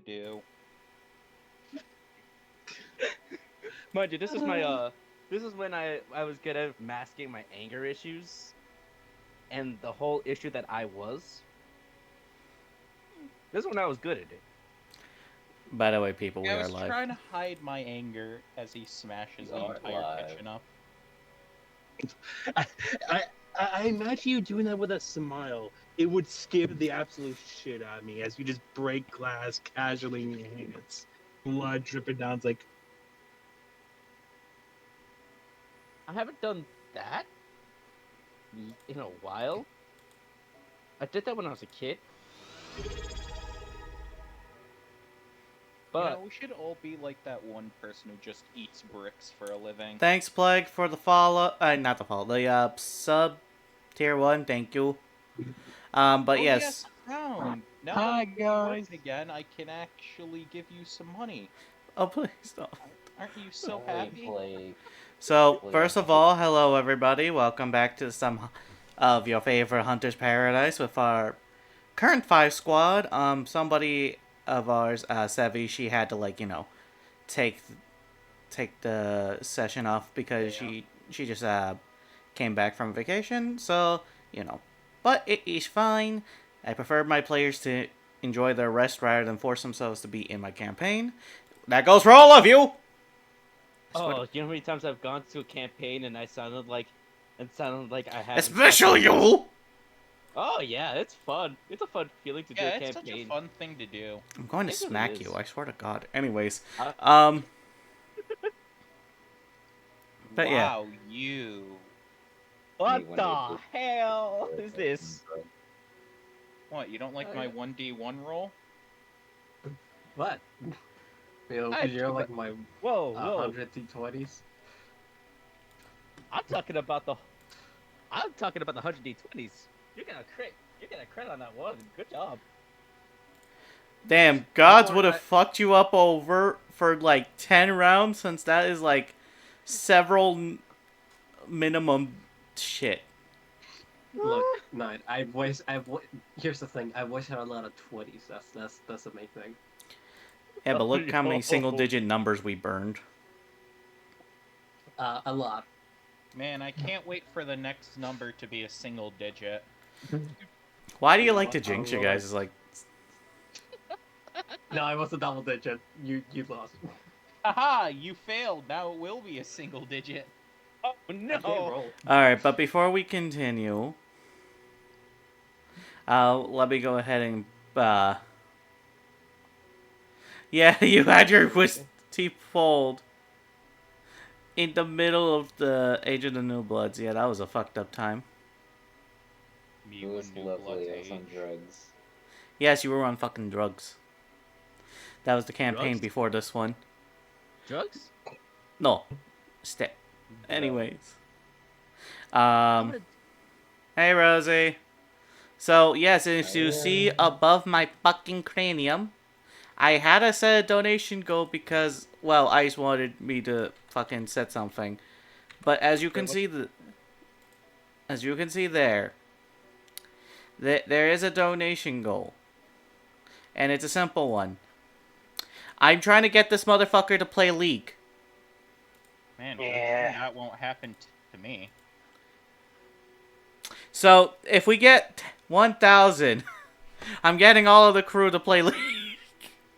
do. Mind you, this is when I was good at masking my anger issues and the whole issue that I was. This is when I was good at it. By the way, people, we I are was live. trying to hide my anger as he smashes You the are entire live. kitchen up. I, I I imagine you doing that with a smile. It would scare the absolute shit out of me as you just break glass casually in your hands, blood dripping down. It's like, I haven't done that in a while. I did that when I was a kid, but We should all be like that one person who just eats bricks for a living. Thanks, Plague, for the follow. Not the follow. The sub tier 1. Thank you. But Oh yes. yes, Hound. Now Hi, that we guys. work again, I can actually give you some money. Oh, please don't. Aren't you so Wait, happy? Blake. So, Blake, first of all, hello everybody. Welcome back to some of your favorite Hunter's Paradise with our current 5 squad. Somebody of ours, Sevi, she had to take take the session off because she just came back from vacation. So, but it is fine. I prefer my players to enjoy their rest rather than force themselves to be in my campaign. That goes for all of you. oh, you know how many times I've gone to a campaign and it sounded like I haven't Especially you. Oh yeah, it's fun. It's a fun feeling to do a Yeah, it's such a campaign. fun thing to do. I'm going to It really smack is. you. I swear to God. Anyways, Uh, but yeah. Wow, you. What when the they hell is did- this? What, you don't like my 1D1 roll? What? Because I- you're like my Whoa, whoa! 100 D20s. I'm talking about the 100 D20s. You're gonna crit. You're gonna crit on that one. Good job. Damn, gods Before would have that- fucked you up over for like 10 rounds since that is like several minimum shit. Look, no, here's the thing. I wish I had a lot of 20s. That's the main thing. Yeah, but look how many Yo. single digit numbers we burned. A lot. Man, I can't wait for the next number to be a single digit. Why do you Yeah, like to I'll jinx you roll guys? it. It's like, No, it was a double digit. You lost. Haha, you failed. Now it will be a single digit. Oh Okay, no! roll. alright, but before we continue, let me go ahead and, yeah, you had your teeth pulled in the middle of the Age of the New Bloods. Yeah, that was a fucked up time. It You was and New lovely. Blood's I was on age. drugs. Yes, you were on fucking drugs. That was the campaign Drugs? before this one. Drugs? No. Step. Anyways. I'm gonna- Hey, Rosie. So, yes, if you see above my fucking cranium, I had to set a donation goal because, well, Ice wanted me to fucking set something. But as you can see, there is a donation goal. And it's a simple one. I'm trying to get this motherfucker to play League. Man, Yeah. that won't happen to me. So, if we get 1,000, I'm getting all of the crew to play League.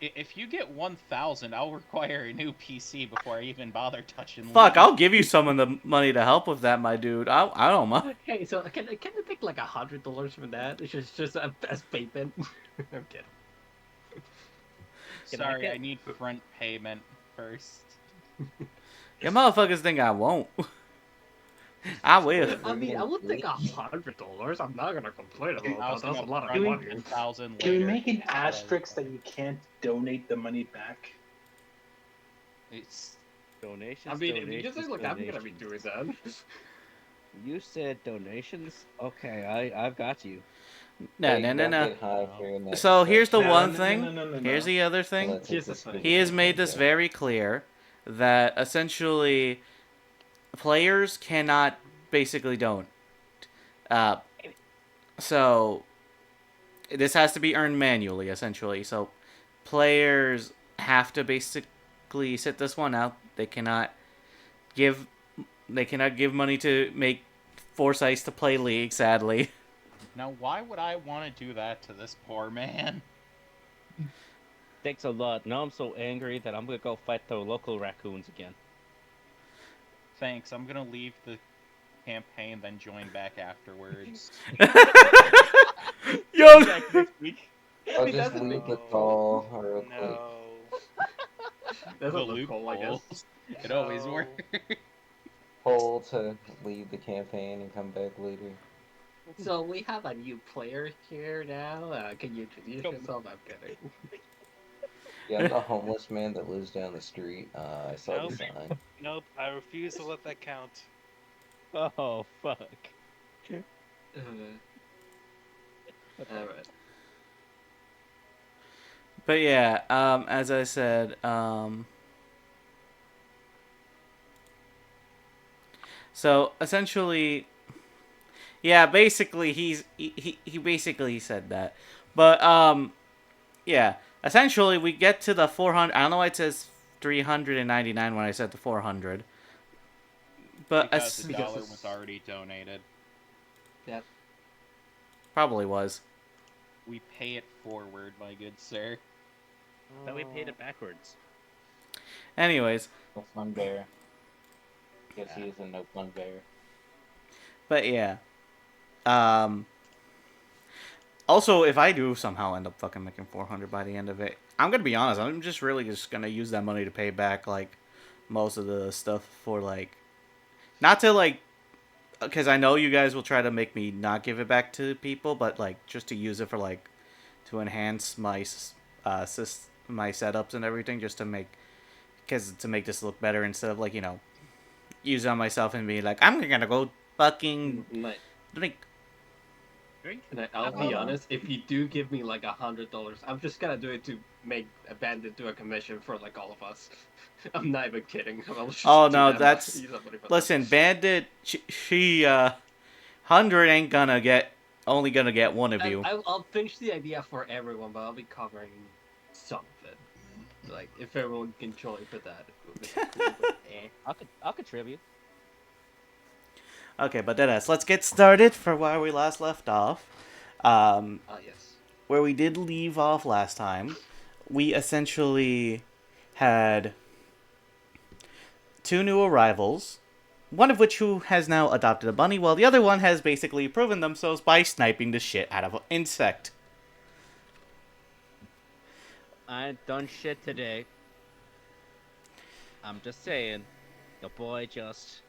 If you get 1,000, I'll require a new PC before I even bother touching Fuck, League. I'll give you some of the money to help with that, my dude. I don't mind. Hey, so can I take like $100 from that? It's just as payment. I'm kidding. Can I Sorry, get- I need front payment first. You motherfuckers think I won't. I will. I mean, I would take $100. I'm not gonna complain I about was that. That's a gonna lot of front money. 10,000 Can we later. make an asterisk that you can't donate the money back? It's Donations. I mean, if you donations, just look, I'm gonna be donations. doing that. You said donations. Okay, I've got you. No, Hey, no, no, don't no. get high for your next So here's the session. No, one no, thing. no, no, no, no. Here's the other Well, thing. that's Here's the just thing. good He has content, made this yeah. very clear that essentially players cannot basically don't. So this has to be earned manually, essentially. So players have to basically sit this one out. They cannot give money to make Forsyths to play League, sadly. Now, why would I want to do that to this poor man? Thanks a lot. Now I'm so angry that I'm gonna go fight the local raccoons again. Thanks, I'm gonna leave the campaign, then join back afterwards. Yo, Back next week. I'll He just doesn't leave make the it. call real quick. No. There's The a loophole, I guess. loopholes. It always No. works. Poll to leave the campaign and come back later. So we have a new player here now. Can you introduce yourself? I'm kidding. Yeah, I'm the homeless man that lives down the street. I saw Nope. the sign. Nope. I refuse to let that count. Oh fuck. Alright. but yeah, as I said, so essentially, yeah, basically he basically said that, but yeah, essentially we get to the 400. I don't know why it says 399 when I said the 400, but Because the Because dollar it's- was already donated. Yep. probably was. We pay it forward, my good sir. Then we paid it backwards. Anyways, No fun bear. Guess he is a no fun bear. but yeah, also, if I do somehow end up fucking making 400 by the end of it, I'm gonna be honest. I'm just really just gonna use that money to pay back like most of the stuff for like, not to like, because I know you guys will try to make me not give it back to people, but like just to use it for like to enhance my my setups and everything, just to make this look better instead of like use it on myself and be like I'm gonna go fucking Like, drink. I'll be honest, if you do give me like $100, I'm just gonna do it to make a bandit do a commission for like all of us. I'm not even kidding. I'll just Oh, do no, that, that's- use that money for Listen, Bandit, she 100 ain't gonna get, only gonna get one of that. you. I'll finish the idea for everyone, but I'll be covering some of it. Like, if everyone can join for that, it would be cool, but I'll contribute. Okay, but deadass, let's get started for where we last left off. yes. Where we did leave off last time, we essentially had 2 new arrivals, one of which who has now adopted a bunny, while the other one has basically proven themselves by sniping the shit out of an insect. I ain't done shit today. I'm just saying, the boy just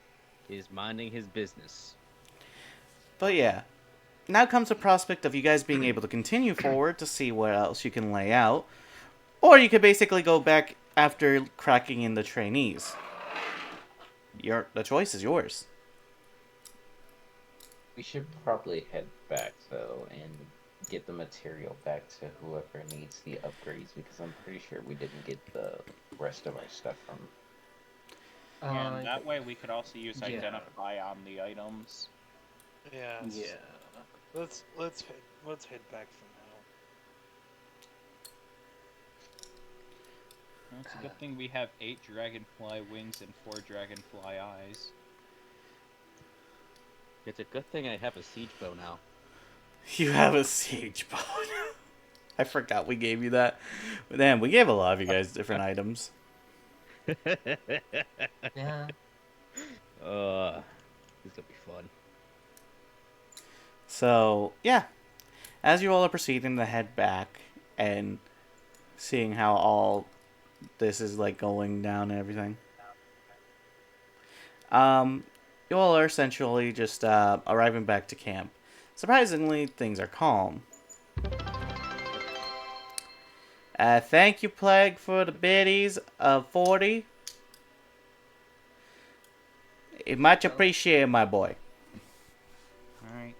is minding his business. But yeah, now comes the prospect of you guys being able to continue forward to see what else you can lay out, or you could basically go back after cracking in the trainees. The choice is yours. We should probably head back though and get the material back to whoever needs the upgrades because I'm pretty sure we didn't get the rest of our stuff from. And that way we could also use yeah. identify on the items. Yeah. Yeah. Let's head back for now. Well, it's a good thing we have 8 dragonfly wings and 4 dragonfly eyes. It's a good thing I have a siege bow now. You have a siege bow. I forgot we gave you that. Damn, we gave a lot of you guys different items. Yeah. This is gonna be fun. So, yeah. As you all are proceeding to head back and seeing how all this is like going down and everything. You all are essentially just arriving back to camp. Surprisingly, things are calm. Thank you, Plague, for the biddies of 40. Much appreciated, my boy. Alright,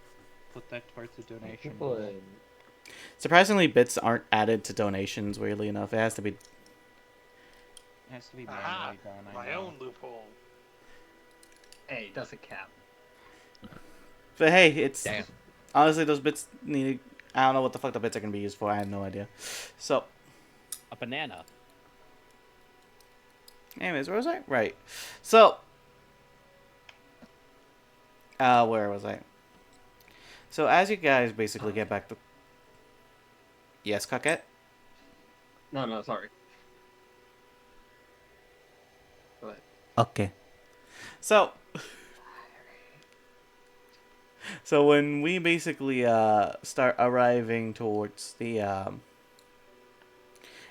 put that towards the donation. People, Surprisingly, bits aren't added to donations, weirdly enough. It has to be... It has to be Aha! manually done, I My know. own loophole. Hey, that's a cap. But hey, it's... Damn. Honestly, those bits need... I don't know what the fuck the bits are going to be used for. I have no idea. So... A banana. Anyways, where was I? Right. So, where was I? So, as you guys basically get back to... Yes, Coquette? No, sorry. Go ahead. Okay. So, so when we basically start arriving towards the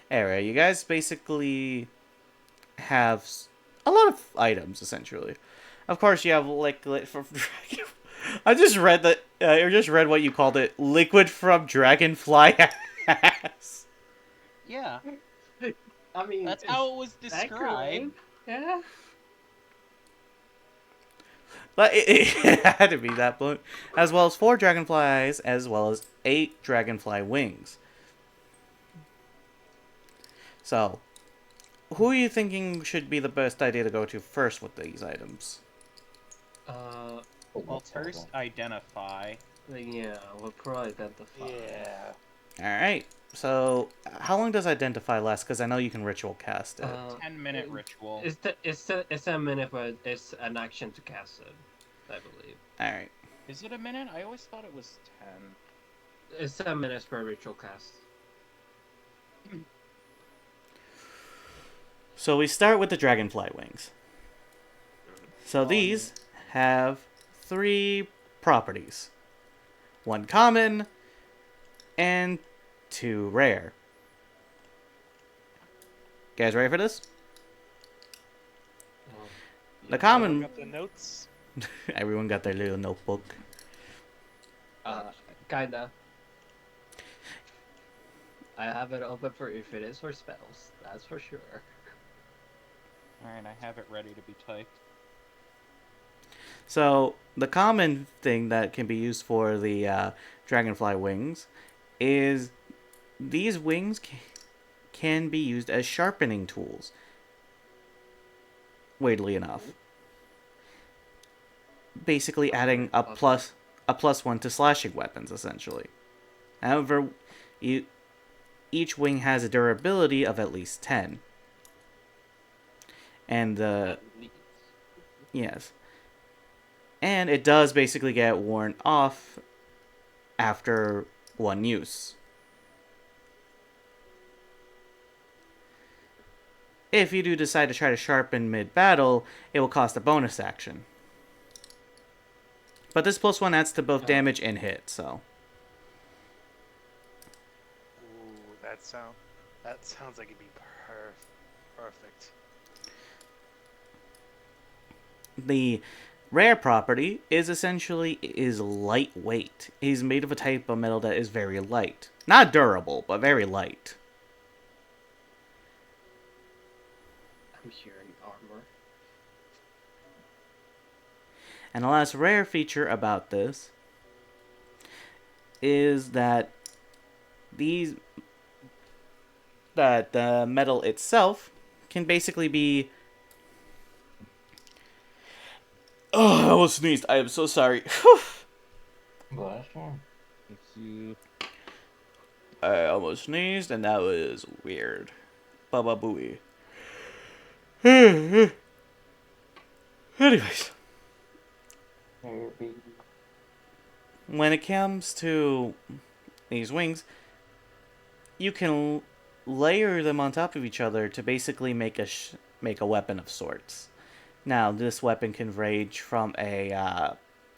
area, you guys basically have a lot of items essentially. Of course, you have liquid from dragon. I just read that. I just read what you called it: liquid from dragonfly ass. Yeah, I mean, that's is how it was that described. correct? Yeah. But it had to be that blunt, as well as 4 dragonflies, as well as 8 dragonfly wings. So, who are you thinking should be the best idea to go to first with these items? Uh, Well, first identify. yeah, we'll probably identify. Yeah. Alright, so how long does identify last? Because I know you can ritual cast it. 10-minute ritual. It's a minute, but it's an action to cast it, I believe. Alright. Is it a minute? I always thought it was 10. It's 10 minutes per ritual cast. So we start with the dragonfly wings. So these have 3 properties. 1 common and 2 rare. Guys ready for this? The common... Got the notes. Everyone got their little notebook. Kinda. I have it open for if it is for spells, that's for sure. Alright, I have it ready to be typed. So, the common thing that can be used for the dragonfly wings is these wings can be used as sharpening tools. Weirdly enough. Basically adding a +1 to slashing weapons, essentially. However, each wing has a durability of at least 10. And yes. And it does basically get worn off after 1 use. If you do decide to try to sharpen mid-battle, it will cost a bonus action. But this +1 adds to both damage and hit, so... Ooh, that sounds like it'd be perfect. The rare property is essentially lightweight. He's made of a type of metal that is very light. Not durable, but very light. I'm hearing armor. And the last rare feature about this is that the metal itself can basically be... Oh, I almost sneezed. I am so sorry. Last one. Thank you. I almost sneezed, and that was weird. Baba booey. Anyways. When it comes to these wings, you can layer them on top of each other to basically make a weapon of sorts. Now, this weapon can range from a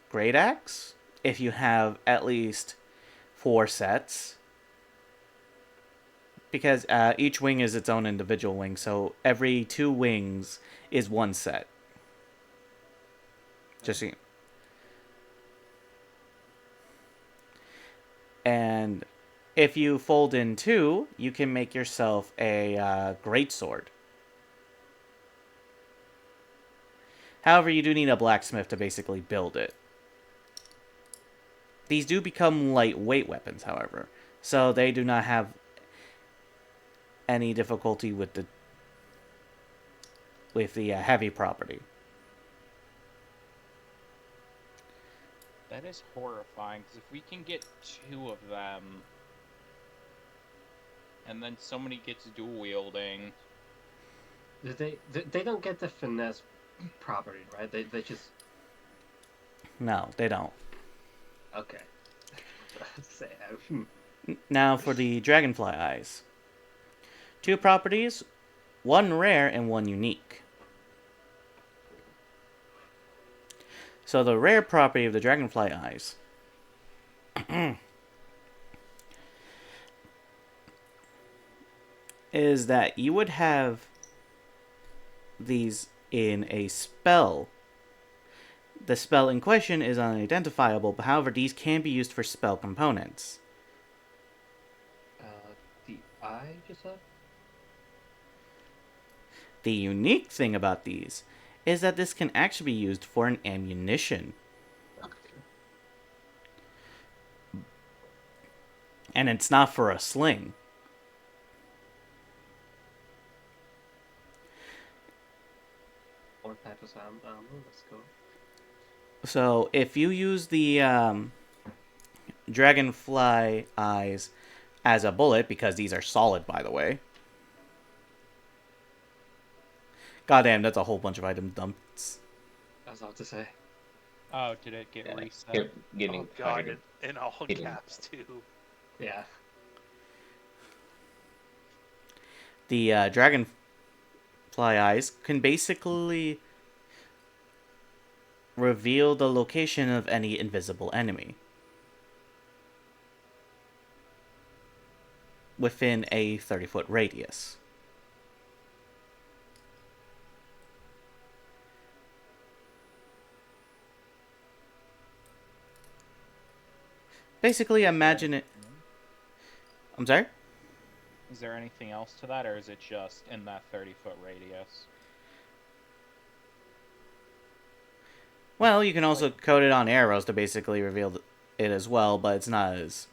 great axe, if you have at least 4 sets, because each wing is its own individual wing, so every 2 wings is 1 set. Just so you... And if you fold in 2, you can make yourself a greatsword. However, you do need a blacksmith to basically build it. These do become lightweight weapons, however, so they do not have any difficulty with the heavy property. That is horrifying, because if we can get 2 of them... and then somebody gets dual wielding. They don't get the finesse property, right? They just No, they don't. okay. Say, Now for the Dragonfly Eyes. 2 properties, 1 rare and 1 unique. So the rare property of the Dragonfly Eyes is that you would have these in a spell. The spell in question is unidentifiable, but however, these can be used for spell components. the eye just said. The unique thing about these is that this can actually be used for an ammunition. And it's not for a sling. Or type of ammo. Let's go. So if you use the Dragonfly Eyes as a bullet, because these are solid, by the way. Goddamn, that's a whole bunch of item dumps. I was about to say. Oh, did it get Yeah, reset? kept getting Oh god, tired. in all Hitting. caps too. Yeah. The Dragonfly Eyes can basically reveal the location of any invisible enemy within a 30-foot radius. Basically, imagine it. I'm sorry? Is there anything else to that, or is it just in that 30-foot radius? Well, you can also code it on arrows to basically reveal it as well, but it's not as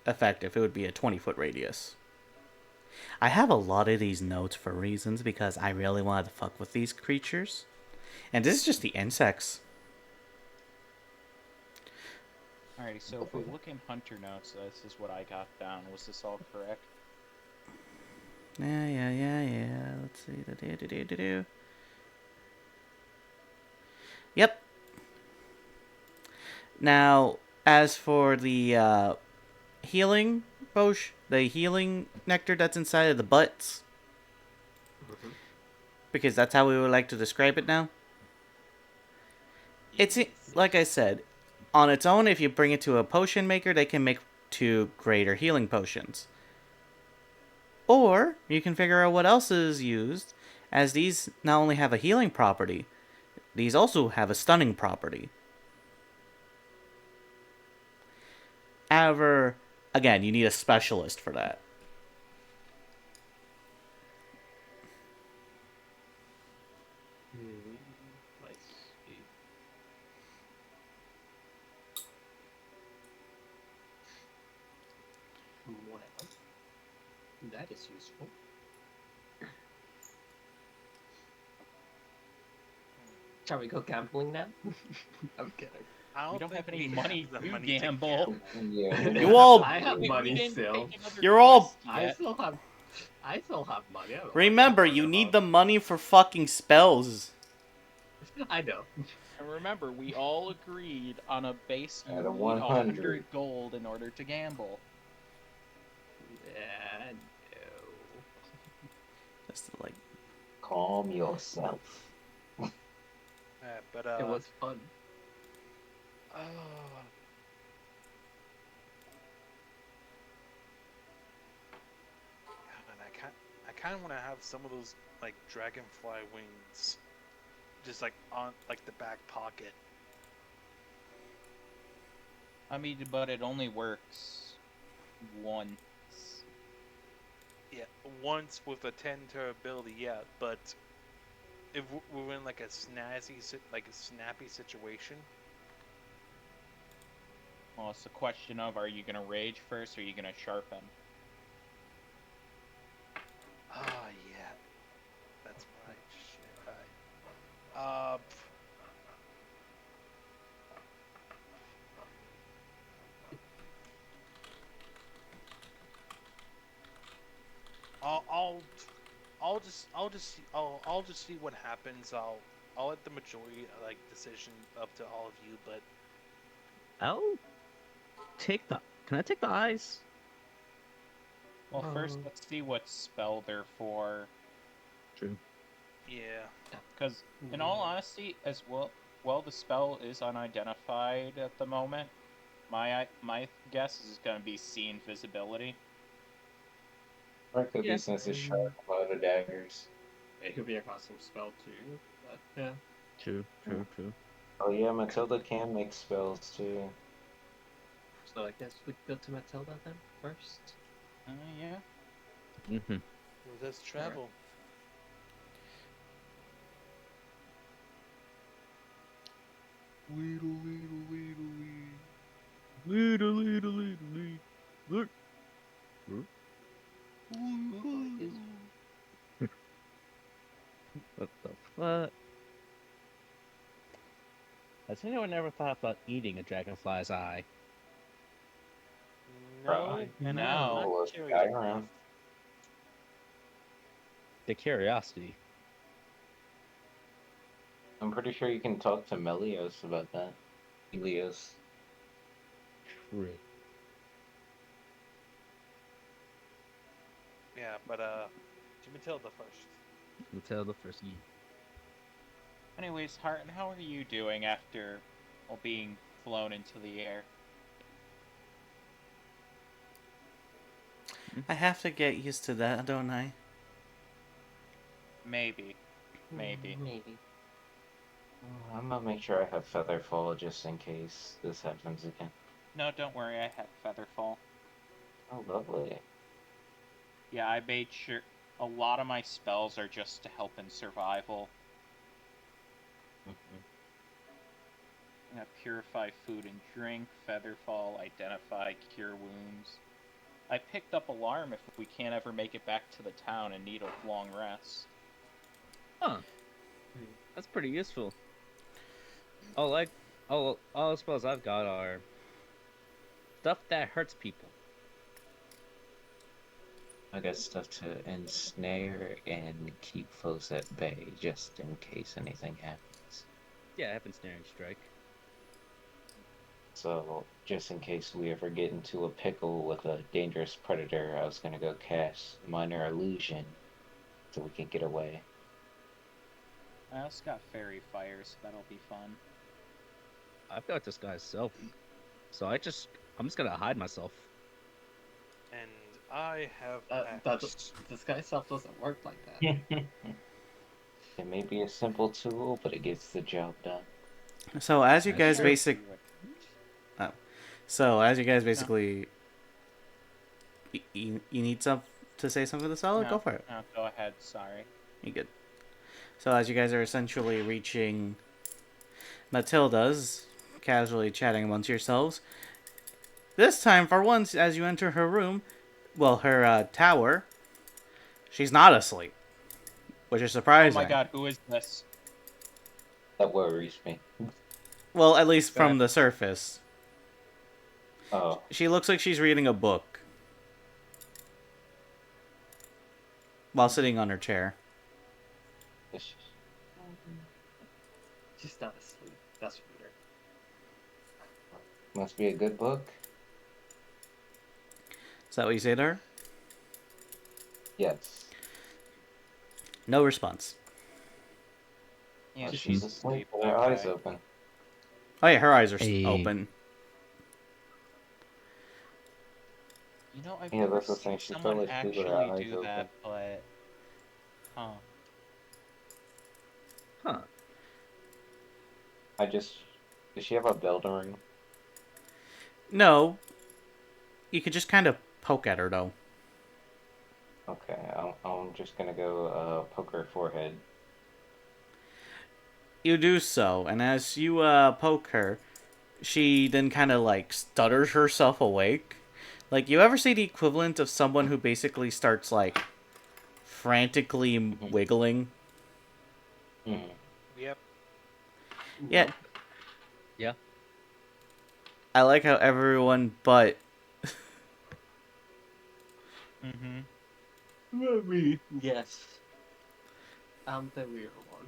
effective. It would be a 20-foot radius. I have a lot of these notes for reasons because I really wanted to fuck with these creatures. And this is just the insects. Alrighty, so if we look in Hunter notes, this is what I got down. Was this all correct? Yeah. Let's see. Yep. Now, as for the healing potion, the healing nectar that's inside of the butts, because that's how we would like to describe it now. It's, like I said, on its own, if you bring it to a potion maker, they can make 2 greater healing potions. Or, you can figure out what else is used, as these not only have a healing property, these also have a stunning property. However, again, you need a specialist for that. Let's see. Well, that is useful. Shall we go gambling now? I'm kidding. I We don't have think any we money the to money gamble. Yeah. You all- I have We money didn't still. take another You're all- quest I yet. still have. I still have money. I don't know Remember, what you you're need talking the money for fucking spells. about. I know. And remember, we all agreed on a base you At a need 100. 100 gold in order to gamble. Yeah, no. Just like, Calm yourself. But It was fun. and I kind of want to have some of those like dragonfly wings, just like on like the back pocket. I mean, but it only works once. Yeah, once with a 10-turn ability, yeah, but if we're in like a snappy situation. Well, it's a question of, are you gonna rage first, or are you gonna sharpen? Ah, yeah, that's right. Shit. I'll just see what happens. I'll let the majority like decision up to all of you, but I'll take the. Can I take the eyes? Well, first let's see what spell they're for. True. yeah. Because, in all honesty, as well, the spell is unidentified at the moment. My guess is going to be see invisibility. Or it could Yeah. be since it's sharp, a lot of daggers. It could be a custom spell too. But yeah. True. Oh yeah, Matilda can make spells too. So I guess we go to Matilda then first. Yeah. Mm-hmm. Well, let's travel. Look. What the fuck? Has anyone ever thought about eating a dragonfly's eye? No, Right. and No. I'm Well, not let's curious try around. enough. The curiosity. I'm pretty sure you can talk to Melios about that. Helios. True. Yeah, but to Matilda first. Matilda first. Anyways, Hart, how are you doing after being flown into the air? I have to get used to that, don't I? Maybe. Maybe. Maybe. I'm gonna make sure I have Featherfall just in case this happens again. No, don't worry, I have Featherfall. Oh, lovely. Yeah, I made sure a lot of my spells are just to help in survival. Purify food and drink, Featherfall, identify, cure wounds. I picked up Alarm if we can't ever make it back to the town and need a long rest. Huh. That's pretty useful. All the spells I've got are stuff that hurts people. I got stuff to ensnare and keep foes at bay just in case anything happens. Yeah, I have ensnaring strike. So, just in case we ever get into a pickle with a dangerous predator, I was gonna go cast Minor Illusion so we can get away. I also got Fairy Fire, so that'll be fun. I've got this guy's self, so I'm just gonna hide myself. And I have This guy stuff doesn't work like that. It may be a simple tool, but it gets the job done. So as you That's guys true. basically, you need to say something to Solid? No, Go for it. No, go ahead, sorry. You good. So as you guys are essentially reaching Matilda's, casually chatting amongst yourselves, this time, for once, as you enter her room, her tower, she's not asleep, which is Oh surprising. my god, who is this? That worries me. Well, at least from the surface. Oh, She looks like she's reading a book while sitting on her chair. it's She's not asleep. That's weird. must be a good book. Is that what you say to her? Yes. No response. Yeah, Well, she's she's asleep with asleep. her eyes Okay. open. Oh yeah, her eyes are Hey. open. You know, I've Yeah, never that's the seen thing, she someone fell asleep with her actually eyes do that, open. but... Huh. Huh. Does she have a builder ring? No. You could just kind of poke at her, though. Okay, I'm just gonna go poke her forehead. You do so, and as you poke her, she then kind of like stutters herself awake. Like, you ever see the equivalent of someone who basically starts like frantically wiggling? Mm. Yep. Yeah. Yeah. I like how everyone but Mm-hmm. Maybe. Yes. I'm the weird one.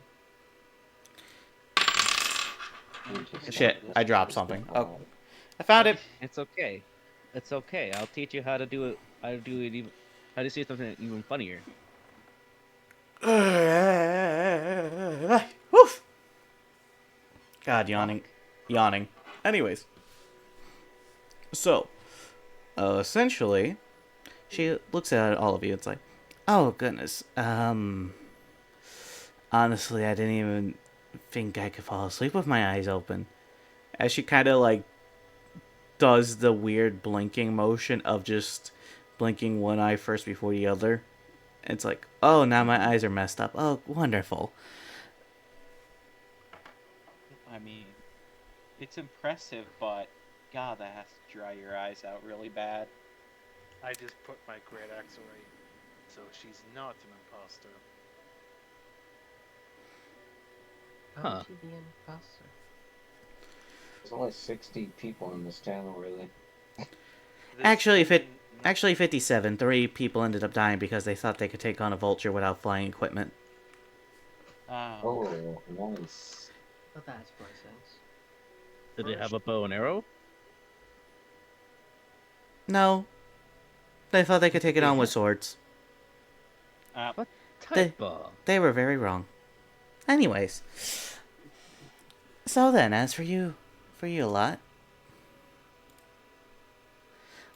Shit, I dropped something. Oh, I found it. It's okay. It's okay. I'll teach you how to do it. How to do it even. How to say something even funnier. Woof. God, yawning. Anyways, so essentially, she looks at all of you. It's like, oh goodness. Honestly, I didn't even think I could fall asleep with my eyes open. As she kind of like does the weird blinking motion of just blinking one eye first before the other. It's like, oh, now my eyes are messed up. Oh, wonderful. I mean, it's impressive, but God, that has to dry your eyes out really bad. I just put my great axe away, so she's not an imposter. How Huh. would she be an imposter? There's only 60 people in this channel, really. This Actually, thing- Actually, 57. 3 people ended up dying because they thought they could take on a vulture without flying equipment. Oh, Oh, nice. But that's blessings. Did they have a bow and arrow? No. They thought they could take it on with swords. What They- type of? They were very wrong. Anyways. So then, as for you lot,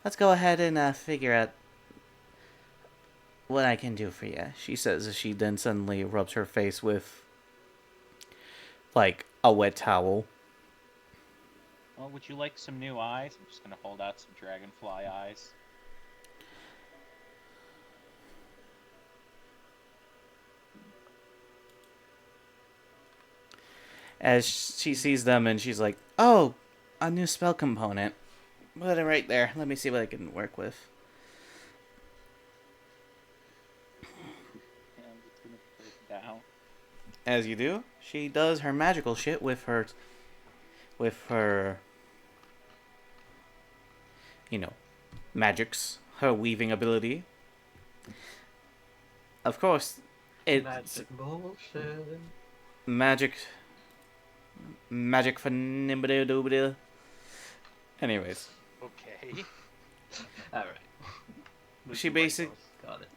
let's go ahead and figure out what I can do for you. She says as she then suddenly rubs her face with, like, a wet towel. well, would you like some new eyes? I'm just gonna hold out some dragonfly eyes. As she sees them and she's like, oh, a new spell component. Put it right there. Let me see what I can work with. Yeah, I'm just gonna put it down. As you do, she does her magical shit with her, you know, magics, her weaving ability. Of course, it's Magic bullshit. magic for nimbida. Anyways, Okay. Alright. She basic- Got it.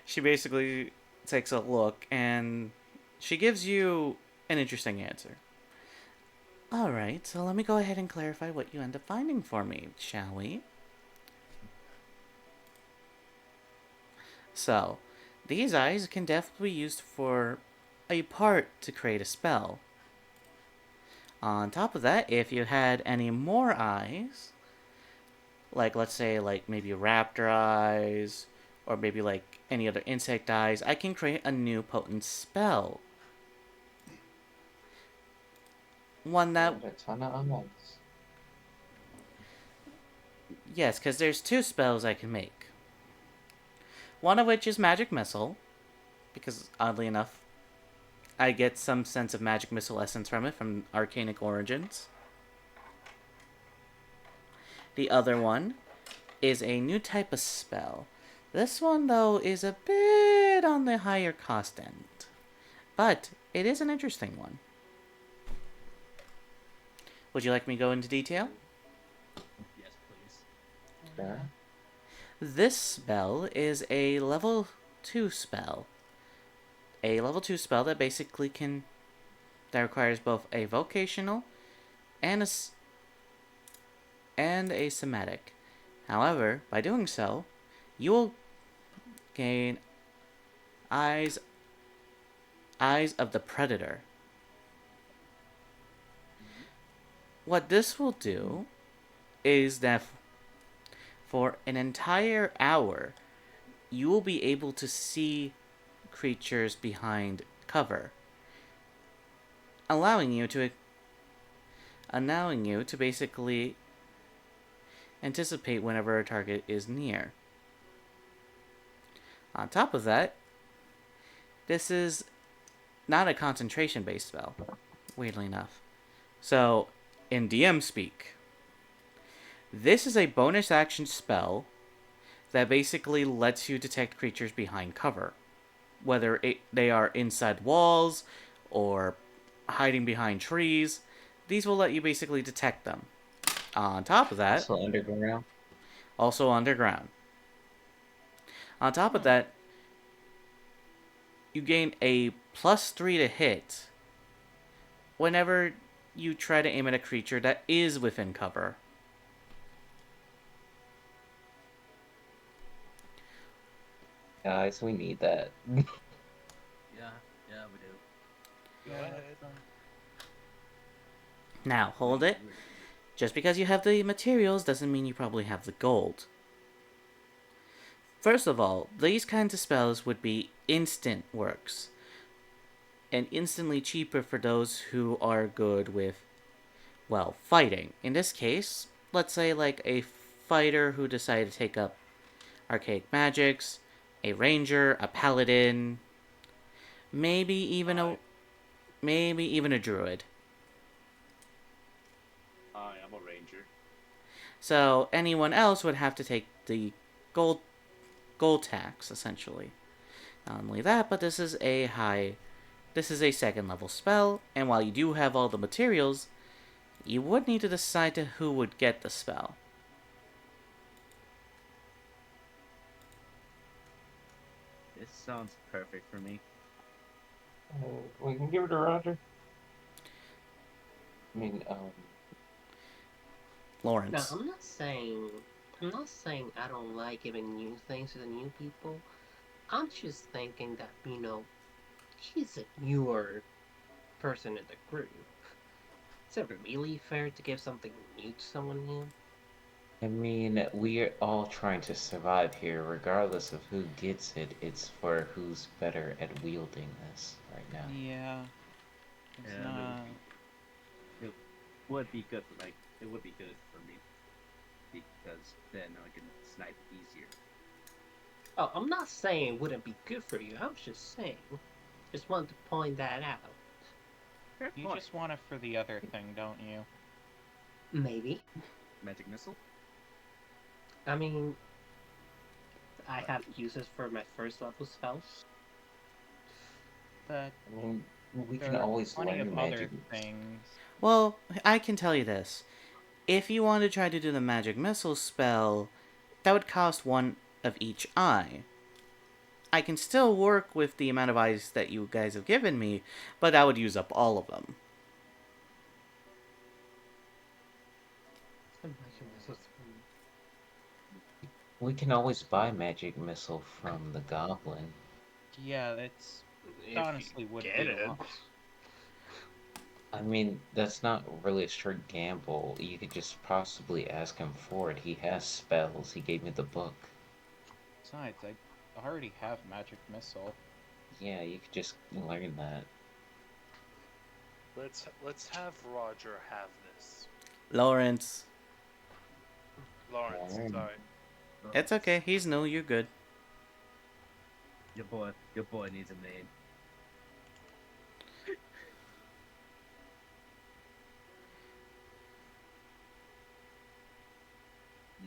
she basically takes a look and she gives you an interesting answer. Alright, so let me go ahead and clarify what you end up finding for me, shall we? So, these eyes can definitely be used for a part to create a spell. On top of that, if you had any more eyes, like let's say like maybe raptor eyes, or maybe like any other insect eyes, I can create a new potent spell. One that, A ton of eyes. yes, because there's 2 spells I can make. One of which is Magic Missile, because oddly enough, I get some sense of Magic Missile essence from it, from Arcanic Origins. The other one is a new type of spell. This one, though, is a bit on the higher cost end. But it is an interesting one. Would you like me to go into detail? Yes, please. Sure. This spell is a level 2 spell. A level 2 spell that basically that requires both a vocational and a somatic. However, by doing so, you will gain eyes of the predator. What this will do is that for an entire hour, you will be able to see creatures behind cover, allowing you to basically anticipate whenever a target is near. On top of that, this is not a concentration-based spell, weirdly enough. So, in DM speak, this is a bonus action spell that basically lets you detect creatures behind cover, whether they are inside walls or hiding behind trees. These will let you basically detect them. On top of that, Also underground. also underground. On top of that, you gain a +3 to hit whenever you try to aim at a creature that is within cover. Guys, we need that. Yeah, yeah, we do. Go ahead. Now, hold it. Just because you have the materials doesn't mean you probably have the gold. First of all, these kinds of spells would be instant works, and instantly cheaper for those who are good with, well, fighting. In this case, let's say like a fighter who decided to take up archaic magics, a ranger, a paladin, maybe even a druid. I am a ranger. So anyone else would have to take the gold tax essentially. Not only that, but this is a second level spell, and while you do have all the materials, you would need to decide to who would get the spell. This sounds perfect for me. We can give it to Roger. I mean, No, Lawrence. I'm not saying I don't like giving new things to the new people. I'm just thinking that, she's a newer person in the group. Is it really fair to give something new to someone new? I mean, we're all trying to survive here, regardless of who gets it. It's for who's better at wielding this right now. Yeah. It's Yeah, not... it would be good for it would be good for me because then I can snipe easier. Oh, I'm not saying it wouldn't be good for you. I was just saying. Just wanted to point that out. Fair You point. just want it for the other thing, don't you? Maybe. Magic missile. I mean, I have uses for my first level spells. But I mean, we there can are always plenty learn of magic. other things. Well, I can tell you this. If you want to try to do the magic missile spell, that would cost one of each eye. I can still work with the amount of eyes that you guys have given me, but I would use up all of them. We can always buy magic missile from the goblin. Yeah, it's If honestly you would get be it. a lot. I mean, that's not really a straight gamble. You could just possibly ask him for it. He has spells. He gave me the book. Besides, I already have magic missile. Yeah, you could just learn that. Let's have Roger have this. Lawrence. Lawrence, Alright. sorry. It's okay. He's new. You're good. Your boy needs a name.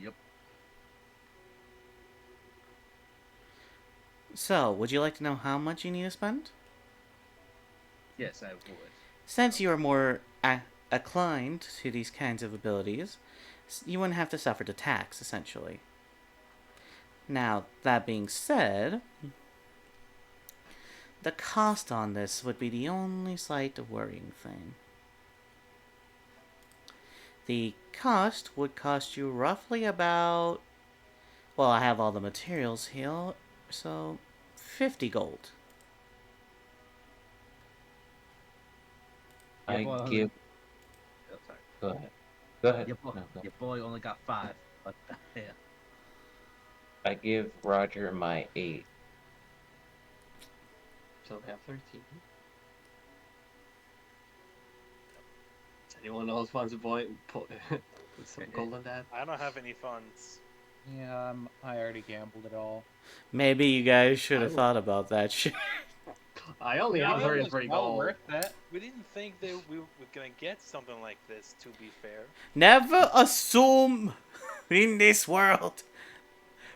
Yep. So, would you like to know how much you need to spend? Yes, I would. Since you are more inclined to these kinds of abilities, you wouldn't have to suffer the tax, essentially. Now, that being said, the cost on this would be the only slight worrying thing. The cost would cost you roughly about... Well, I have all the materials here, so 50 gold. I boy only- give. Oh, sorry. Go ahead. Go ahead. Your boy, No, go. your boy only got 5. What the hell? I give Roger my 8. So we have 13. Does anyone else wants a boy? Put some gold on that. I don't have any funds. Yeah, I already gambled it all. Maybe you guys should have I- thought about that shit. I only have It 33 was well gold. worth it. We didn't think that we were gonna get something like this, to be fair. Never assume in this world.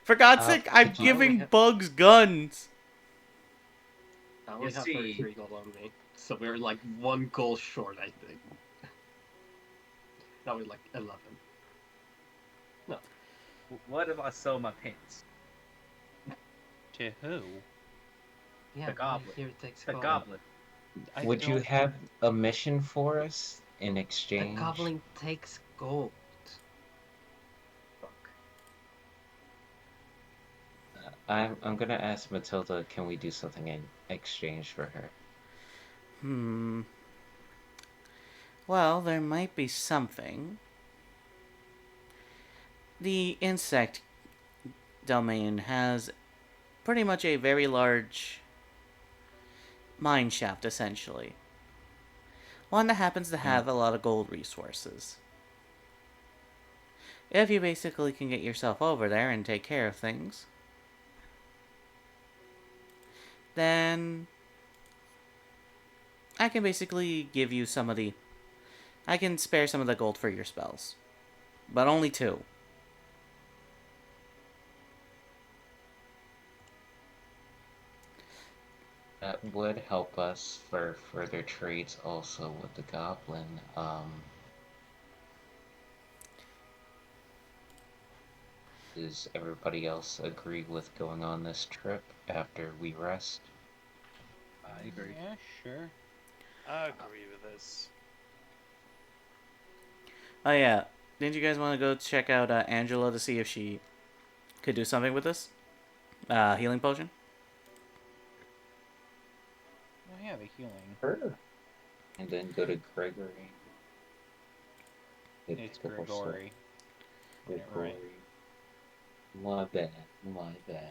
For God's sake, I'm did you- giving bugs guns. I only You have see- 33 gold on me, so we're like 1 goal short, I think. Now we're like 11. What if I sell my pants? To who? Yeah, goblin. right here takes The gold. goblin. I Would you don't- have a mission for us in The exchange? goblin takes gold. Fuck. I'm gonna ask Matilda, can we do something in exchange for her? Well, there might be something. The insect domain has pretty much a very large mine shaft, essentially. One that happens to have a lot of gold resources. If you basically can get yourself over there and take care of things, then I can basically give you some of the... I can spare some of the gold for your spells. But only 2. That would help us for further trades also with the goblin. Does everybody else agree with going on this trip after we rest? I agree. Yeah, sure. I agree with this. Oh yeah, didn't you guys want to go check out Angela to see if she could do something with this? Healing potion? Oh yeah, the healing. Sure. And then go to Gregory. It's Gregory. Yeah, Gregory. right. My bad. My bad.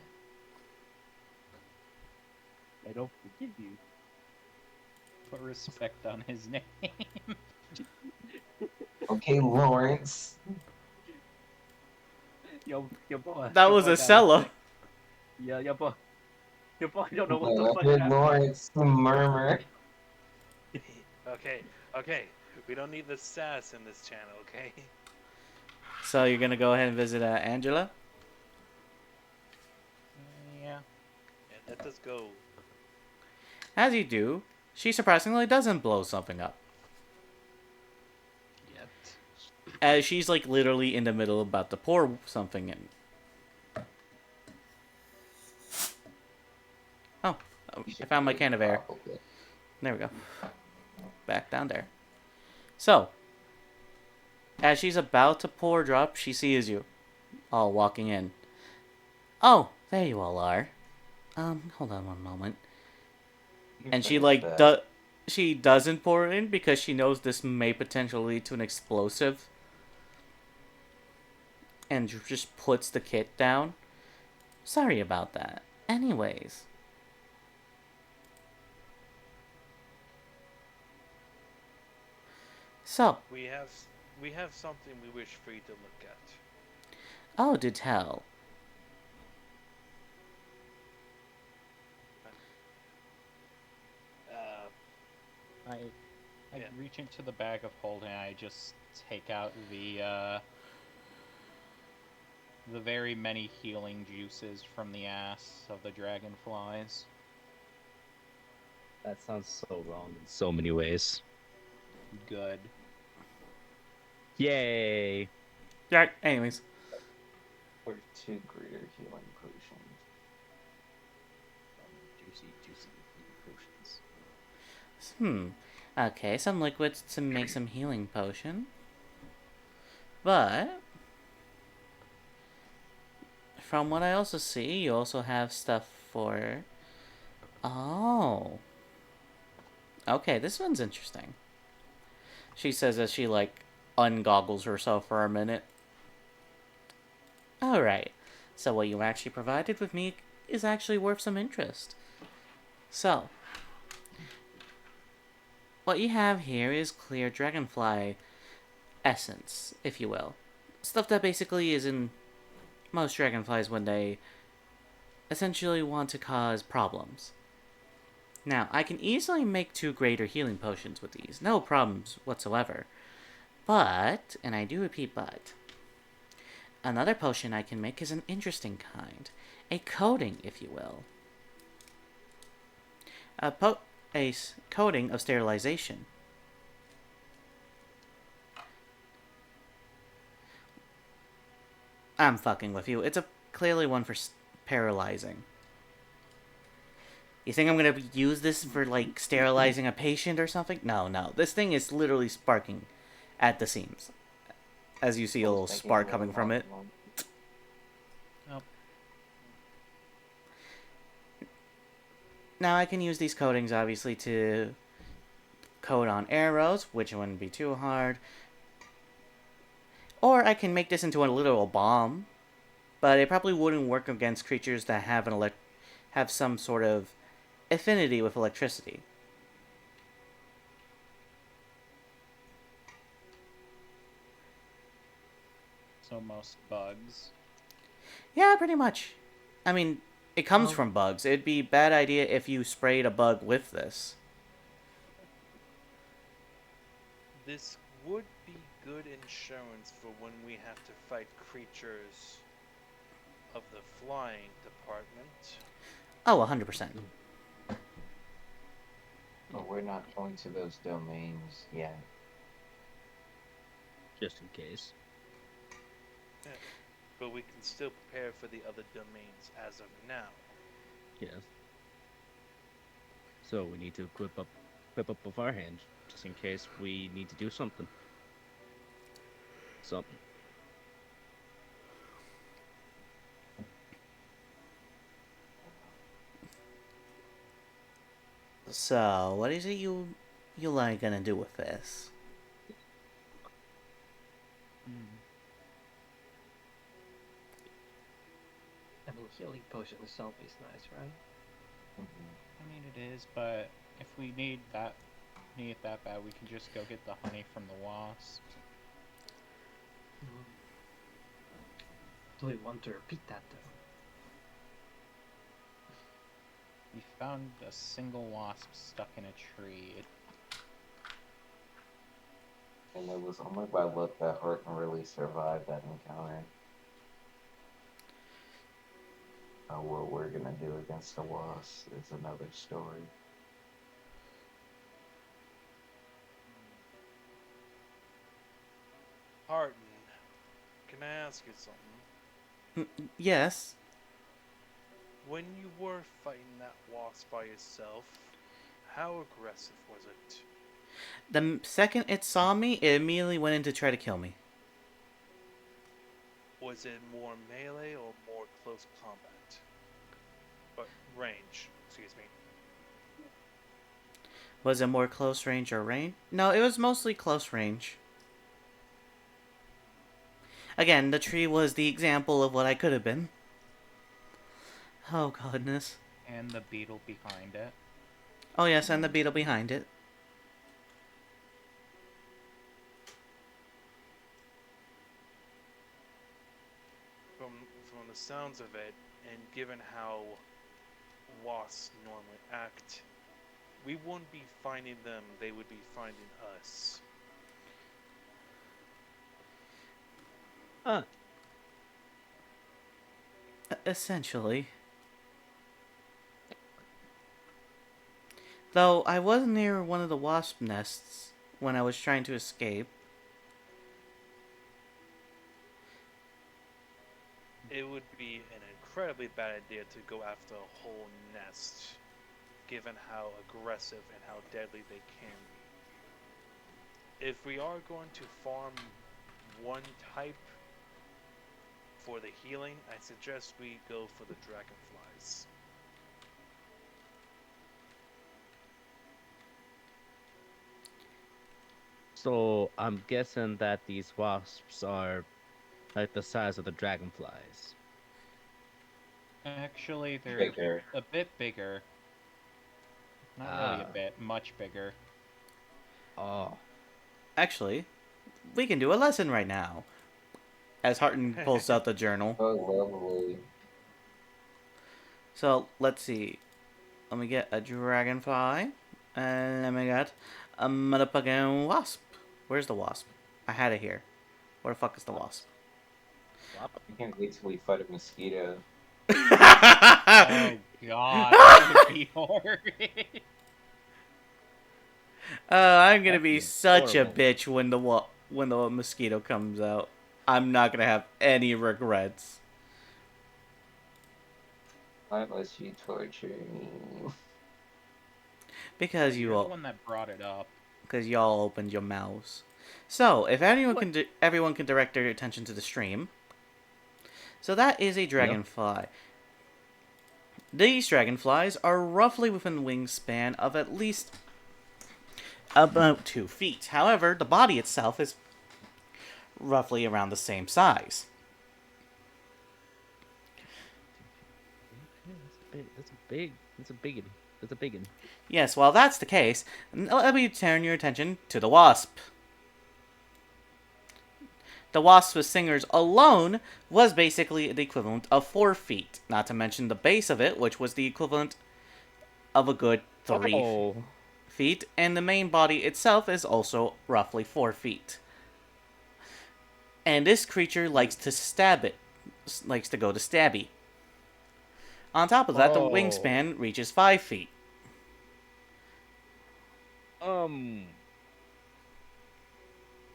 I don't forgive you. Put respect on his name. Okay, Lawrence. Yo, your boy. That your was boy a got cellar. sick. Yeah, your boy. Your boy don't know what the I fuck heard happened. Lawrence murmur. Okay. We don't need the sass in this channel, okay? So you're gonna go ahead and visit Angela? Yeah. Yeah, let us go. As you do, she surprisingly doesn't blow something up. Yet. As she's like literally in the middle about to pour something in. Oh, I found my can of air. Probably. There we go. Back down there. So, as she's about to pour drop, she sees you all walking in. Oh, there you all are. Hold on one moment. And she like she doesn't pour in because she knows this may potentially lead to an explosive. And just puts the kit down. Sorry about that. Anyways. So, We have something we wish for you to look at. oh, do tell. I Yeah. reach into the bag of holding and I just take out the very many healing juices from the ass of the dragonflies. That sounds so wrong in so many ways. Good. Yay! Yeah, anyways. Or 2 greater healing potions. Juicy potions. Okay, some liquids to make some healing potion. But from what I also see, you also have stuff for... Oh. Okay, this one's interesting. She says as she, like, ungoggles herself for a minute. Alright. So what you actually provided with me is actually worth some interest. So, what you have here is clear dragonfly essence, if you will. Stuff that basically is in most dragonflies when they essentially want to cause problems. Now, I can easily make 2 greater healing potions with these, no problems whatsoever. But, and I do repeat but, Another potion I can make is an interesting kind. A coating, if you will. A coating of sterilization. I'm fucking with you. It's a clearly one for paralyzing. You think I'm gonna use this for, like, sterilizing a patient or something? No, no. This thing is literally sparking at the seams. As you see a little spark coming from it. Nope. Now I can use these coatings, obviously, to coat on arrows, which wouldn't be too hard. Or I can make this into a literal bomb. But it probably wouldn't work against creatures that have some sort of affinity with electricity. So most bugs. Yeah, pretty much. I mean, it comes Well- from bugs. It'd be a bad idea if you sprayed a bug with this. This would be good insurance for when we have to fight creatures of the flying department. Oh, 100%. But we're not going to those domains yet. Just in case. But we can still prepare for the other domains as of now. Yes. So we need to equip up beforehand, just in case we need to do something. Something. So, what is it you like gonna do with this? I mean, healing potion itself is nice, right? I mean, it is, but if we need it that bad, we can just go get the honey from the wasp. Do we want to repeat that though? We found a single wasp stuck in a tree. And it was only by luck that Horton really survived that encounter. What we're gonna do against the wasp is another story. Harden, can I ask you something? Yes. When you were fighting that wasp by yourself, how aggressive was it? The second it saw me, it immediately went in to try to kill me. Was it more melee or more close combat? But range, excuse me. Was it more close range or range? No, it was mostly close range. Again, the tree was the example of what I could have been. Oh, goodness. And the beetle behind it. Oh, yes, and the beetle behind it. From the sounds of it, and given how wasps normally act, we wouldn't be finding them, they would be finding us. Essentially. Though I was near one of the wasp nests when I was trying to escape. It would be an incredibly bad idea to go after a whole nest, given how aggressive and how deadly they can be. If we are going to farm one type for the healing, I suggest we go for the dragonflies. So I'm guessing that these wasps are like the size of the dragonflies. Actually, they're Bigger. a bit bigger. Not really a Ah. bit, much bigger. Oh. Actually, we can do a lesson right now. As Harton pulls out the journal. Oh, lovely. So, let's see. Let me get a dragonfly. And let me get a motherfucking wasp. Where's the wasp? I had it here. Where the fuck is the wasp? I can't wait till we fight a mosquito. Oh god, that would be horrid. I'm gonna That'd be be such a horrible. bitch when the mosquito comes out. I'm not gonna have any regrets Why must you torture me? because You're the one that brought it up. because y'all opened your mouths. So, if anyone What? everyone can direct their attention to the stream. So that is a dragonfly. These dragonflies are roughly within wingspan of at least about 2 feet. However, the body itself is roughly around the same size. That's a big. That's a biggin. That's a biggin. Yes, while that's the case, let me turn your attention to the wasp. The wasp with stingers alone was basically the equivalent of 4 feet, not to mention the base of it, which was the equivalent of a good 3 feet, and the main body itself is also roughly 4 feet. And this creature likes to stab it, likes to go to stabby. On top of that, the wingspan reaches 5 feet.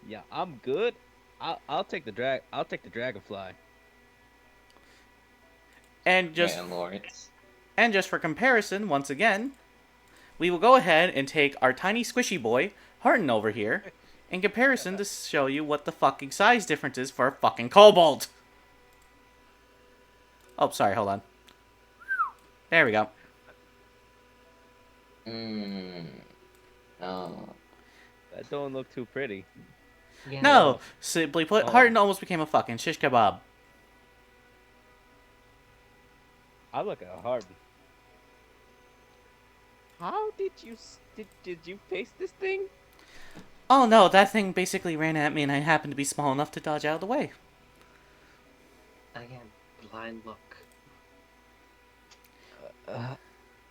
Yeah, I'm good. I'll take the dragonfly. And just Man, Lawrence. and just for comparison, once again, we will go ahead and take our tiny squishy boy, Harton, over here, in comparison to show you what the fucking size difference is for a fucking kobold. Oh, sorry, hold on. There we go. Oh. That don't look too pretty. Yeah. No, simply put, Oh. Harton almost became a fucking shish kebab. I look at Harden. How did you face this thing? Oh no, that thing basically ran at me and I happened to be small enough to dodge out of the way. Again, blind look.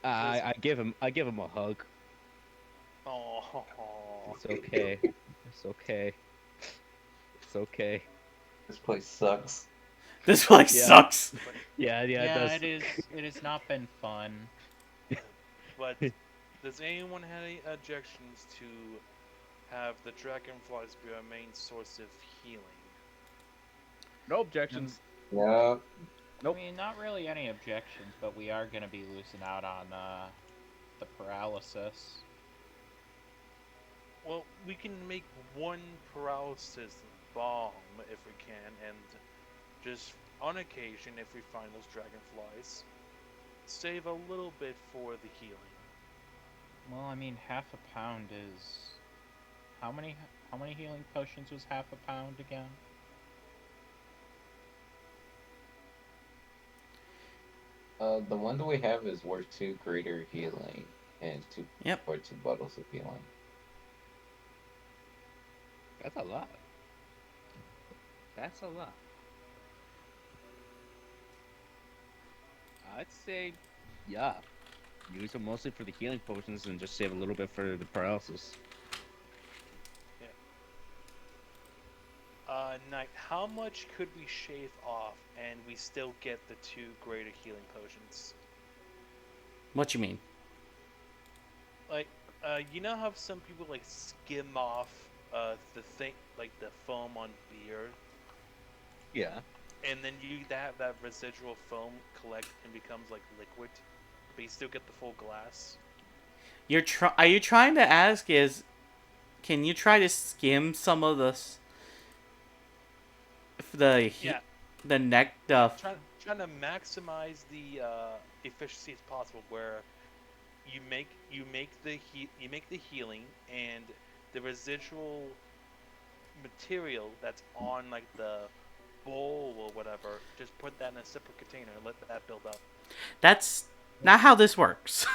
I give him a hug. Oh. It's okay. It's okay. It's okay. This place sucks. This place Yeah. sucks. Yeah, it does. It has not been fun. But does anyone have any objections to have the dragonflies be our main source of healing? No objections. Yeah. Nope. I mean, not really any objections, but we are going to be losing out on the paralysis. Well, we can make one paralysis bomb if we can, and just on occasion, if we find those dragonflies, save a little bit for the healing. Well, I mean, half a pound is how many healing potions was half a pound again? The one that we have is worth 2 greater healing and 2 Yep. or 2 bottles of healing. That's a lot. That's a lot. I'd say, yeah. Use them mostly for the healing potions and just save a little bit for the paralysis. Knight, how much could we shave off and we still get the 2 greater healing potions? What you mean? Like, you know how some people like skim off the thing, like the foam on beer, Yeah. and then you have that residual foam collect and becomes like liquid, but you still get the full glass. Are you trying to ask can you try to skim some of the Yeah. the Trying to maximize the efficiency as possible, where you make the healing and the residual material that's on like the bowl or whatever, just put that in a separate container and let that build up. That's not how this works.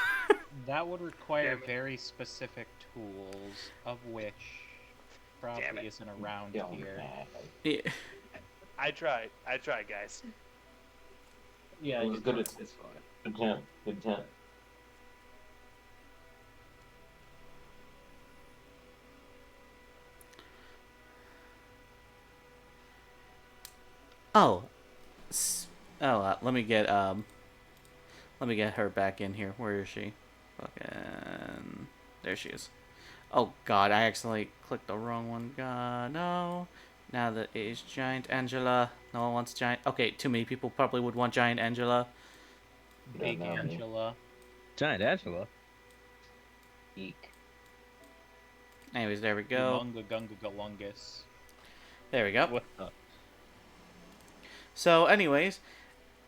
That would require Damn it. very specific tools, of which probably isn't around Yo, here. man. Yeah. I tried, guys. Yeah, It was good it's at- fine. Good attempt. Good attempt. Oh, let me get her back in here. Where is she? Fucking, there she is. Oh God, I accidentally clicked the wrong one. God, no. Now that it is Giant Angela. No one wants Giant. Okay, too many people probably would want Giant Angela. Big know me. Angela. Giant Angela. Eek. Anyways, there we go. Umunga Gunga Galungus. There we go. What the? So, anyways,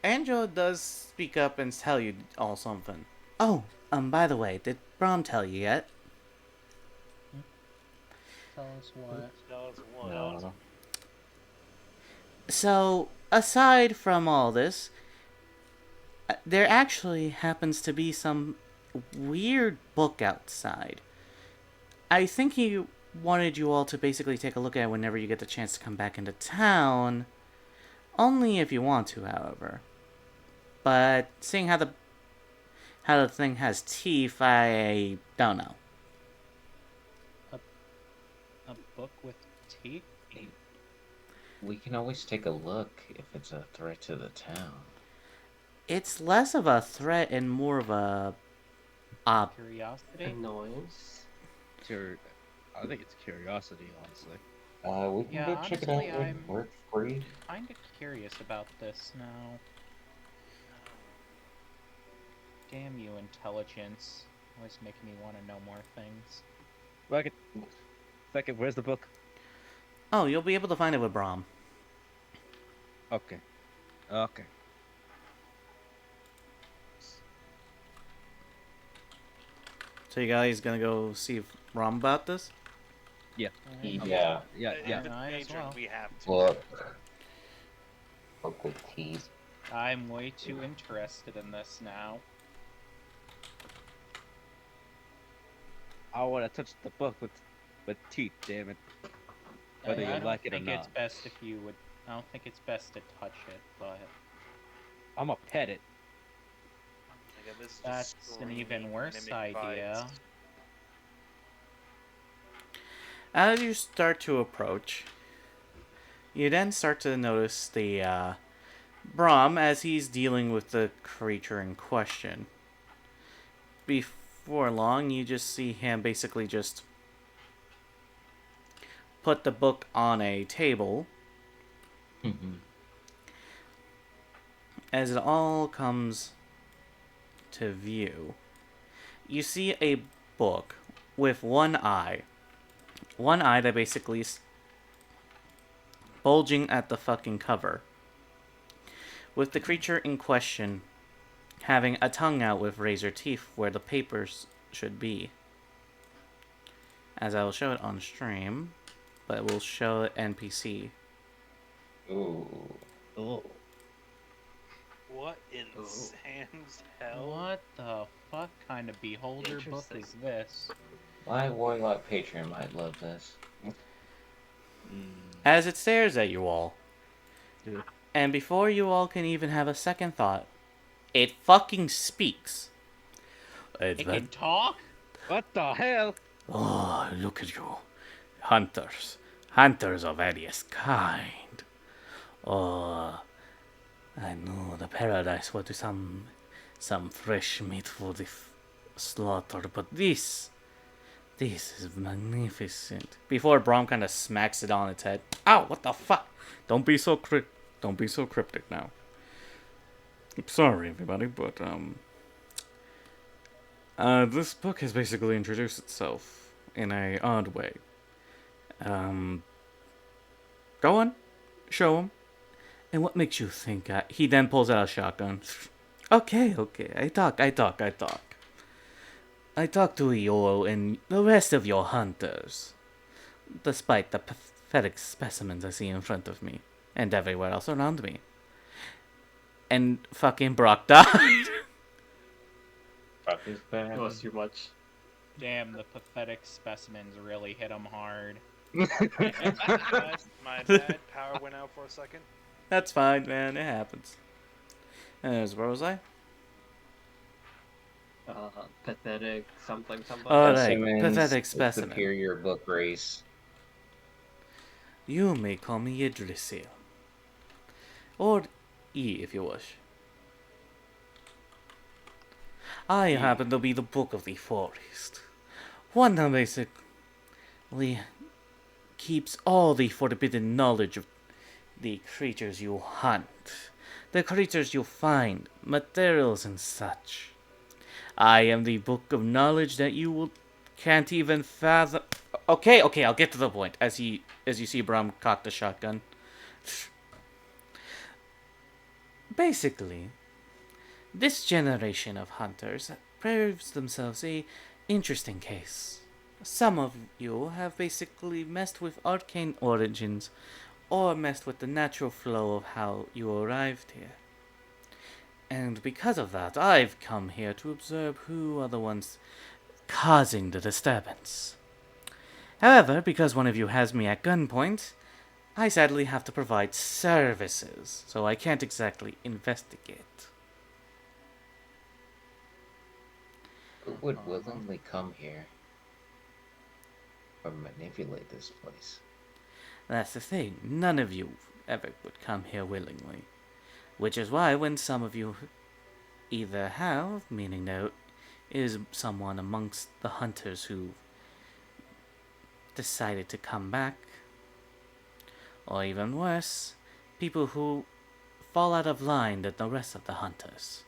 Angela does speak up and tell you all something. Oh, by the way, did Brom tell you yet? Tell us what? That was one. No. So, aside from all this, there actually happens to be some weird book outside. I think he wanted you all to basically take a look at it whenever you get the chance to come back into town. Only if you want to, however. But seeing how the thing has teeth, I don't know. A book with teeth? We can always take a look if it's a threat to the town. It's less of a threat and more of a Curiosity? Annoyance. I think it's curiosity, honestly. We can Yeah, go check it honestly, out when we're free. Kinda curious about this now. Damn you, intelligence. Always making me want to know more things. Second, where's the book? Oh, you'll be able to find it with Brom. Okay. Okay. So you guys gonna go see Brom about this? Yeah. Yeah. If Yeah. it's Might as major, well. we have to. Book with teeth. I'm way too interested in this now. I want to touch the book with teeth. Damn it. Whether you I don't like it or think it's not. best if you would. I don't think it's best to touch it, but I'm a pet it. Again, this is just that's an even screaming, worse mimic idea. bites. As you start to approach, you then start to notice the Brom as he's dealing with the creature in question. Before long, you just see him basically just put the book on a table. Mm-hmm. As it all comes to view, you see a book with one eye. One eye that basically is bulging at the fucking cover. With the creature in question having a tongue out with razor teeth where the papers should be. As I will show it on stream, but we'll show it NPC. Ooh. Oh. What in Sam's hell? What the fuck kind of beholder book Interesting. is this? My Warlock patron might love this. As it stares at you all. Yeah. And before you all can even have a second thought, it fucking speaks. It can talk? What the hell? Oh, look at you. Hunters. Hunters of various kind. Oh, I know the paradise would do some fresh meat for the slaughter, but this is magnificent. Before Brom kind of smacks it on its head. Ow, what the fuck? Don't be so cryptic now. I'm sorry, everybody, but this book has basically introduced itself in a odd way. Go on, show him. And what makes you think he then pulls out a shotgun. Okay, I talk. I talk to you and the rest of your hunters. Despite the pathetic specimens I see in front of me. And everywhere else around me. And fucking Brock died. Fuck is bad. That was too much. Damn, the pathetic specimens really hit him hard. My bad power went out for a second. That's fine, man. It happens. Anyways, where was I? Pathetic something. Alright, Specimens, pathetic the specimen. superior book race. You may call me Yggdrasil. Or E, if you wish. I happen to be the Book of the Forest. One that basically keeps all the forbidden knowledge of the creatures you hunt, the creatures you find, materials and such. I am the book of knowledge that can't even fathom. Okay, I'll get to the point. As you see Bram cock the shotgun. Basically, this generation of hunters proves themselves a interesting case. Some of you have basically messed with arcane origins or messed with the natural flow of how you arrived here. And because of that, I've come here to observe who are the ones causing the disturbance. However, because one of you has me at gunpoint, I sadly have to provide services, so I can't exactly investigate. Who would willingly come here or manipulate this place? That's the thing, none of you ever would come here willingly. Which is why when some of you either have, meaning there is someone amongst the hunters who decided to come back, or even worse, people who fall out of line than the rest of the hunters.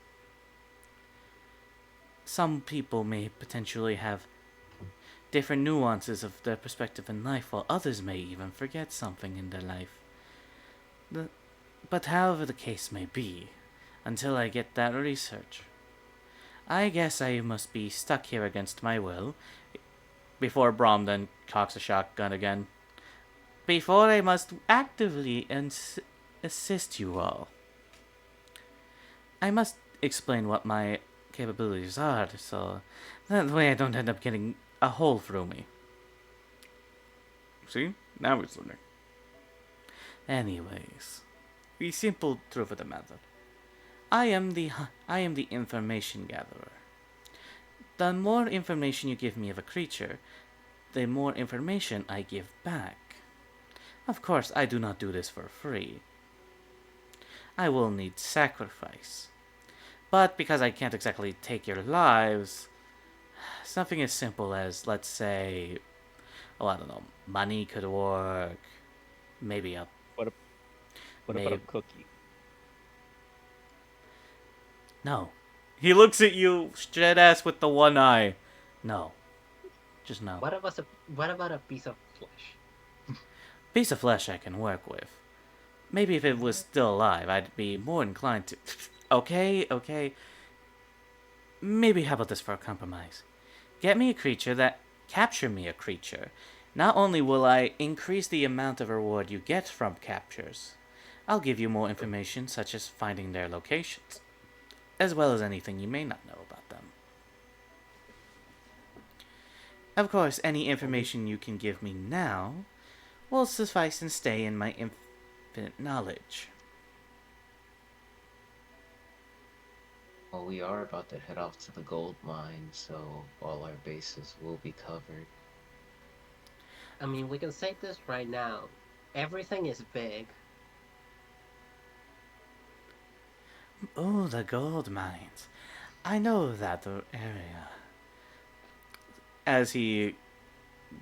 Some people may potentially have different nuances of their perspective in life, while others may even forget something in their life. But however the case may be, until I get that research, I guess I must be stuck here against my will, before Brom then cocks a shotgun again, before I must actively assist you all. I must explain what my capabilities are, so that way I don't end up getting a hole through me. See? Now it's learning. Anyways, the simple truth of the matter. I am the information gatherer. The more information you give me of a creature, the more information I give back. Of course, I do not do this for free. I will need sacrifice. But because I can't exactly take your lives, something as simple as, let's say, I don't know, money could work. Maybe a... What about a cookie? No. He looks at you straight ass with the one eye. No. Just no. What about a piece of flesh? Piece of flesh I can work with. Maybe if it was still alive, I'd be more inclined to... Okay. Maybe how about this for a compromise? Get me a creature that... Capture me a creature. Not only will I increase the amount of reward you get from captures, I'll give you more information such as finding their locations, as well as anything you may not know about them. Of course, any information you can give me now will suffice and stay in my infinite knowledge. Well, we are about to head off to the gold mine, so all our bases will be covered. I mean, we can say this right now. Everything is big. Oh, the gold mines. I know that area. As he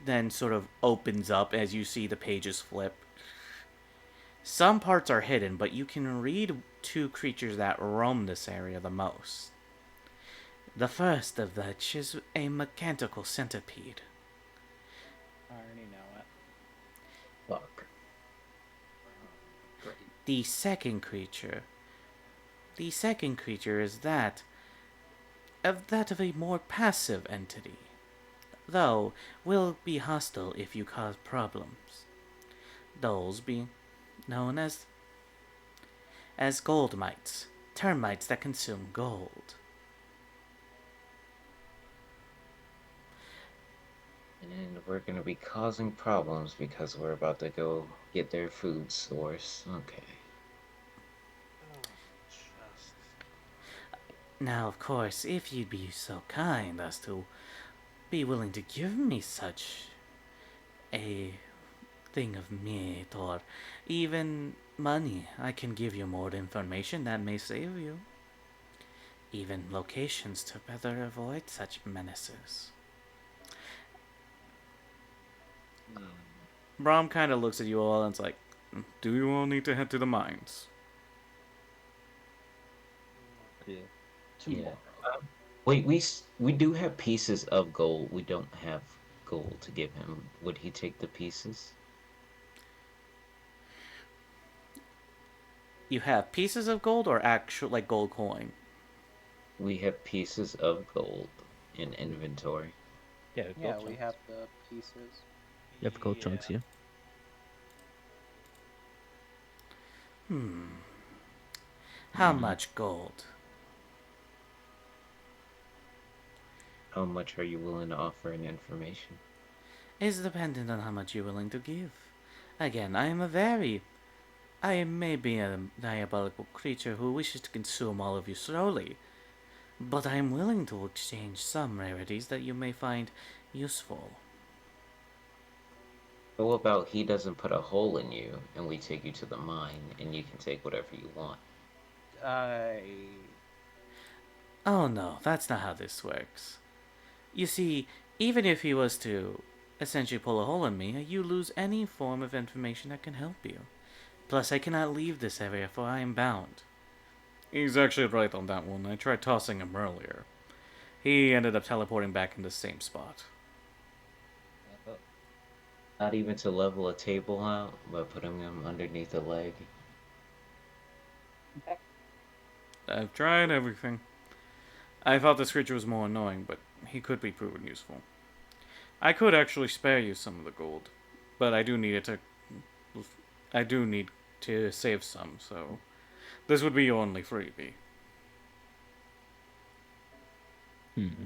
then sort of opens up, as you see the pages flip. Some parts are hidden, but you can read two creatures that roam this area the most. The first of which is a mechanical centipede. I already know it. Fuck. Great. The second creature is that of a more passive entity, though will be hostile if you cause problems. Those being known as gold mites, termites that consume gold. And we're gonna be causing problems because we're about to go get their food source. Okay. Now, of course, if you'd be so kind as to be willing to give me such a thing of meat or even money. I can give you more information that may save you. Even locations to better avoid such menaces. Brahm kind of looks at you all and is like, do you all need to head to the mines? Yeah. Yeah. Tomorrow. Wait, we do have pieces of gold. We don't have gold to give him. Would he take the pieces? You have pieces of gold or actual, like, gold coin? We have pieces of gold in inventory. Yeah, Yeah, gold we chunks. have the pieces. You have gold chunks, yeah. How Mhm. much gold? How much are you willing to offer in information? Is dependent on how much you're willing to give. Again, I may be a diabolical creature who wishes to consume all of you slowly, but I am willing to exchange some rarities that you may find useful. How about he doesn't put a hole in you and we take you to the mine and you can take whatever you want? Oh no, that's not how this works. You see, even if he was to essentially pull a hole in me, you lose any form of information that can help you. Plus, I cannot leave this area, for I am bound. He's actually right on that one. I tried tossing him earlier. He ended up teleporting back in the same spot. Not even to level a table out by putting him underneath a leg. I've tried everything. I thought this creature was more annoying, but he could be proven useful. I could actually spare you some of the gold, but I do need to save some, so this would be your only freebie. Hmm.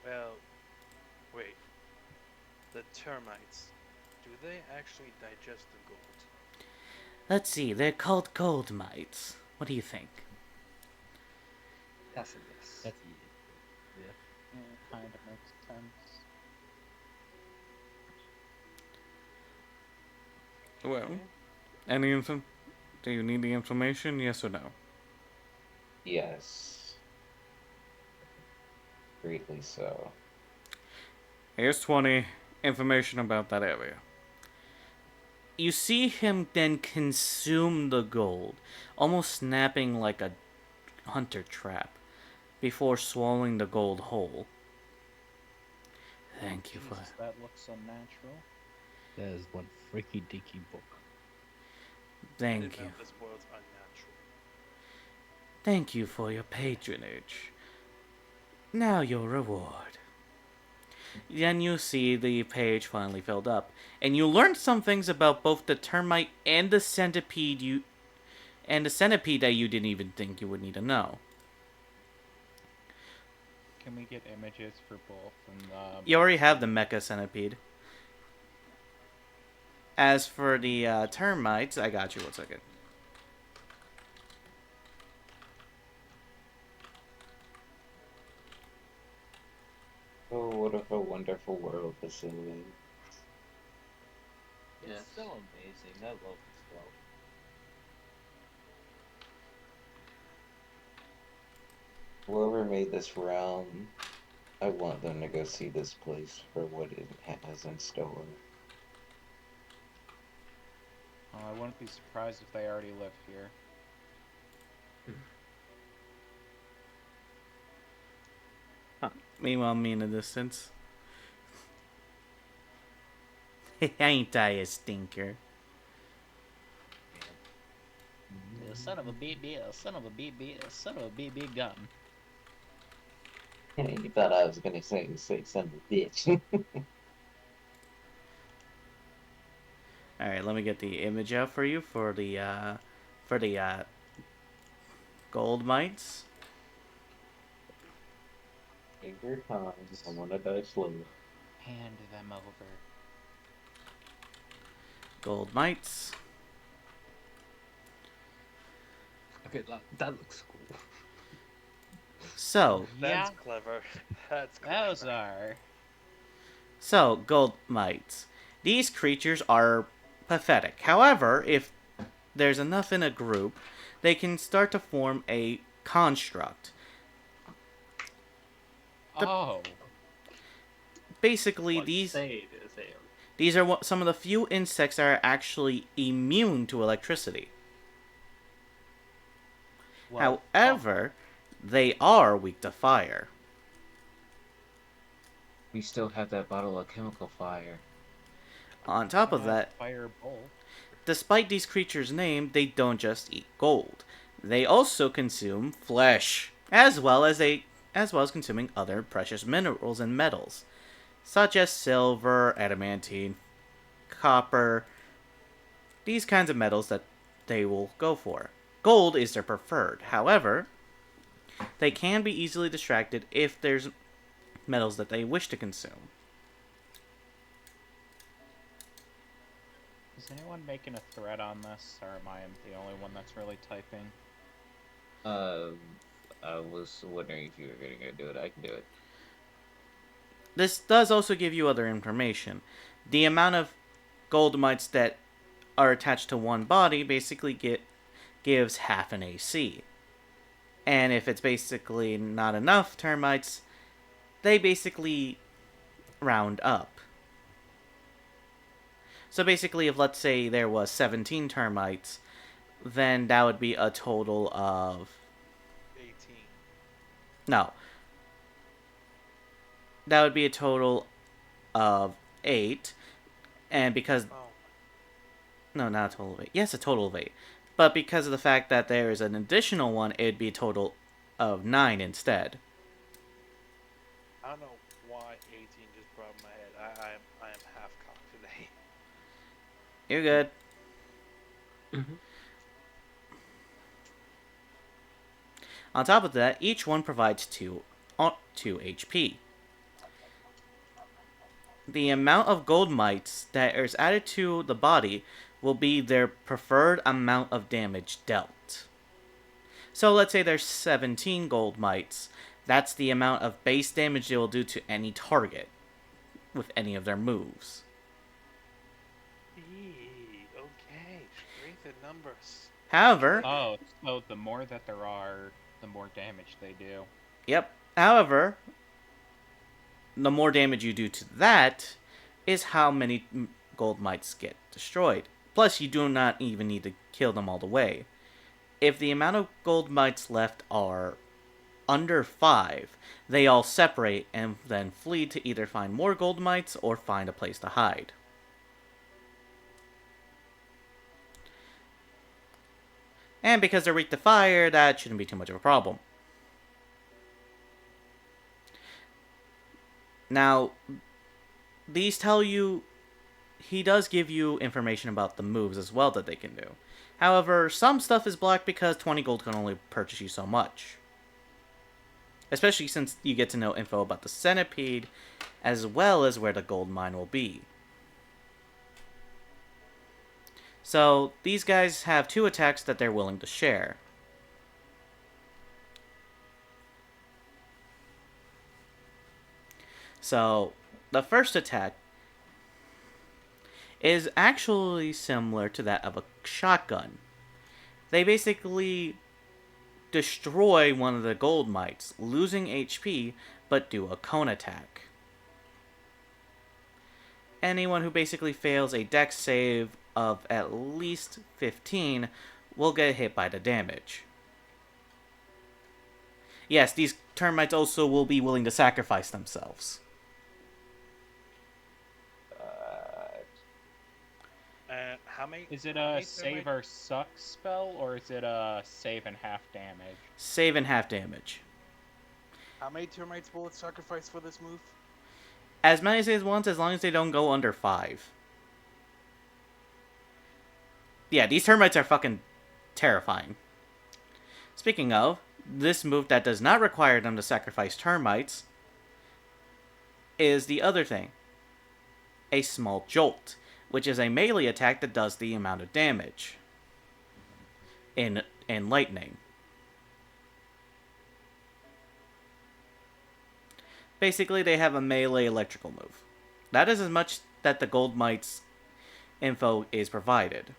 Well, wait. The termites, do they actually digest the gold? Let's see, they're called gold mites. What do you think? That's a yes. That's yeah. Yeah, kind of makes sense. Well, Okay. any info? Do you need the information? Yes or no? Yes. Greatly so. Here's 20 information about that area. You see him then consume the gold, almost snapping like a hunter trap, before swallowing the gold whole. Thank you for Jesus, that looks unnatural. That is one freaky dicky book. thank Even you. this world's unnatural. Thank you for your patronage. Now your reward. Then you see the page finally filled up, and you learn some things about both the termite and the centipede that you didn't even think you would need to know. Can we get images for both? And You already have the mecha centipede. As for the termites, I got you. 1 second. Oh, what a wonderful world this is. It's Yes. so amazing. I love this world. Whoever made this realm, I want them to go see this place for what it has in store. I wouldn't be surprised if they already live here. Meanwhile, me in the distance. Ain't I a stinker? Son of a BB, son of a BB, son of a BB gun. You thought I was gonna say son of a bitch. Alright, let me get the image out for you for the gold mites. Take your time. I wanna die slowly. Hand them over. Gold mites. Okay, that looks cool. So, Yeah, That's clever. That's clever. those are. So, gold mites. These creatures are pathetic. However, if there's enough in a group, they can start to form a construct. Oh. Basically, What these say is him? these are some of the few insects that are actually immune to electricity. Well, However, they are weak to fire. We still have that bottle of chemical fire. On top of that, Firebolt. despite these creatures' name, they don't just eat gold. They also consume flesh, as well as consuming other precious minerals and metals, such as silver, adamantine, copper, these kinds of metals that they will go for. Gold is their preferred. However, they can be easily distracted if there's metals that they wish to consume. Is anyone making a thread on this, or am I the only one that's really typing? I was wondering if you were going to do it. I can do it. This does also give you other information. The amount of gold mites that are attached to one body basically gives half an AC. And if it's basically not enough termites, they basically round up. So basically, if let's say there was 17 termites, then that would be a total of... 18. No. That would be a total of 8. And because... Oh, No, not a total of 8. Yes, a total of 8. But because of the fact that there is an additional one, it'd be a total of 9 instead. I don't know why 18 just brought in my head. I am half cocked today. You're good. Mm-hmm. On top of that, each one provides 2 HP. The amount of gold mites that is added to the body will be their preferred amount of damage dealt. So let's say there's 17 gold mites. That's the amount of base damage they will do to any target with any of their moves. Okay, strength and numbers. However, Oh, so the more that there are, the more damage they do. yep. However, the more damage you do to that is how many gold mites get destroyed. Plus, you do not even need to kill them all the way. If the amount of gold mites left are under 5, they all separate and then flee to either find more gold mites or find a place to hide. And because they're weak to fire, that shouldn't be too much of a problem. Now, these tell you... He does give you information about the moves as well that they can do. However, some stuff is blocked because 20 gold can only purchase you so much. Especially since you get to know info about the centipede, as well as where the gold mine will be. So, these guys have 2 attacks that they're willing to share. So, the first attack is actually similar to that of a shotgun. They basically destroy one of the gold mites, losing HP, but do a cone attack. Anyone who basically fails a dex save of at least 15 will get hit by the damage. Yes, these termites also will be willing to sacrifice themselves. How many? Is it how a many save termite- or suck spell, or is it a save and half damage? Save and half damage. How many termites will it sacrifice for this move? As many as they want, as long as they don't go under 5. Yeah, these termites are fucking terrifying. Speaking of, this move that does not require them to sacrifice termites is the other thing. A small jolt, which is a melee attack that does the amount of damage in lightning. Basically, they have a melee electrical move. That is as much that the gold mites info is provided.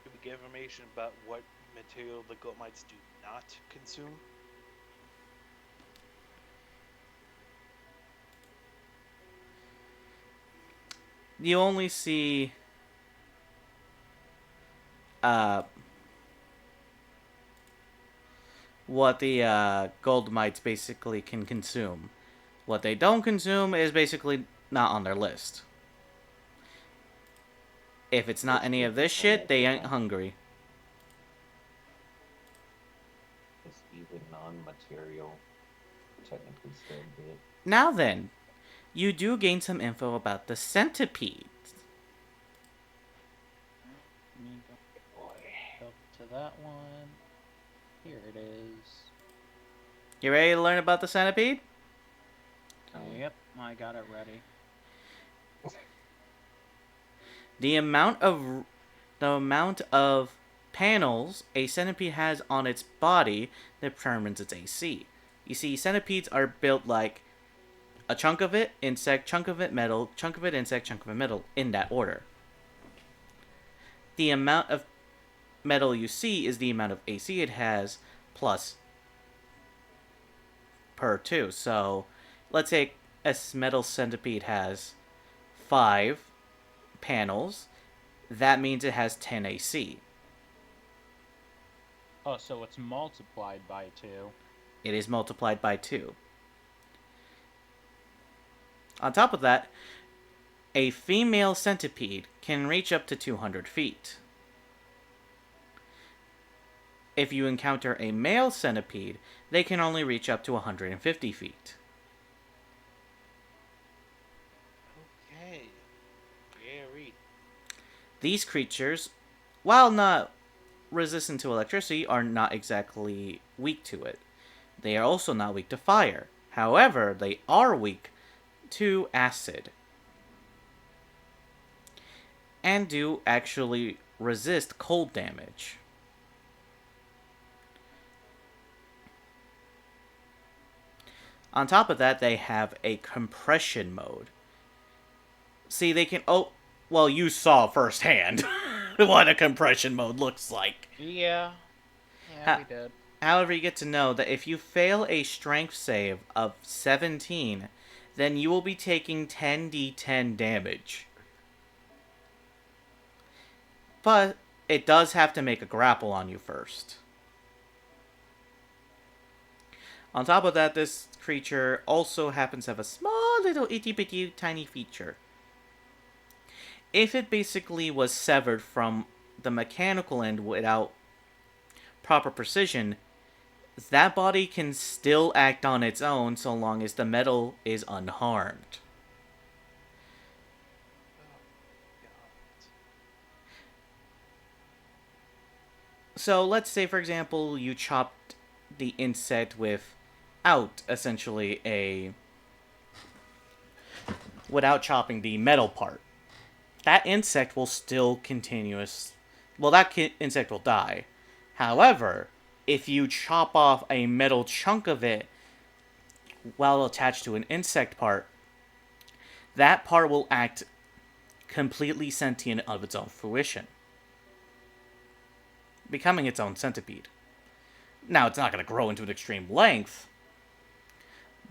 Do we get information about what material the goat mites do not consume? You only see uh, what the gold mites basically can consume. What they don't consume is basically not on their list. If it's not It's any good of to this know shit, that they they ain't don't. hungry. It's even non-material, technically still good. Now then, you do gain some info about the centipedes. Let me Boy. go up to that one. Here it is. You ready to learn about the centipede? Yep, I got it ready. The amount of panels a centipede has on its body determines its AC. You see, centipedes are built like a chunk of it, insect, chunk of it, metal, chunk of it, insect, chunk of it, metal, in that order. The amount of metal you see is the amount of AC it has plus per 2. So, let's say a metal centipede has 5 panels. That means it has 10 AC. Oh, so it's multiplied by 2. It is multiplied by 2. On top of that, a female centipede can reach up to 200 feet. If you encounter a male centipede, they can only reach up to 150 feet. Okay. Very. These creatures, while not resistant to electricity, are not exactly weak to it. They are also not weak to fire. However, they are weak to acid. And do actually resist cold damage. On top of that, they have a compression mode. See, they can... Oh, well, you saw firsthand what a compression mode looks like. Yeah. Ha- We did. However, you get to know that if you fail a strength save of 17, then you will be taking 10d10 damage. But it does have to make a grapple on you first. On top of that, this creature also happens to have a small little itty bitty tiny feature. If it basically was severed from the mechanical end without proper precision, that body can still act on its own so long as the metal is unharmed. So let's say, for example, you chopped the insect without essentially without chopping the metal part. That insect will still continuous. Well, that insect will die. However, if you chop off a metal chunk of it while attached to an insect part, that part will act completely sentient of its own fruition, becoming its own centipede. Now, it's not going to grow into an extreme length,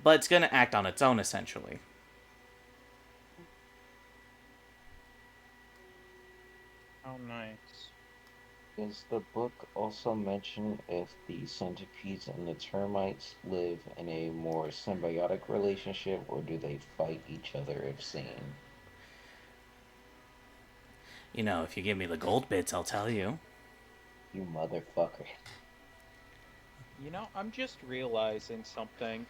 but it's going to act on its own, essentially. Oh, nice. Does the book also mention if the centipedes and the termites live in a more symbiotic relationship, or do they fight each other if seen? You know, if you give me the gold bits, I'll tell you. You motherfucker. You know, I'm just realizing something.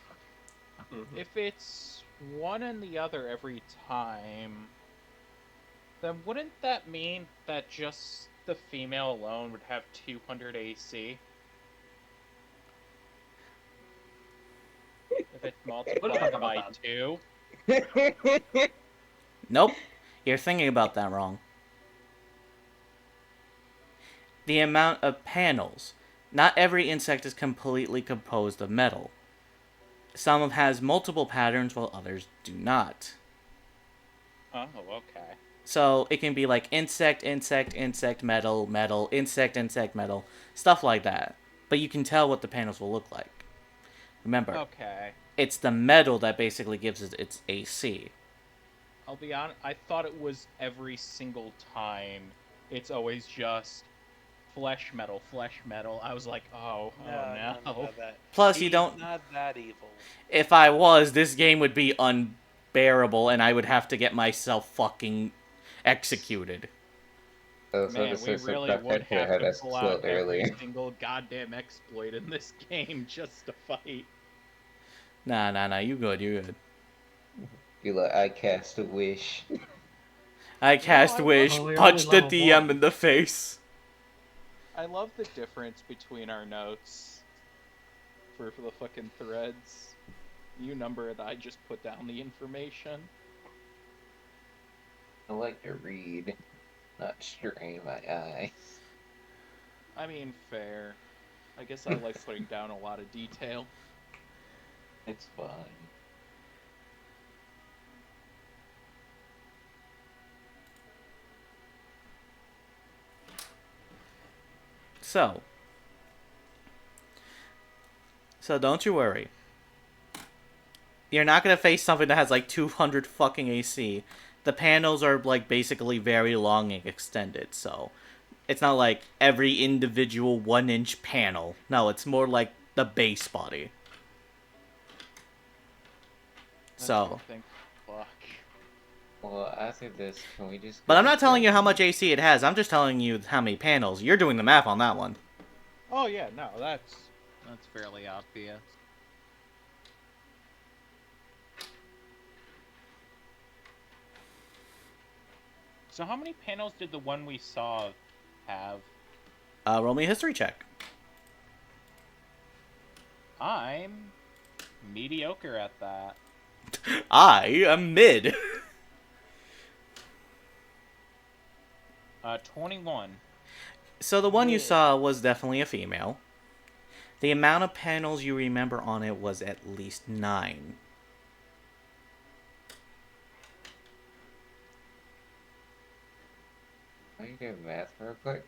Mhm. If it's one and the other every time, then wouldn't that mean that just the female alone would have 200 AC? If it's multiplied about by that? 2? Nope, you're thinking about that wrong. The amount of panels. Not every insect is completely composed of metal. Some has multiple patterns while others do not. Oh, okay. So it can be like insect, insect, insect, metal, metal, insect, insect, metal, stuff like that. But you can tell what the panels will look like. Remember, Okay. it's the metal that basically gives it its AC. I'll be honest, I thought it was every single time. It's always just flesh metal, flesh metal. I was like, oh No, no. that. Plus, you He's don't. not that evil. If I was, this game would be unbearable, and I would have to get myself fucking executed. I was about to Man, we say really sometimes I would could have have had to that pull out skill every earlier. single goddamn exploit in this game just to fight. Nah, you good, you good. Be like, I cast a wish. I cast I Wish, Oh, we're only punch the level DM 1. in the face. love the difference between our notes for the fucking threads. You number it, I just put down the information. I like to read, not strain my eyes. I mean, fair. I guess I like putting down a lot of detail. It's fine. So don't you worry. You're not gonna face something that has like 200 fucking AC. The panels are like basically very long and extended, so it's not like every individual 1-inch panel. No, it's more like the base body. So, Fuck. Well, after this, can we just? but I'm not telling you how much AC it has. I'm just telling you how many panels. You're doing the math on that one. Oh yeah, no, that's fairly obvious. So how many panels did the one we saw have? Roll me a history check. I'm mediocre at that. I am mid. 21. So the one you Yeah. saw was definitely a female. The amount of panels you remember on it was at least 9. Can you do math real quick?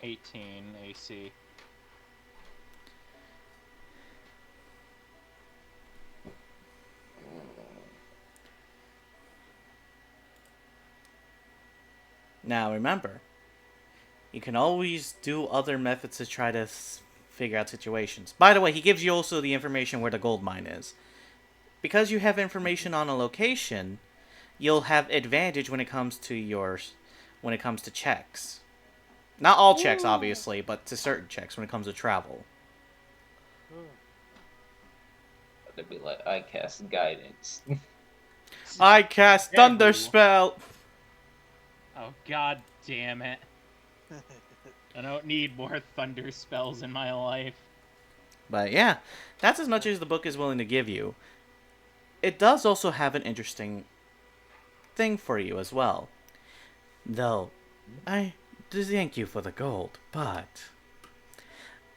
18 AC. Now remember, you can always do other methods to try to figure out situations. By the way, he gives you also the information where the gold mine is. Because you have information on a location, you'll have advantage when it comes to checks. Not all checks, obviously, but to certain checks when it comes to travel. It'd be like, I cast guidance. I cast Yeah, Thunder boo. Spell! Oh god damn it. I don't need more thunder spells in my life. But yeah, that's as much as the book is willing to give you. It does also have an interesting thing for you as well. Though, I thank you for the gold, but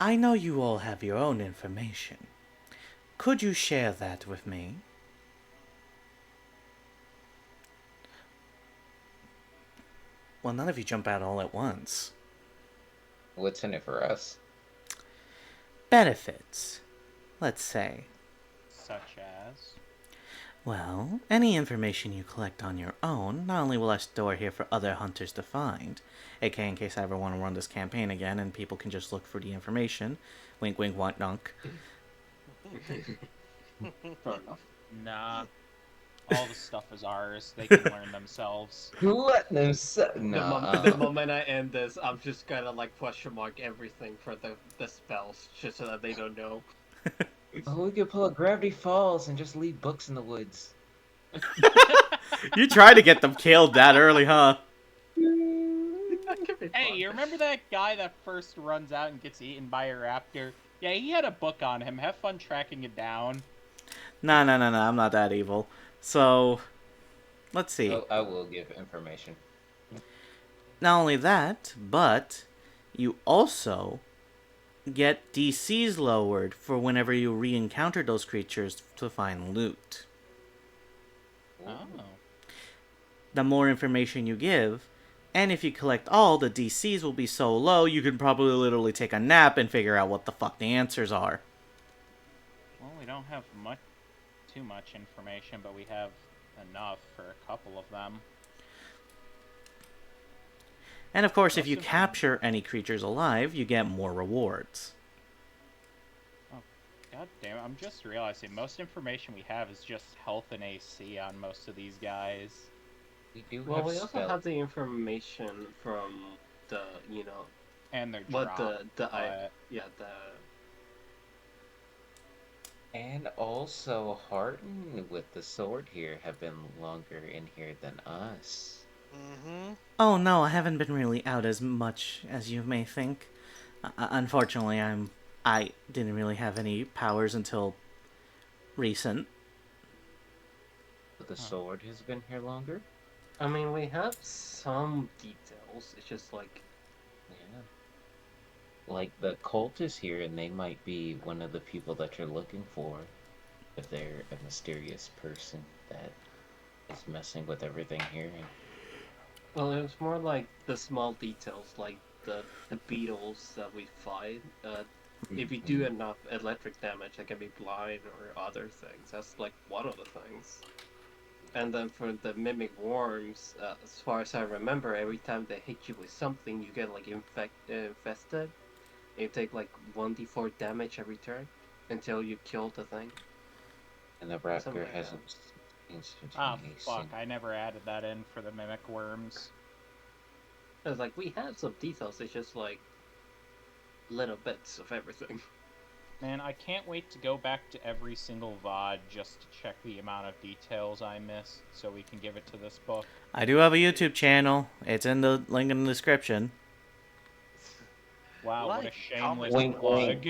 I know you all have your own information. Could you share that with me? Well, none of you jump out all at once. What's in it for us? Benefits, let's say. Such as. Well, any information you collect on your own, not only will I store here for other hunters to find, aka in case I ever want to run this campaign again and people can just look for the information. Wink, wink, want dunk. Fair enough. Nah. All the stuff is ours. They can learn themselves. Let them set. The, No. the moment I end this, I'm just gonna like question mark everything for the spells, just so that they don't know. Oh, we could pull a Gravity Falls and just leave books in the woods. You tried to get them killed that early, huh? That could be Hey, fun. you remember that guy that first runs out and gets eaten by a raptor? Yeah, he had a book on him. Have fun tracking it down. No, I'm not that evil. So, let's see. Oh, I will give information. Not only that, but you also get DCs lowered for whenever you re-encounter those creatures to find loot. Oh. The more information you give, and if you collect all, the DCs will be so low you can probably literally take a nap and figure out what the fuck the answers are. Well, we don't have too much information, but we have enough for a couple of them. And of course, if Most you of them- capture any creatures alive, you get more rewards. God damn it, I'm just realizing most information we have is just health and AC on most of these guys. We do Well, have we also spell. have the information from the, And their what drop. but the And also, Harden with the sword here have been longer in here than us. Mm-hmm. Oh no, I haven't been really out as much as you may think. Unfortunately, I didn't really have any powers until recent. But the sword has been here longer? I mean, we have some details. It's just like, Yeah. Like the cult is here and they might be one of the people that you're looking for. If they're a mysterious person that is messing with everything here. well, it was more like the small details, like the beetles that we fight. If you do enough electric damage, I can be blind or other things. That's like one of the things. And then for the mimic worms, as far as I remember, every time they hit you with something, you get like infested. You take like 1d4 damage every turn until you kill the thing. And the Something raptor like has that. Ah, instantaneous. fuck, I never added that in for the mimic worms. It's like we have some details. It's just like little bits of everything. Man, I can't wait to go back to every single VOD just to check the amount of details I missed so we can give it to this book. I do have a YouTube channel. It's in the link in the description. Wow, what a Like, shameless comment, plug.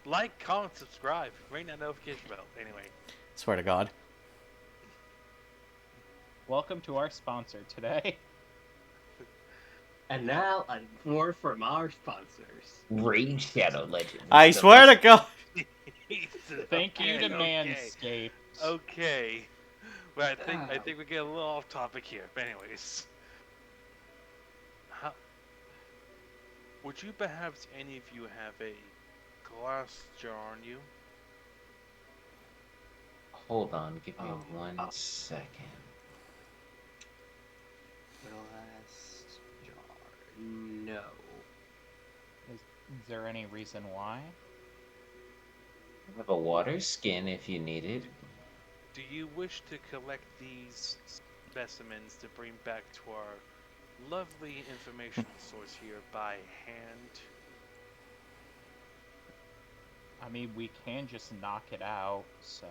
Like, comment, subscribe, ring that notification bell. Anyway, Swear to God. Welcome to our sponsor today. And now a word from our sponsors. Raid Shadow Legends. I swear to God. Thank you to Okay. Manscaped. Okay. But I think we get a little off topic here. But anyways, would you perhaps any of you have a glass jar on you? Hold on, give me Oh. 1 second. Glass jar. No. Is there any reason why? I have a water skin if you need it. Do you wish to collect these specimens to bring back to our lovely information source here by hand? I mean, we can just knock it out, so...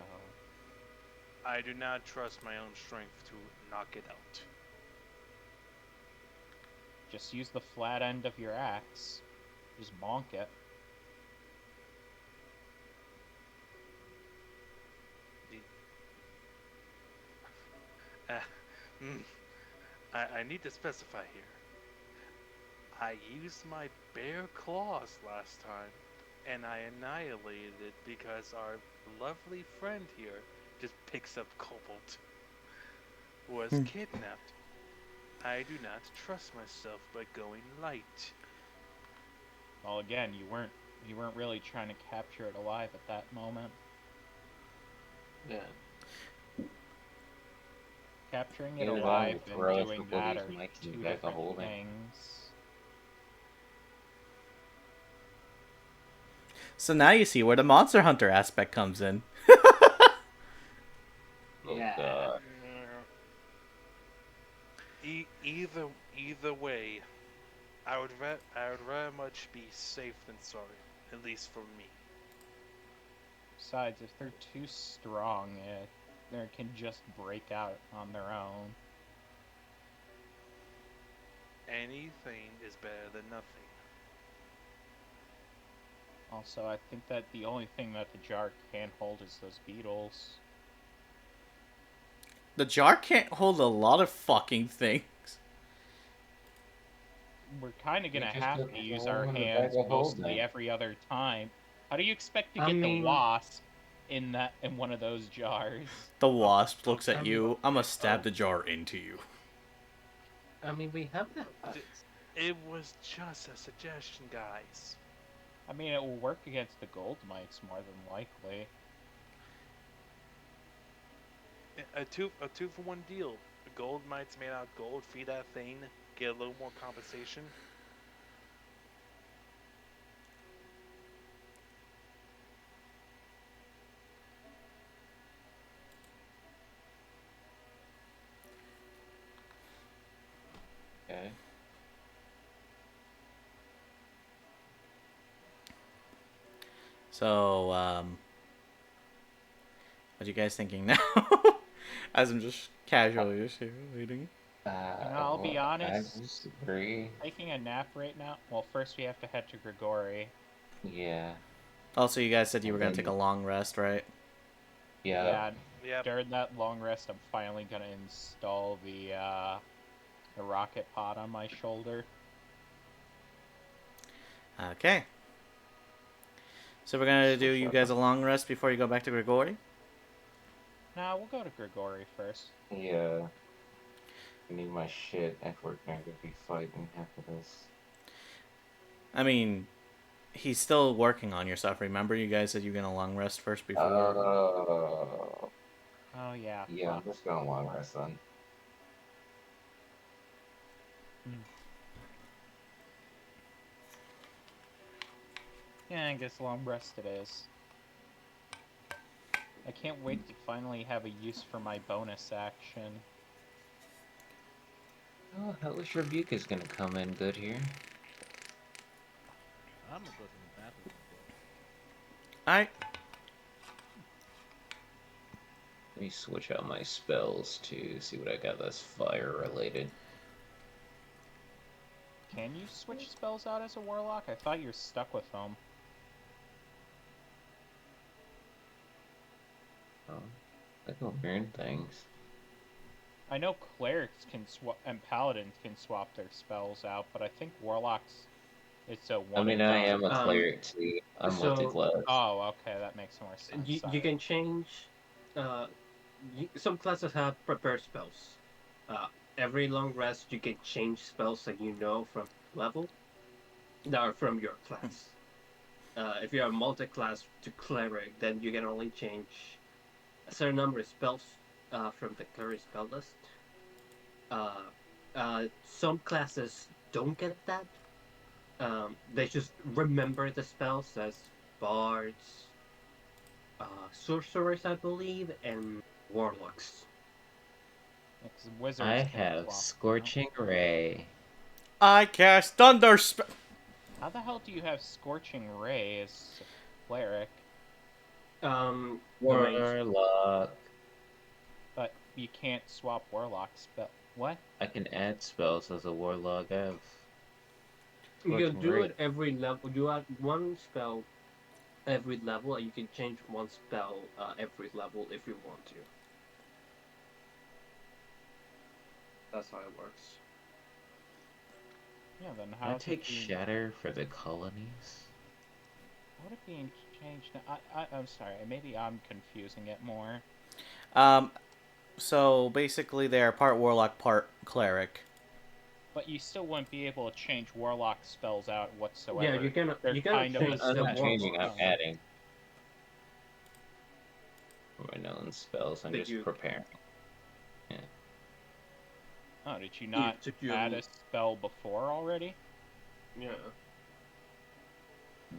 I do not trust my own strength to knock it out. Just use the flat end of your axe. Just bonk it. I need to specify here. I used my bare claws last time, and I annihilated it because our lovely friend here just picks up Cobalt. Was kidnapped. I do not trust myself by going light. Well, again, you weren't really trying to capture it alive at that moment. Yeah. Capturing it Either that or alive throw and a doing couple of that these are mics in two the back of different holding. things. So now you see where the Monster Hunter aspect comes in. Oh Yeah. god. Either way, I would rather much be safe than sorry, at least for me. Besides, if they're too strong, they can just break out on their own. Anything is better than nothing. Also, I think that the only thing that the jar can hold is those beetles. The jar can't hold a lot of fucking things. we're kind of We gonna just have put to use throw our him in the bag hands of mostly holding. every other time. How do you expect to I get the mean, wasp in one of those jars? The wasp looks I at mean, you. I'm gonna stab the jar into you. we have the D- hats. It was just a suggestion, guys. I mean, it will work against the gold mites more than likely. A two for one deal. The gold mites made out of gold. Feed that thing. Get a little more compensation. Okay. So, what are you guys thinking now? As I'm just casually just here waiting. I'll be I honest. disagree. Taking a nap right now. Well, first we have to head to Grigori. Yeah. Also, you guys said you were And gonna take a then, long rest, right? yeah. Yeah, Yep. during that long rest, I'm finally gonna install the rocket pod on my shoulder. Okay. So we're gonna do you guys a long rest before you go back to Grigori? Nah, we'll go to Grigori first. Yeah. I need my shit if we're going to be fighting after this. I mean, he's still working on your stuff. Remember, you guys said you're gonna long rest first before. Oh. Oh yeah, Yeah, I'm fuck. just going to long rest then. Yeah, I guess long rest it is. I can't wait to finally have a use for my bonus action. Oh, Hellish Rebuke is going to come in good here. I'm gonna go to the bathroom. Alright. Let me switch out my spells to see what I got that's fire related. Can you switch spells out as a warlock? I thought you're stuck with them. Oh, I can learn things. I know clerics can swap and paladins can swap their spells out, but I think warlocks it's a I one mean, and I done. am a cleric too. I'm So multi-class. Oh, okay, that makes more sense. you can change. Uh, some classes have prepared spells. Uh, every long rest, you can change spells that you know from level that are from your class. If you're a multi-class to cleric, then you can only change a certain number of spells from the cleric spell list. Some classes don't get that. They just remember the spells as bards, sorcerers, I believe, and warlocks. Because I wizards can have swap them out. Scorching Ray. I cast Thunder Spell. How the hell do you have Scorching Ray as a cleric, The Warlock. but you can't swap warlock spell? What? I can add spells as a warlock. I have you can Scorching do Ray. it every level. You add one spell every level, and you can change one spell every level if you want to. That's how it works. Yeah, then Can how I is it take being, Shatter for the colonies? how would it being changed now? I'm sorry, maybe I'm confusing it more. Um, so basically they're part warlock, part cleric. But you still wouldn't be able to change warlock spells out whatsoever. Yeah, you can They're kind of change a I'm the not changing, warlock. I'm adding. For my known spells, I'm Did just you- preparing. Oh, did you not took you add a spell before already? Yeah.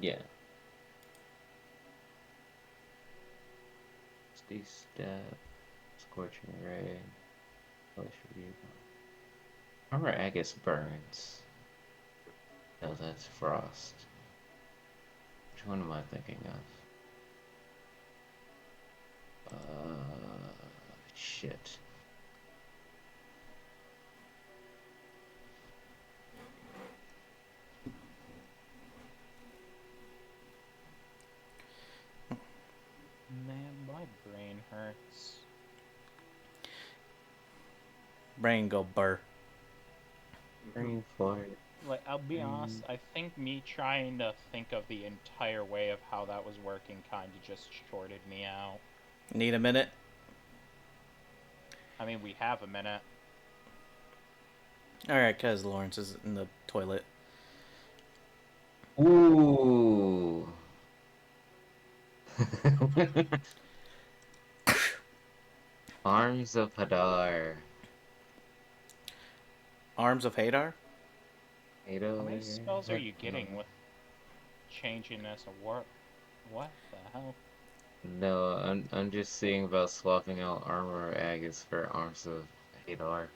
Yeah. Misty Step, Scorching Ray, Hellish Rebuke. Armor Agus burns. No, that's Frost. Which one am I thinking of? Shit. Man, my brain hurts. Brain go burr. Brain fart. Like, I'll be honest, I think me trying to think of the entire way of how that was working kind of just shorted me out. Need a minute? I mean, we have a minute. Alright, because Lawrence is in the toilet. Ooh. Arms of Hadar. Arms of Hadar? How many spells are you getting with changing this a war? What the hell? No, I'm just seeing about swapping out Armor Agates for Arms of Hadar.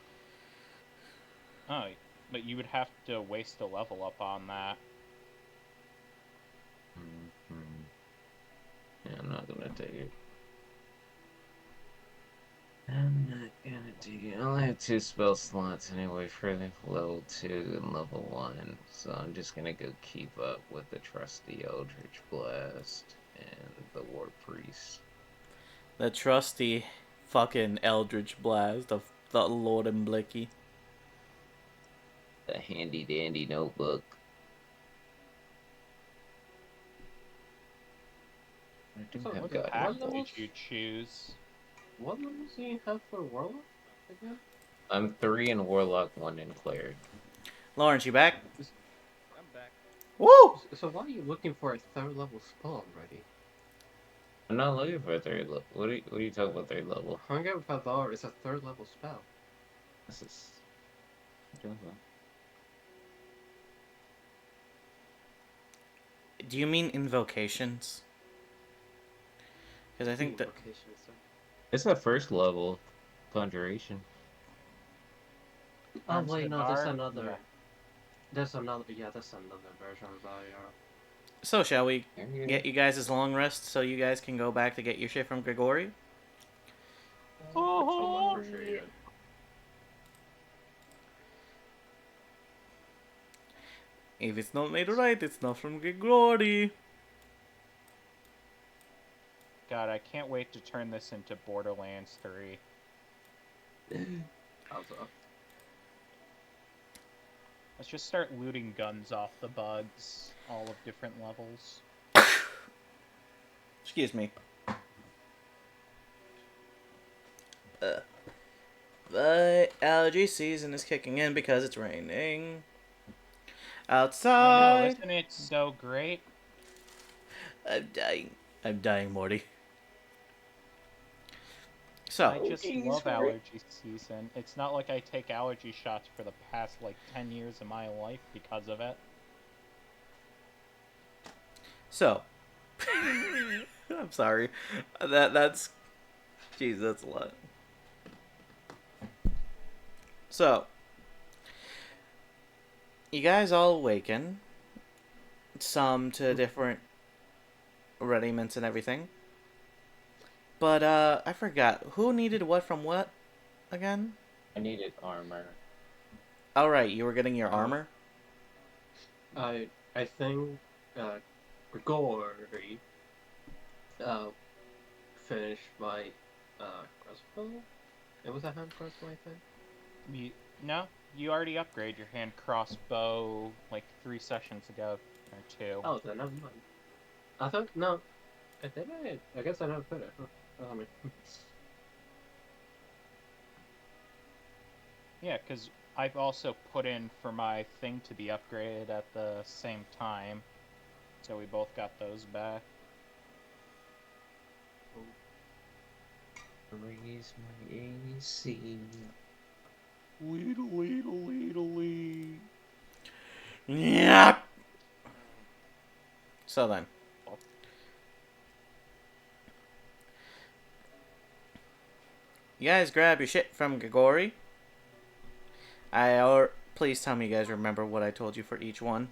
Oh, but you would have to waste a level up on that. Mm-hmm. Yeah, I'm not gonna take it. I'm not gonna take it. I only have 2 spell slots anyway for level 2 and level 1, so I'm just gonna go keep up with the trusty Eldritch Blast and the War Priest. The trusty fucking Eldritch Blast of the Lord and Blicky. The handy dandy notebook. I do So have what guiding Pack levels? did you choose? What levels do you have for Warlock again? I'm 3 in Warlock, 1 in Cleric. Lawrence, you back? I'm back. Woo! So why are you looking for a third level spell already? I'm not looking for a 3rd level. What are you talking about 3rd level? Hunger of Hadar is a third level spell. This is... I don't know. Do you mean invocations? Because I think that... Invocation, so. It's a 1st level conjuration. Oh Arms wait, of no, there's Hadar? another. Yeah. There's another. Yeah, there's another version of that. Yeah. So, shall we Yeah. get you guys as long rest so you guys can go back to get your shit from Grigori? Oh, for sure, yeah. If it's not made right, it's not from Grigori. God, I can't wait to turn this into Borderlands 3. Also, Let's just start looting guns off the bugs, all of different levels. Excuse me. The allergy season is kicking in because it's raining. I know, Outside. isn't it so great? I'm dying. I'm dying, Morty. So, I just love allergy season. It's not like I take allergy shots for the past, 10 years of my life because of it. so. I'm sorry. That's... Jeez, that's a lot. So. You guys all awaken. Some to different rudiments and everything. But, I forgot. Who needed what from what again? I needed armor. Alright, you were getting your armor? I think Grigori finished my crossbow. It was a hand crossbow, I think. No, you already upgraded your hand crossbow 3 sessions ago, or 2. Oh, then never mind. I thought no. Did I guess I never put it. Huh. I mean, Yeah, because I've also put in for my thing to be upgraded at the same time. So we both got those back. Raise my AC. Leedle. Yeah. So then. You guys grab your shit from Grigori. Please tell me you guys remember what I told you for each one.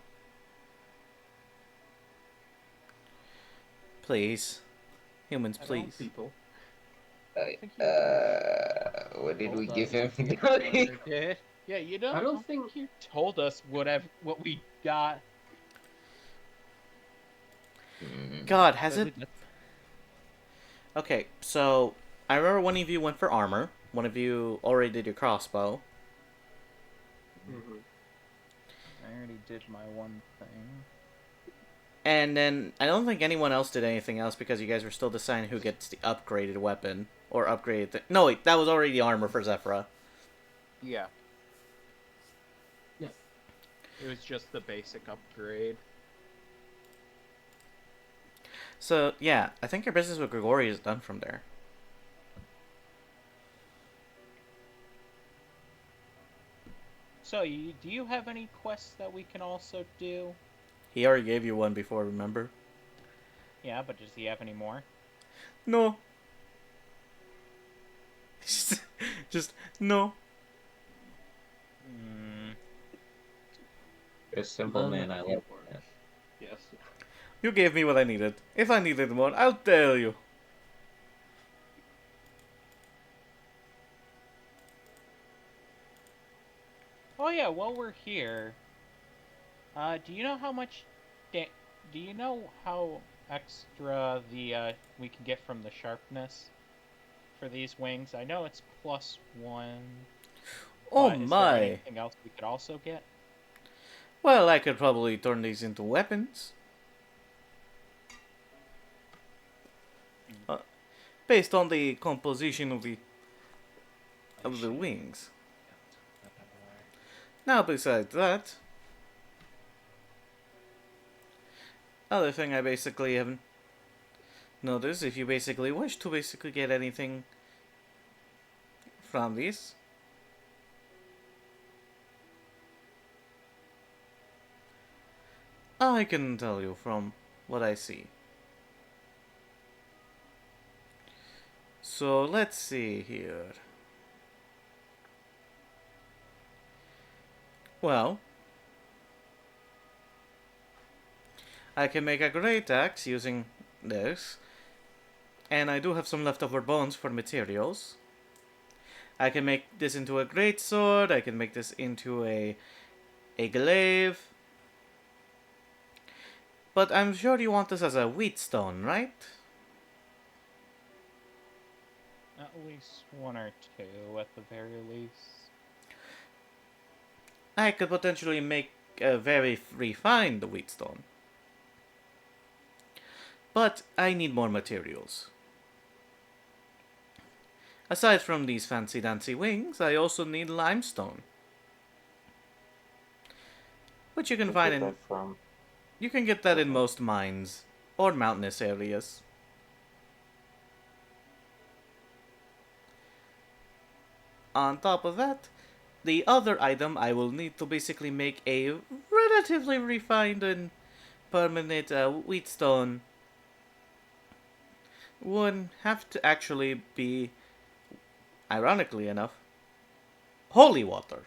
Please. Humans, please. people. What did we give him? Yeah, you know. I don't think you told us what we got. God, has it? Okay, so I remember one of you went for armor. One of you already did your crossbow. Mm-hmm. I already did my one thing. And then I don't think anyone else did anything else because you guys were still deciding who gets the upgraded weapon or upgraded. No, wait, that was already the armor for Zephyra. Yeah. Yeah. It was just the basic upgrade. So yeah, I think your business with Grigori is done from there. So, do you have any quests that we can also do? He already gave you one before, remember? Yeah, but does he have any more? No. Just no. Hmm. A simple man, I like that. Yes. You gave me what I needed. If I needed more, I'll tell you. Oh yeah, while we're here, do you know how much? Do you know how extra we can get from the sharpness for these wings? I know it's +1, Oh but is there my. anything else we could also get? Well, I could probably turn these into weapons. Based on the composition of the wings. Now, besides that, other thing I basically haven't noticed, if you basically wish to basically get anything from these, I can tell you from what I see. So let's see here. Well, I can make a great axe using this, and I do have some leftover bones for materials. I can make this into a great sword. I can make this into a glaive. But I'm sure you want this as a wheatstone, right? At least one or two, at the very least. I could potentially make a very refined wheatstone. But I need more materials. Aside from these fancy dancy wings, I also need limestone. Which you can find Get in... that from. You can get that in Okay. most mines. Or mountainous areas. On top of that, the other item I will need to basically make a relatively refined and permanent wheatstone would have to actually be, ironically enough, holy water.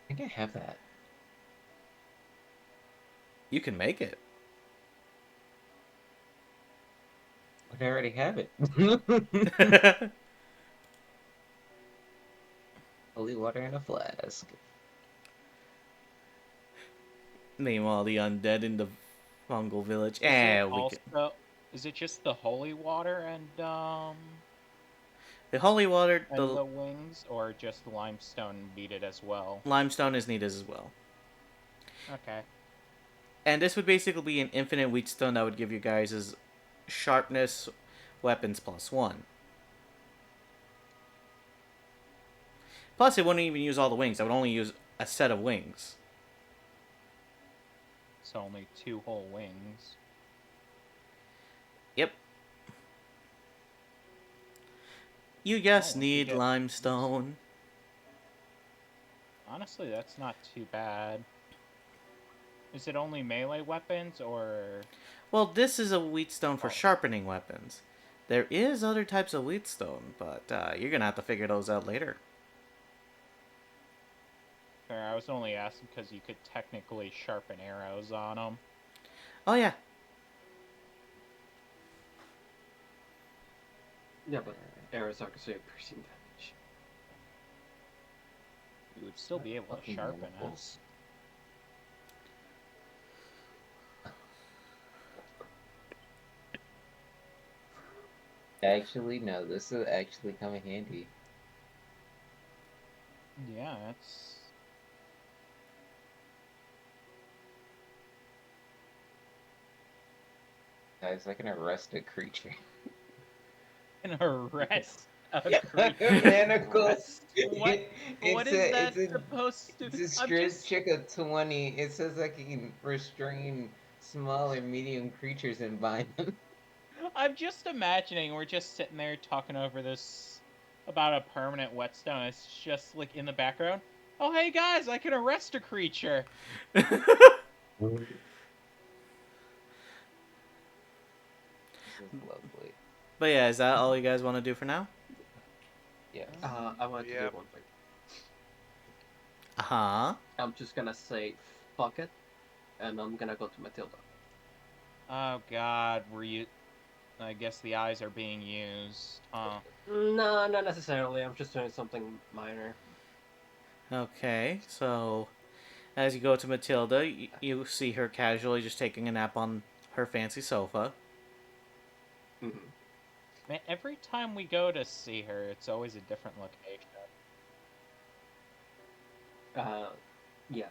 I think I have that. You can make it. But I already have it. Holy water in a flask. Name all the undead in the fungal village. We can. Is it just the holy water The holy water, and the the wings, or just the limestone needed as well? limestone is needed as well. Okay. And this would basically be an infinite wheatstone that would give you guys as sharpness, weapons +1. Plus, it wouldn't even use all the wings. I would only use a set of wings. So only 2 whole wings. Yep. You just once we need get- limestone. Honestly, that's not too bad. Is it only melee weapons, or... Well, this is a wheatstone for Oh. sharpening weapons. There is other types of wheatstone, but you're gonna have to figure those out later. Fair, I was only asking because you could technically sharpen arrows on them. Oh yeah, Yeah, but arrows aren't considered piercing damage. You would still be able to Fucking sharpen it. manacles. Actually, no, this will actually come in handy. Yeah, it's Guys, I can arrest a creature. an arrest a creature. Manacles. What? What It's is a that it's a supposed to? it's a I'm strength just, check of 20. It says I can restrain small and medium creatures and bind them. I'm just imagining we're just sitting there talking over this about a permanent whetstone. It's just like in the background. Oh, hey guys, I can arrest a creature. This is lovely. But yeah, is that all you guys want to do for now? Yes. I want to do Yep. one thing. Uh huh. I'm just gonna say fuck it, and I'm gonna go to Matilda. Oh God, were you? I guess the eyes are being used. No, not necessarily. I'm just doing something minor. Okay, so as you go to Matilda, you see her casually just taking a nap on her fancy sofa. Hmm. Man, every time we go to see her, it's always a different location. Uh, yeah.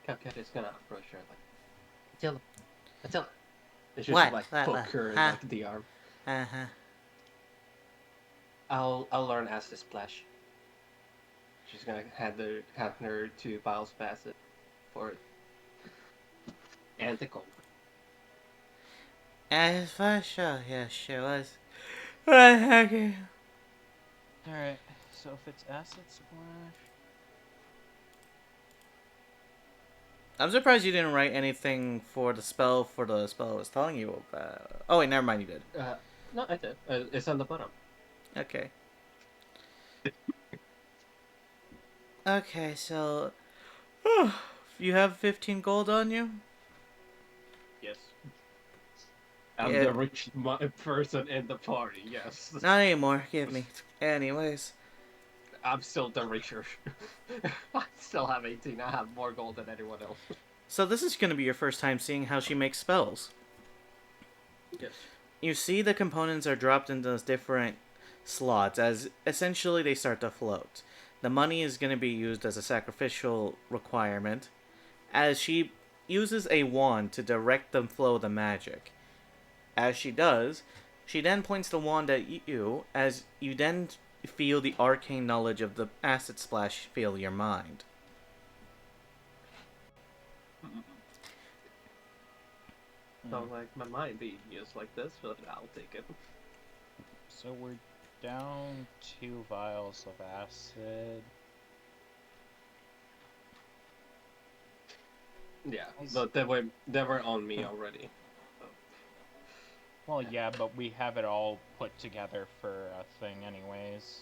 Cupcake is gonna approach her like Matilda, Matilda. And she's What? like What? poke her in Huh? like the arm. Uh huh. I'll learn Acid Splash. She's gonna hand her 2 vials of acid for it. And the cold. As for sure, yeah, sure was. Okay. All right, so if it's acid splash, I'm surprised you didn't write anything for the spell I was telling you about. Oh wait, never mind, you did. No, I did. It's on the bottom. Okay. Okay, so you have 15 gold on you. Yes. I'm Yeah, the rich person in the party. Yes. not anymore. Give me. Anyways, I'm still the richer. I still have 18. I have more gold than anyone else. so this is gonna be your first time seeing how she makes spells. Yes. You see the components are dropped into different slots as essentially they start to float. The money is going to be used as a sacrificial requirement as she uses a wand to direct the flow of the magic. As she does, she then points the wand at you as you then feel the arcane knowledge of the acid splash fill your mind. Don't like my mind being used like this, but I'll take it. so we're down 2 vials of acid. Yeah, Nice. but they were on me already. So. Well, yeah, but we have it all put together for a thing, anyways.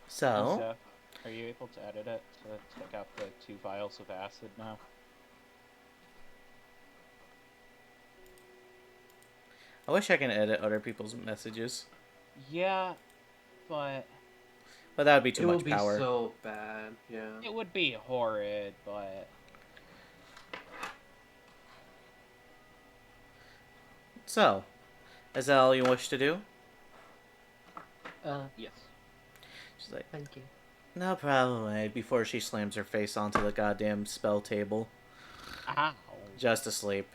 So, Zeph, are you able to edit it to take out the 2 vials of acid now? I wish I can edit other people's messages, Yeah, but but that would be too It much would be power. so bad. Yeah. it would be horrid, but So, is that all you wish to do? Yes. She's like, Thank you. no problem, Ed, before she slams her face onto the goddamn spell table. ow. Just asleep.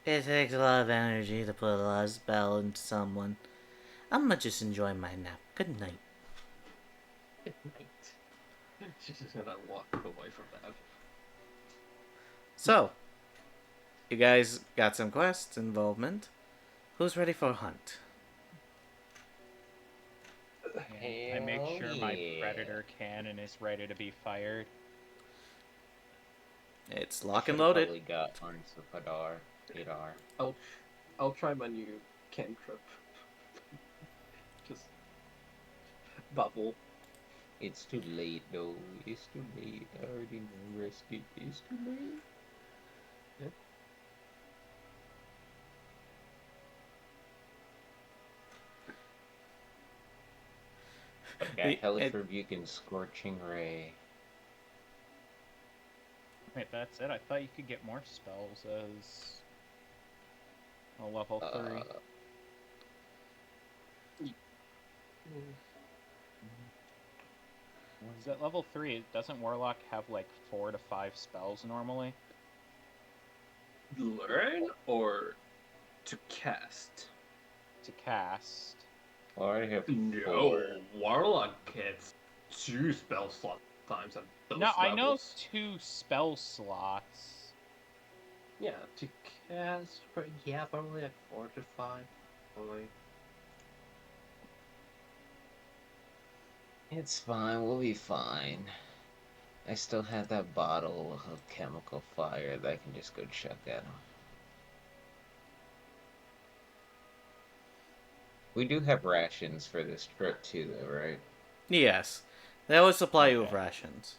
It takes a lot of energy to put a lot of spell into someone. I'm gonna just enjoy my nap. Good night. Good night. She's just gonna walk away from that. So, you guys got some quests involvement. Who's ready for a hunt? Yeah, I make sure my yeah. predator cannon is ready to be fired. It's lock and Should've loaded. probably got Arns of Hadar. Hadar. I'll try my new cantrip. Just bubble. It's too late though. It's too late. I already know rescue. It's too late. Okay, Hellish Rebuke and Scorching Ray. Wait, that's it? I thought you could get more spells as... A level 3. Is at level 3, doesn't Warlock have like 4 to 5 spells normally? Learn or to cast? To cast. Well, I already have No, 4. Warlock gets 2 spell slot times at those No, I know levels. 2 spell slots. Yeah, to cast. Yeah, probably like 4 to 5. Probably. It's fine, we'll be fine. I still have that bottle of chemical fire that I can just go chuck at him. We do have rations for this trip too, though, right? Yes. They always supply you with Okay. rations.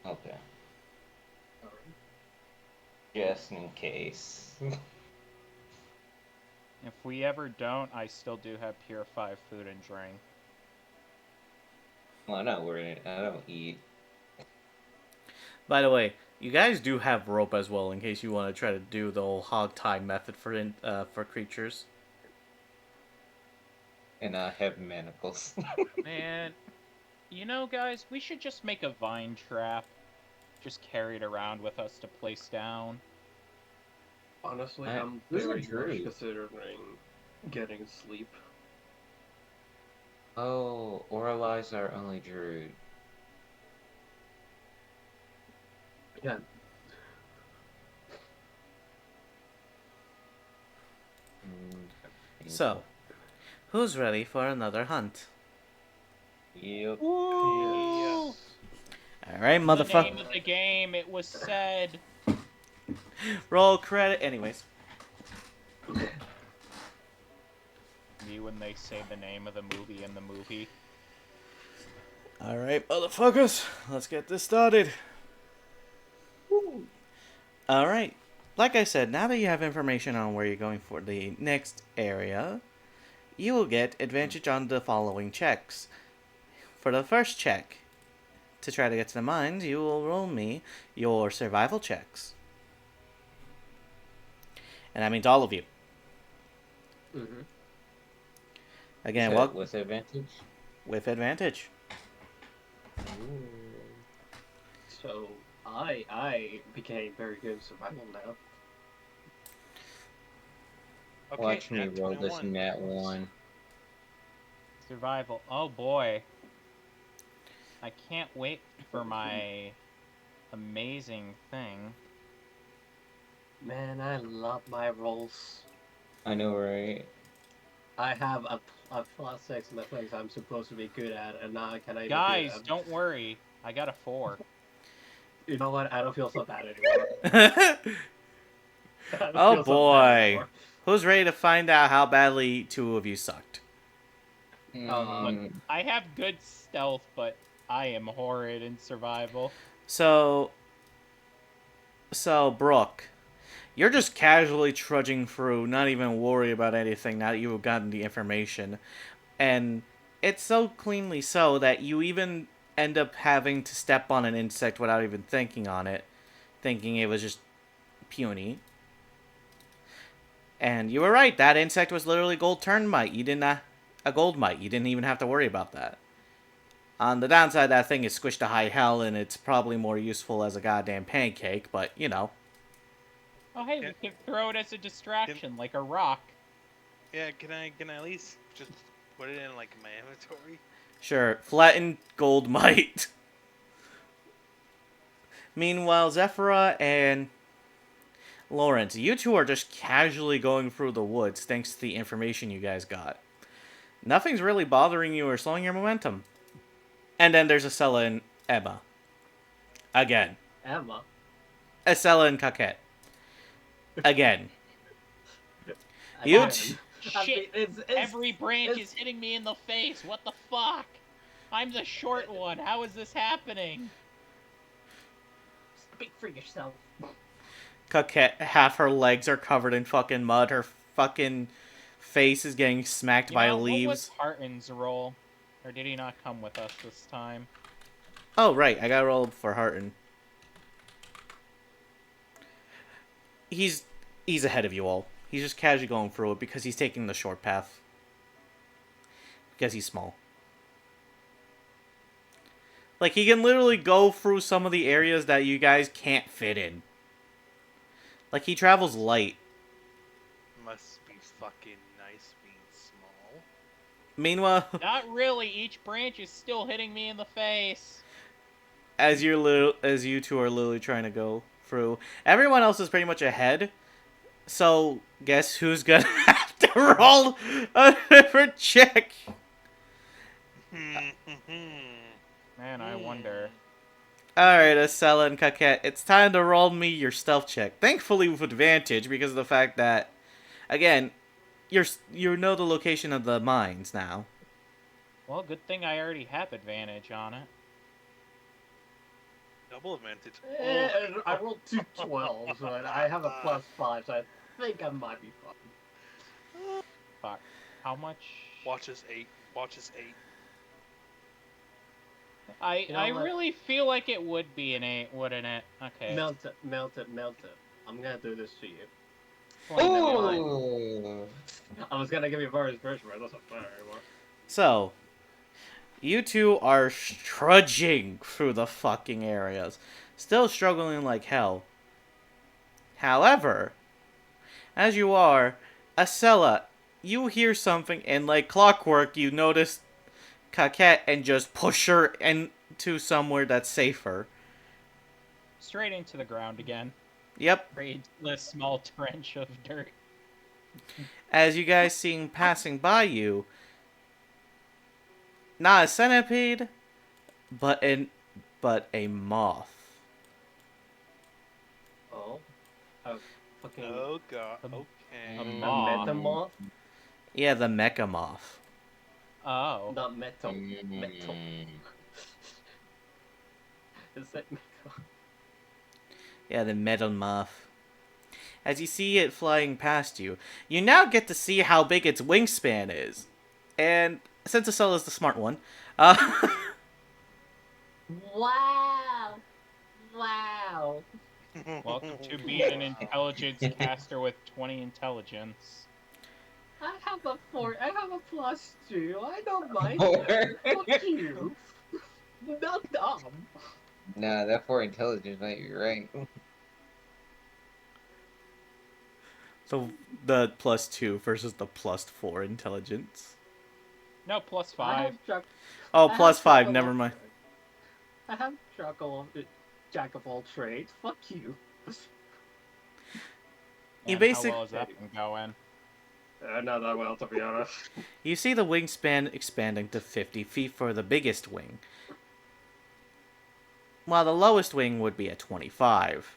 Okay. Alright. Just in case. If we ever don't, I still do have purified food and drink. Well, I'm not worried. I don't eat. By the way, you guys do have rope as well in case you want to try to do the whole hog tie method for creatures. And I have manacles. Man, you know, guys, we should just make a vine trap. Just carry it around with us to place down. Honestly, I- I'm who's a very much druid? considering getting sleep. Oh, Orali's our only druid. Yeah, So, who's ready for another hunt? Yep. Woo! Alright, The name motherfucker. of the game, it was said. Roll credit. Anyways. Me when they say the name of the movie in the movie. Alright, motherfuckers. Let's get this started. Alright. Like I said, now that you have information on where you're going for the next area, you will get advantage on the following checks. For the first check, to try to get to the mines, you will roll me your survival checks. And that means all of you. Mm-hmm. Again, Is well, that with advantage? with advantage. so I became very good at survival now. Okay, Watch me nat roll this 21. nat 1. Survival. Oh boy. I can't wait for my amazing thing. Man, I love my rolls. I know, right? I have a +6 in the things I'm supposed to be good at, and now can I Guys, do them? don't worry. I got a 4. You know what? I don't feel so bad anymore. I don't Oh feel so bad boy. anymore. Who's ready to find out how badly 2 of you sucked? Look, I have good stealth, but I am horrid in survival. So, Brooke, you're just casually trudging through, not even worry about anything now that you've gotten the information. And it's so cleanly so that you even end up having to step on an insect without even thinking on it, thinking it was just puny. And you were right, that insect was literally gold termite. You didn't a gold mite. You didn't even have to worry about that. On the downside, that thing is squished to high hell, and it's probably more useful as a goddamn pancake, but, you know. Oh hey, we can throw it as a distraction, like a rock. Yeah, can I at least just put it in like my inventory? Sure, flattened gold mite. Meanwhile, Zephyra and Lawrence, you two are just casually going through the woods thanks to the information you guys got. Nothing's really bothering you or slowing your momentum. And then there's Acela and Emma. Again. Emma. Acela and Coquette. Again. Again. Huge. Shit! It's Every branch it's- is hitting me in the face. What the fuck? I'm the short one. How is this happening? Speak for yourself. Coquette, half her legs are covered in fucking mud. Her fucking face is getting smacked by What was leaves. Harton's role? Or did he not come with us this time? Oh, right. I got rolled for Harton. He's ahead of you all. He's just casually going through it because he's taking the short path. Because he's small. Like, he can literally go through some of the areas that you guys can't fit in. Like, he travels light. Must be fucking nice being small. Meanwhile, Not really. Each branch is still hitting me in the face. as you two are literally trying to go through, everyone else is pretty much ahead. So, guess who's gonna have to roll a different check? Man, I wonder. Alright, Acela and Coquette, it's time to roll me your stealth check. Thankfully with advantage because of the fact that, again, you know the location of the mines now. Well, good thing I already have advantage on it. Double advantage. I rolled 2 12s, but I have a +5, so I think I might be fine. Fuck. How much? Watch us 8. Watch us 8. I really feel like it would be an 8, wouldn't it? Okay. Melt it, melt it, melt it. I'm gonna do this to you. Oh, I was gonna give you a virus version, but that's not fair anymore. So, you two are trudging through the fucking areas. Still struggling like hell. However, as you are, Acela, you hear something and like clockwork you notice Coquette and just push her into somewhere that's safer. Straight into the ground again. Yep. Straight into the small trench of dirt. As you guys seeing passing by you, not a centipede, but a moth. Oh, a fucking Oh god. A Okay. a moth. metamoth, Yeah, the mecha moth. Oh. not metal. Metal. mm. Is that metal? Yeah, the metal moth. As you see it flying past you, you now get to see how big its wingspan is. And since Acela is the smart one, Wow! Wow! Welcome to being an intelligence caster with 20 intelligence. I have a 4. I have a +2. I don't mind Four. that. Fuck you. Not dumb. Nah, that for intelligence, mate. You're right. so the +2 versus the +4 intelligence. No, I +5. have Jack. Oh, I have +5. Jack Never of- mind. I have Jack of all trades. Fuck you. You And basic- how well has that been going? Not that well, to be honest. You see the wingspan expanding to 50 feet for the biggest wing, while the lowest wing would be at 25.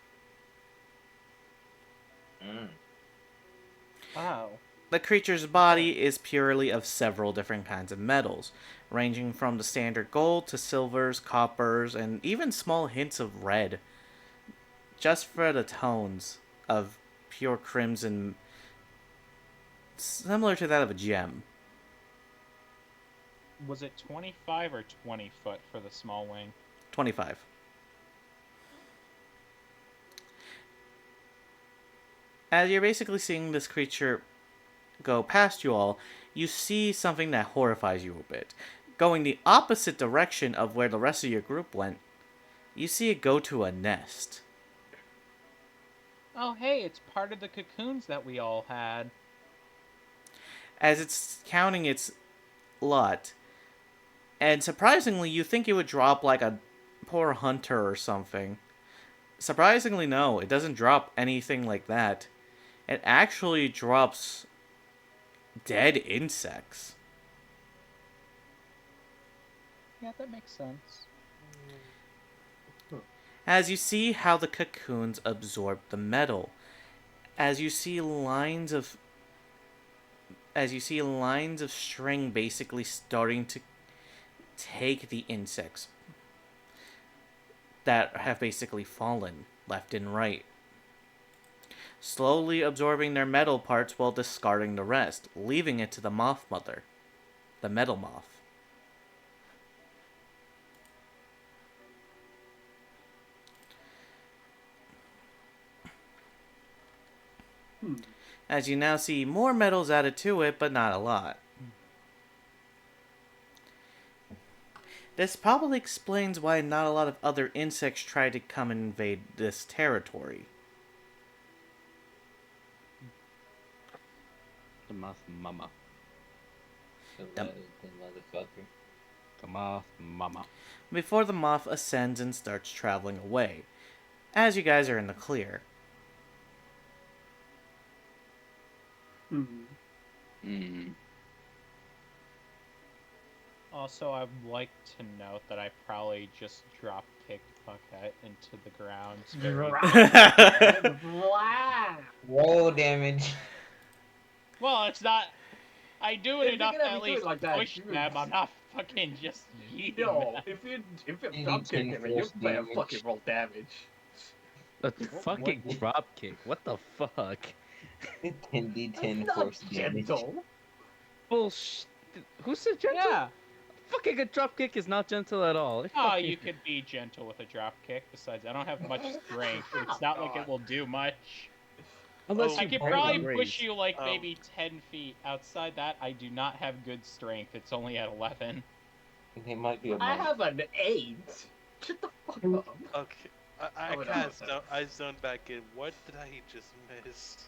Mm. Wow. The creature's body is purely of several different kinds of metals, ranging from the standard gold to silvers, coppers, and even small hints of red. Just for the tones of pure crimson, similar to that of a gem. Was it 25 or 20 foot for the small wing? 25. As you're basically seeing this creature go past you all, you see something that horrifies you a bit. Going the opposite direction of where the rest of your group went, you see it go to a nest. Oh, hey, it's part of the cocoons that we all had. As it's counting its lot, and surprisingly, you think it would drop like a poor hunter or something. Surprisingly, no, it doesn't drop anything like that. It actually drops dead insects. Yeah, that makes sense. As you see how the cocoons absorb the metal, as you see lines of string basically starting to take the insects that have basically fallen left and right, slowly absorbing their metal parts while discarding the rest, leaving it to the moth mother, the metal moth. as you now see more metals added to it, but not a lot. This probably explains why not a lot of other insects try to come and invade this territory. The moth mama. The motherfucker. The moth mama. Before the moth ascends and starts traveling away, as you guys are in the clear. Also, I'd like to note that I probably just drop kicked Bucket into the ground. Wow. Roll damage. Well, it's not. I do it If you're enough gonna to be at doing least like that, push you them. I'm not fucking just yeeting No, them. if you You drop need kick 10 him, you force better damage. fucking roll damage. A fucking drop kick. What the fuck? 10d10 That's not force damage. gentle. Bullshit. Who said gentle? Yeah. Fucking a drop kick is not gentle at all. Oh, Fucking- you could be gentle with a drop kick. Besides, I don't have much strength. It's not like it will do much. Unless Oh, I you could break probably the push race. you like Um, maybe 10 feet. Outside that, I do not have good strength. It's only at 11. It might be a I monk. have an 8. Shut the fuck up. Okay, I Oh, no, kind of no. I zoned back in. What did I just miss?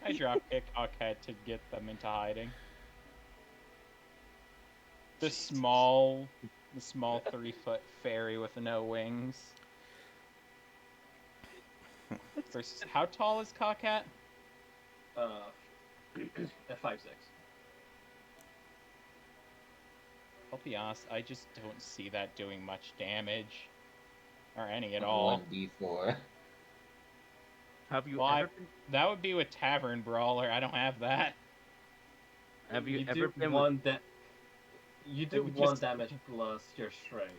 I drop kick Hawkhead to get them into hiding. The small 3-foot fairy with no wings. Versus, how tall is Cockhat? At 5'6". I'll be honest, I just don't see that doing much damage. Or any at all. 1d4. Have you Well, ever been? that would be with Tavern Brawler. I don't have that. Have you You ever do been? one that. You do would one just- damage plus your strength.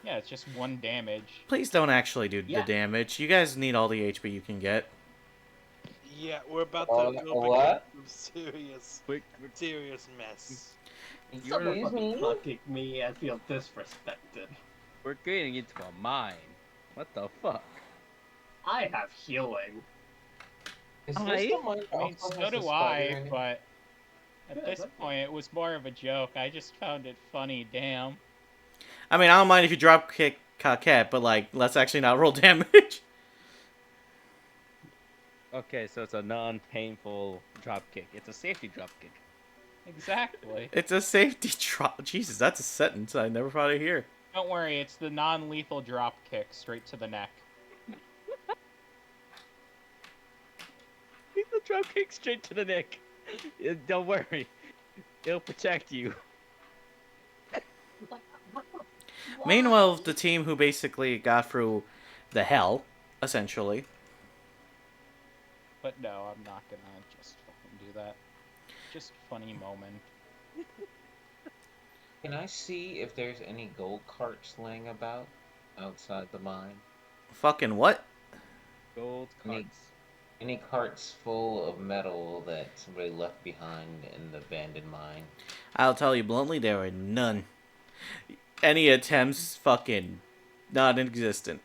Yeah, it's just 1 damage. Please don't actually do Yeah. the damage. You guys need all the HP you can get. Yeah, we're about to What? go What? become serious mess. Someone Excuse fucking me? butt kick me and feel disrespected. We're getting into a mine. What the fuck? I have healing. Is I- this the one I mean, also so has a do spider I, in it? but at Yeah, this exactly. point, it was more of a joke. I just found it funny, damn. I mean, I don't mind if you drop kick Coquette, but like, let's actually not roll damage. Okay, so it's a non-painful drop kick. It's a safety drop kick. Exactly. It's a safety drop. Jesus, that's a sentence I never thought I'd hear. Don't worry, it's the non-lethal drop kick straight to the neck. He's a drop kick straight to the neck. Don't worry, it'll protect you. Meanwhile, the team who basically got through the hell, essentially. But no, I'm not gonna just fucking do that. Just funny moment. Can I see if there's any gold carts laying about outside the mine? Fucking what? Gold Any- cards. Any carts full of metal that somebody left behind in the abandoned mine? I'll tell you bluntly, there are none. Any attempts, fucking non-existent.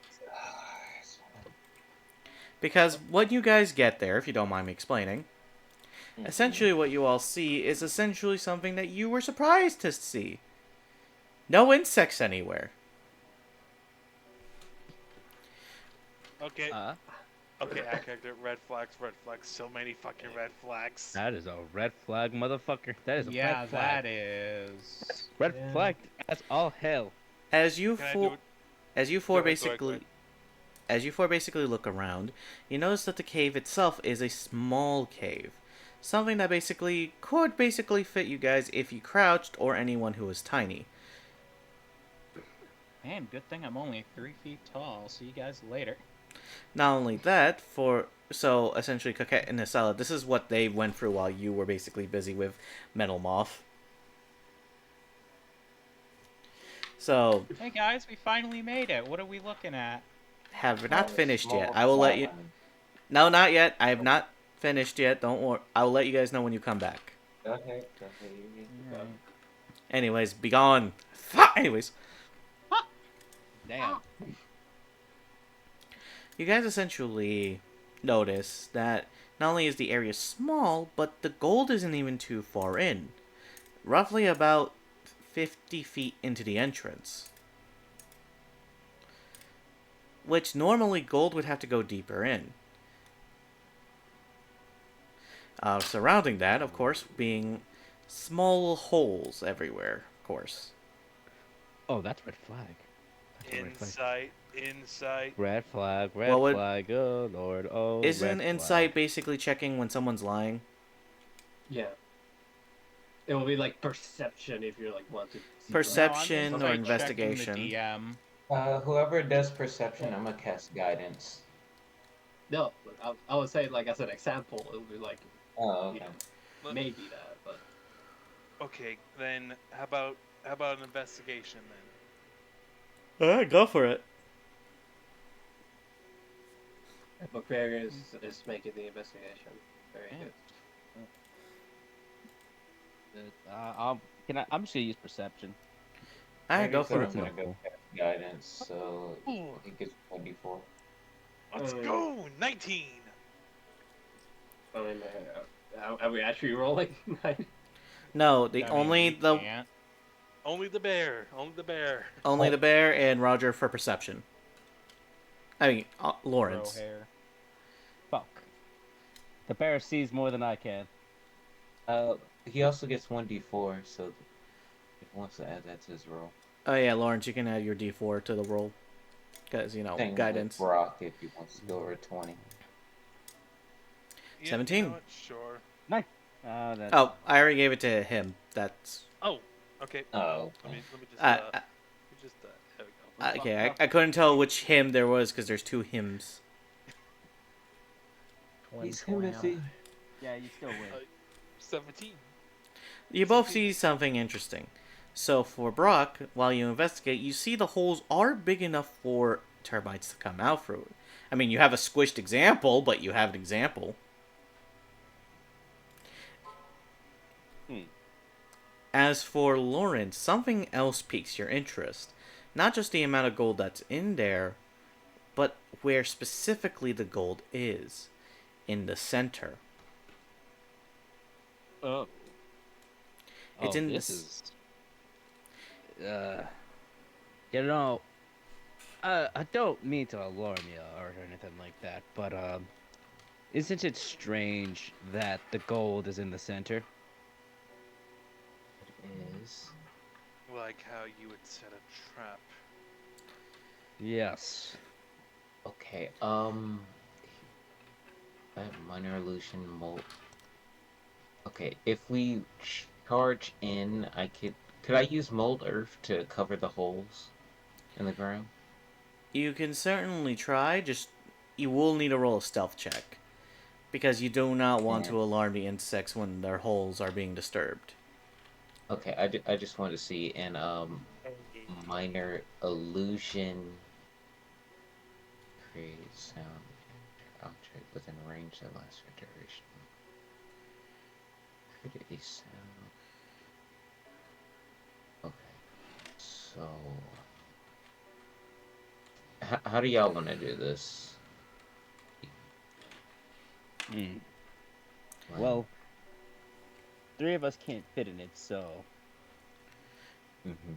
Because when you guys get there, if you don't mind me explaining, essentially what you all see is essentially something that you were surprised to see. No insects anywhere. Okay, okay, character, red flags, so many fucking red flags. That is a red flag, motherfucker. That is a Yeah, red flag. that is. Red Yeah. flag. That's all hell. As you Can I four, do it? as you Go four ahead, go basically, ahead. as you four basically look around, you notice that the cave itself is a small cave, something that basically could basically fit you guys if you crouched or anyone who was tiny. Man, good thing I'm only 3 feet tall. See you guys later. Not only that, so essentially Coquette and Asala, this is what they went through while you were basically busy with Metal Moth. So, Hey guys, we finally made it. What are we looking at? have not finished yet. Small I will let you... flatline. No, not yet. I have not finished yet. Don't worry. I will let you guys know when you come back. Go ahead, you need to go. Anyways, be gone. Fuck! Anyways, Damn. you guys essentially notice that Not only is the area small, but the gold isn't even too far in. Roughly about 50 feet into the entrance. Which normally gold would have to go deeper in. Surrounding that, of course, being small holes everywhere, of course. Oh, that's red flag. That's a red flag. Insight, insight. Red flag, red Well, flag. Oh lord, oh isn't red insight flag. basically checking when someone's lying? Yeah. It will be like perception if you like want to see No, I'm Perception or insight Okay. checking the investigation? DM. Whoever does perception, I'm gonna cast guidance. No, but I would say like as an example, it would be like Oh, you okay. know Let- maybe that, but Okay, then how about an investigation then? Alright, go for it. Barbarian is making the investigation. Very Yeah. good. I'm just gonna use perception. Alright, Like I go said, for I'm it. gonna go Simple. cast guidance, so Ooh, he gets 24. let's go! 19! I mean, are we actually rolling? No, the I mean, only we the can't. Only the bear, only the bear. only the bear and Roger for perception. I mean, Bro Lawrence. hair. Fuck. The bear sees more than I can. He also gets 1d4, so if he wants to add that to his roll. Oh yeah, Lawrence, you can add your D4 to the roll, because Same with guidance. Brock if he wants to go over 20. 17. You know what? Sure. Nice. That's Oh, I already gave it to him. That's Oh, okay. Oh, Let me just uh, there we go. okay. I couldn't tell which hymn there was because there's two hymns. he's Timothy. yeah. You still win. 17. You both see something interesting. So for Brock, while you investigate, you see the holes are big enough for termites to come out through. I mean, you have a squished example, but you have an example. As for Lawrence, something else piques your interest. Not just the amount of gold that's in there, but where specifically the gold is. In the center. Oh. It's Oh, in this this. is. You know, I don't mean to alarm you or anything like that, but isn't it strange that the gold is in the center? It is. Like how you would set a trap. Yes. Okay, I have minor illusion molt. Okay, if we charge in, could I use mold earth to cover the holes in the ground? You can certainly try, just you will need to roll a stealth check. Because you do not want Yeah. to alarm the insects when their holes are being disturbed. Okay, I just wanted to see, and minor illusion create sound object within range that lasts for duration. Create a sound. Okay, so how do y'all want to do this? Hmm. Well, three of us can't fit in it, so. Mm-hmm.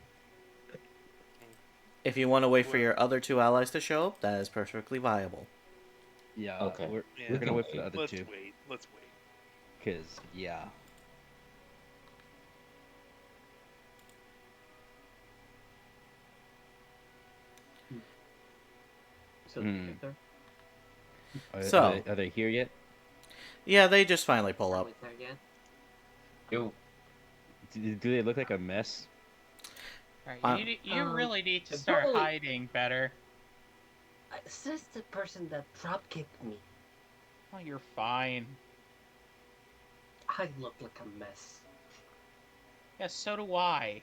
If you want to wait for your other two allies to show up, that is perfectly viable. Yeah. Okay. We're gonna wait for the other Let's two. wait. Let's wait. Cause yeah. So Hmm. there. So- Are they here yet? Yeah, they just finally pull Are up. we there yet? Yo, Do they look like a mess? Alright, you really need to start probably- hiding better. Is this the person that drop kicked me? Oh, you're fine. I look like a mess. Yeah, so do I.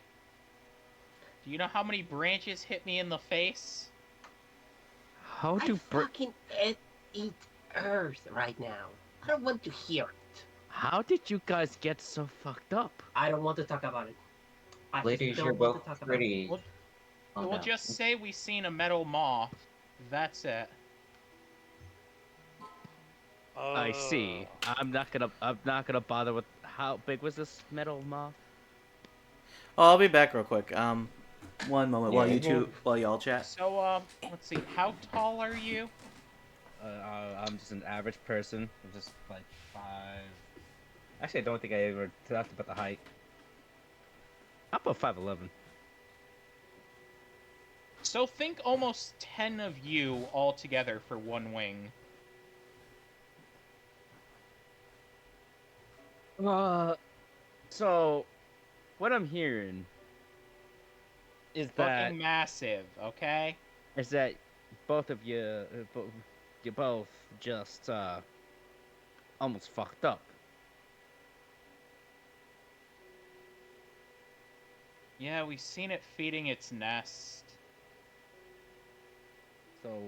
Do you know how many branches hit me in the face? How I do fucking eat earth right now. I don't want to hear it. How did you guys get so fucked up? I don't want to talk about it. I just ladies, don't you're want both to talk about it. pretty. Well, Calm we'll down. just say we seen a metal moth. That's it. I see. I'm not gonna bother with how big was this metal moth? Oh, I'll be back real quick. One moment Yeah, it won't. while y'all chat. So, let's see. How tall are you? I'm just an average person. I'm just like 5. Actually, I don't think I ever talked about the height. I'm about 5'11". So think almost 10 of you all together for one wing. So what I'm hearing that Fucking massive, okay? is that both of you, you both just almost fucked up. Yeah, we've seen it feeding its nest. So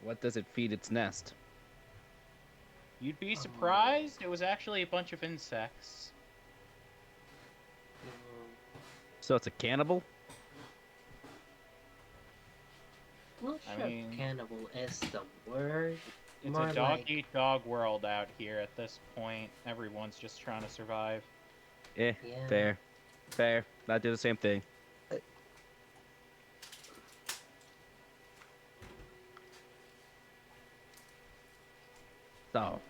what does it feed its nest? You'd be surprised, it was actually a bunch of insects. So it's a cannibal? I'm not I sure mean, if cannibal is the word. It's More a dog like, eat dog world out here at this point. Everyone's just trying to survive. Yeah. Fair. I do the same thing. So,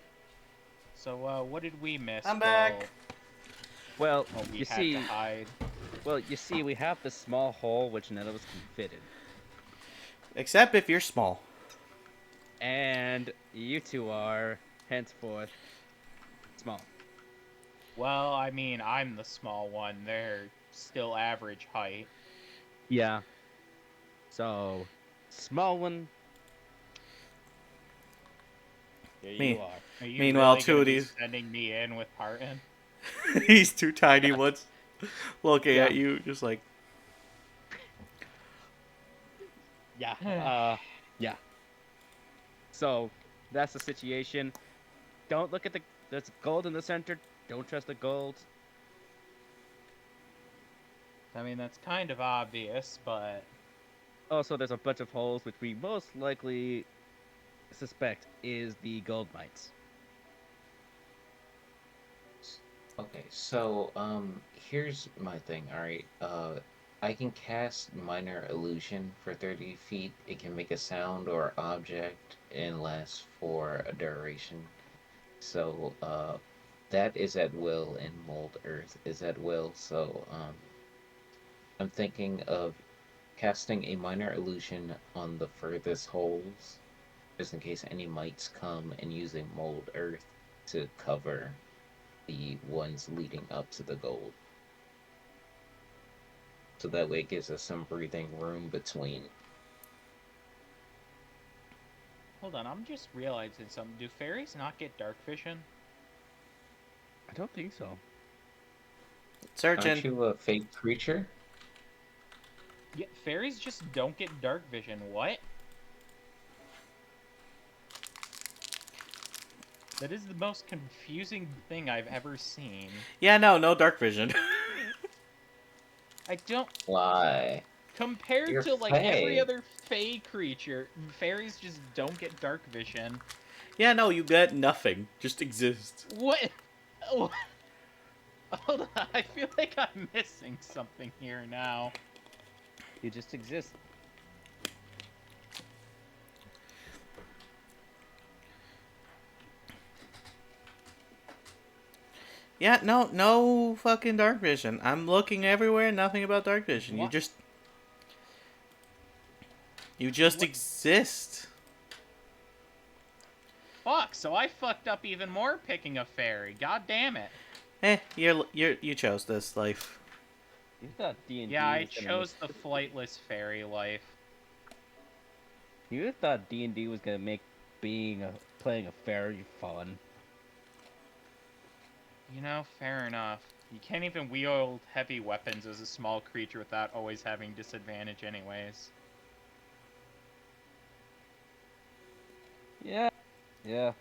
So, what did we miss? I'm back. well, Well, we you had see, to hide. we have this small hole which none of us can fit in, Except if you're small. and you two are henceforth small. Well, I mean, I'm the small one. They're still average height. Yeah. So, small one. Here Me. you are. Are you Meanwhile, really two gonna of be these, sending me in with Parton? these two tiny ones, looking Yeah. at you, just like, Yeah. Yeah. So that's the situation. Don't look at there's gold in the center. Don't trust the gold. I mean, that's kind of obvious, but Also, there's a bunch of holes which we most likely suspect is the gold mines. Okay, so here's my thing. All right, I can cast minor illusion for 30 feet. It can make a sound or object and last for a duration. So that is at will, and mold earth is at will. So I'm thinking of casting a minor illusion on the furthest holes, just in case any mites come, and using mold earth to cover the ones leading up to the gold. So that way it gives us some breathing room between. hold on, I'm just realizing something. Do fairies not get dark vision? I don't think so. Aren't searching. you a fake creature? Yeah, fairies just don't get dark vision. What? That is the most confusing thing I've ever seen. Yeah, no dark vision. I don't. Why? Compared You're to like every fey. other fey creature, fairies just don't get dark vision. Yeah, no, you get nothing. Just exist. What? Oh, hold on, I feel like I'm missing something here now. You just exist. Yeah, no fucking dark vision. I'm looking everywhere, nothing about dark vision. What? You just What? exist. Fuck, so I fucked up even more picking a fairy. God damn it. You chose this life. You thought D&D Yeah, I was gonna chose the flightless fairy life. You thought D&D was gonna make playing a fairy fun. You know, fair enough. You can't even wield heavy weapons as a small creature without always having disadvantage anyways. Yeah. Yeah.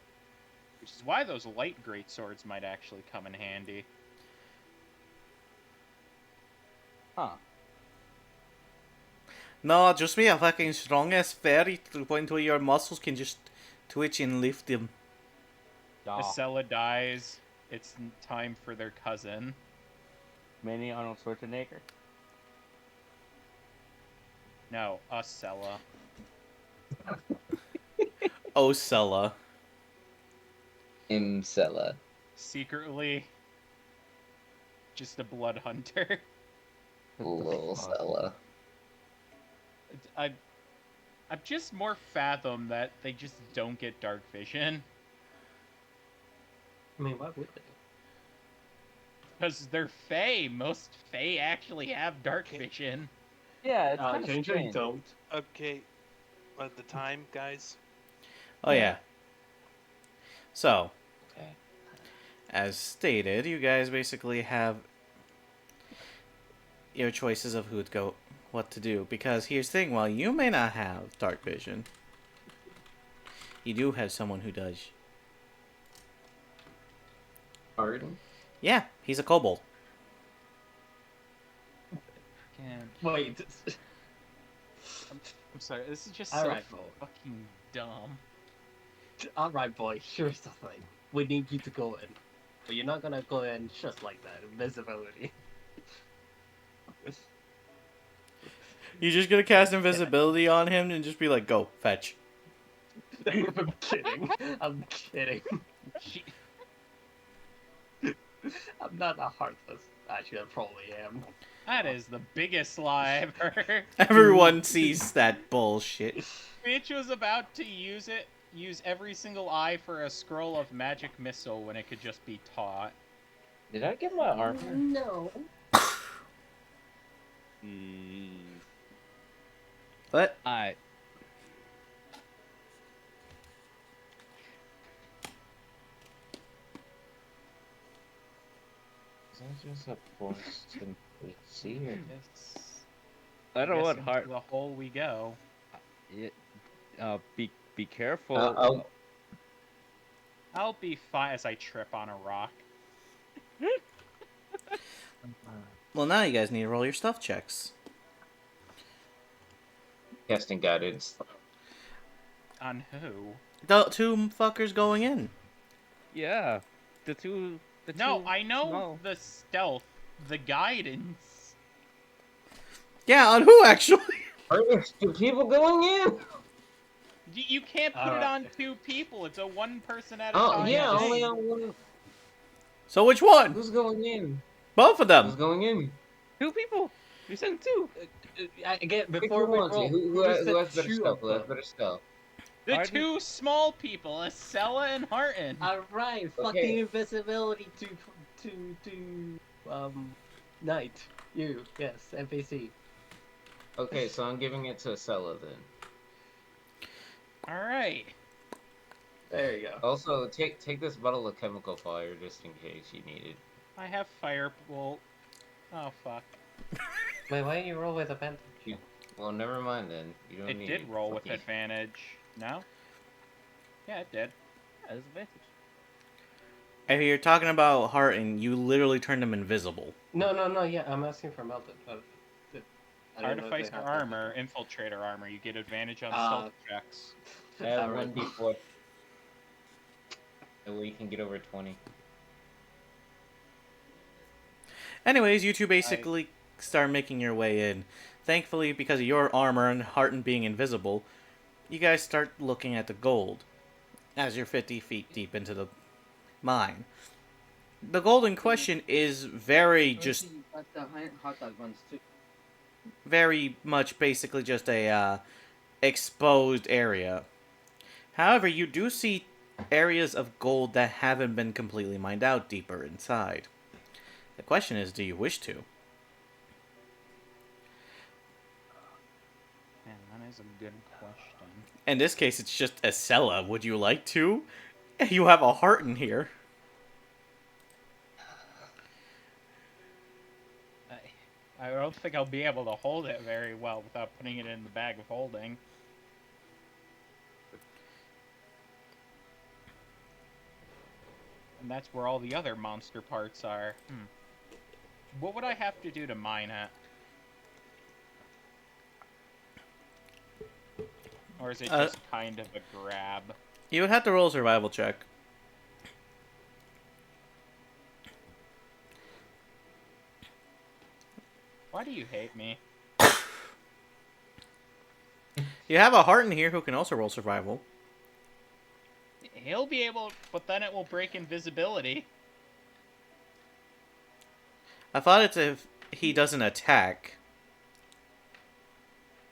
Which is why those light greatswords might actually come in handy. Huh. No, just be a fucking strong ass fairy to the point where your muscles can just twitch and lift them. Acela dies. It's time for their cousin. Mini Arnold Schwarzenegger. No, Acela. Osella. Imsela. Secretly, just a blood hunter. Lil fuck? Sela. I, I'm just more fathom that they just don't get dark vision. I mean, why would they? Because they're Fae. Most Fae actually have dark Okay. vision. Yeah, it's kind of Usually strange. don't. Okay, at the time, guys. Oh yeah. So, Okay. as stated, you guys basically have your choices of who to go, what to do. Because here's the thing: while you may not have dark vision, you do have someone who does. Pardon? Yeah, he's a kobold. Can Wait. I'm sorry. This is just All so right, Bo. fucking dumb. Alright, boy, here's the thing. We need you to go in. But you're not gonna go in just like that. Invisibility. You're just gonna cast invisibility on him and just be like, "Go fetch." I'm kidding. I'm kidding. She- I'm not a heartless. Actually, I probably am. That is the biggest lie I've heard. Everyone sees that bullshit. Bitch was about to use every single eye for a scroll of magic missile when it could just be taught. Did I get my armor? No. What? I Is that just a force simplicity? Or... Yes. I don't Guess want into heart. the hole we go. Be careful. I'll- I'll be fine as I trip on a rock. Well, now you guys need to roll your stuff checks. Casting guidance. On who? The two fuckers going in. Yeah, the two. No, I know small- the stealth, the guidance. Yeah, on who actually? Are there two people going in? You can't put it Alright. on two people. It's a one person at a Oh, time. yeah, thing. only on one. So which one? Who's going in? Both of Who's them. going in? Two people. You said two. Again, Pick before who we wants it. roll, Who has said better two stealth? of Who has them? better stealth? The Pardon? two small people, Acela and Harton. Alright, fucking Okay. invisibility to Knight. You, yes, NPC. Okay, so I'm giving it to Acela then. All right. There you go. Also, take this bottle of chemical fire just in case you need it. I have firebolt. Oh fuck! Wait, why didn't you roll with advantage? Well, never mind then. You don't It need did roll with Fuck you. advantage. No? Yeah, it did. That is advantage. If you're talking about Harton, you literally turned him invisible. No, yeah, I'm asking for melted. I don't know if they Artificer have that. armor, infiltrator armor. You get advantage on Ah. stealth checks. I have Alright. 1d4. That way you can get over 20. Anyways, you two basically start making your way in. Thankfully, because of your armor and Harton being invisible, you guys start looking at the gold as you're 50 feet deep into the mine. The gold in question is very just The hot dog ones too. very much basically just a exposed area. However, you do see areas of gold that haven't been completely mined out deeper inside. The question is, do you wish to? Man, that is a good question. In this case, it's just Acela. Would you like to? You have a heart in here. I don't think I'll be able to hold it very well without putting it in the bag of holding. And that's where all the other monster parts are. What would I have to do to mine it? Or is it just kind of a grab? You would have to roll a survival check. Why do you hate me? You have a heart in here who can also roll survival. He'll be able, but then it will break invisibility. I thought it's if he doesn't attack.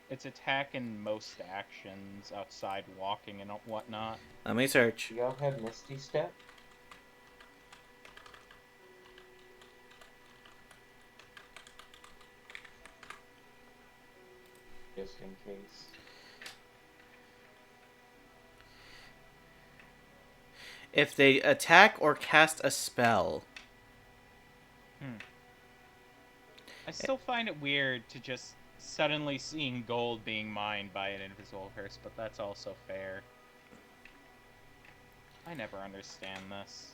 It's attack and most actions outside walking and whatnot. Let me search. Do y'all have Misty Step? Just in case. If they attack or cast a spell. I still find it weird to just suddenly seeing gold being mined by an invisible person, but that's also fair. I never understand this.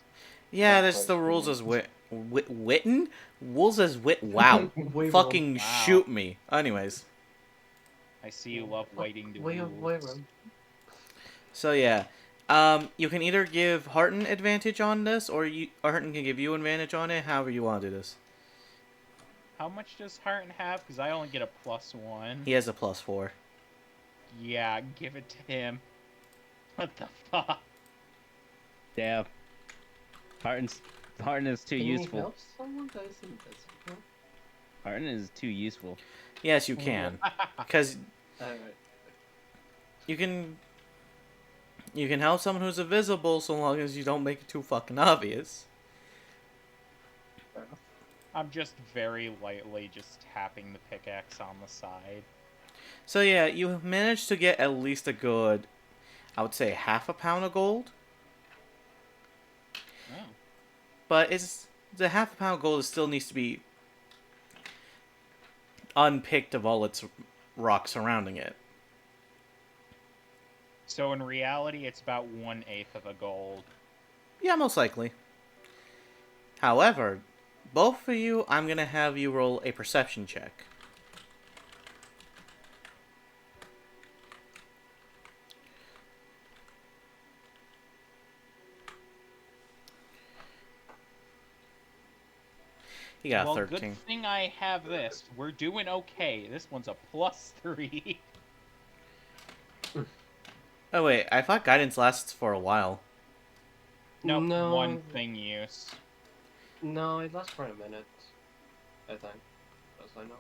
Yeah, Good there's the rules question. as witten? Rules as wit. Wow. Wait, Fucking Wow. shoot me. Anyways. I see you love waiting the wait, rules. So yeah. You can either give Harton advantage on this, or Harton can give you advantage on it, however you want to do this. How much does Harton have? Because I only get a +1. He has a +4. Yeah, give it to him. What the fuck? Damn. Harton is too Can you useful. help someone that is invisible? Harton is too useful. Yes, you can. Because Alright. you can help someone who's invisible so long as you don't make it too fucking obvious. I'm just very lightly just tapping the pickaxe on the side. So yeah, you managed to get at least a good, I would say, half a pound of gold. Oh. But the half a pound of gold still needs to be unpicked of all its rocks surrounding it. So in reality, it's about 1/8 of a gold. Yeah, most likely. However, both of you, I'm gonna have you roll a perception check. You got a Well, 13. good thing I have this. We're doing okay. This one's a +3. Oh wait, I thought guidance lasts for a while. Nope, No. one thing use. No, it lasts for a minute. I think. As I know.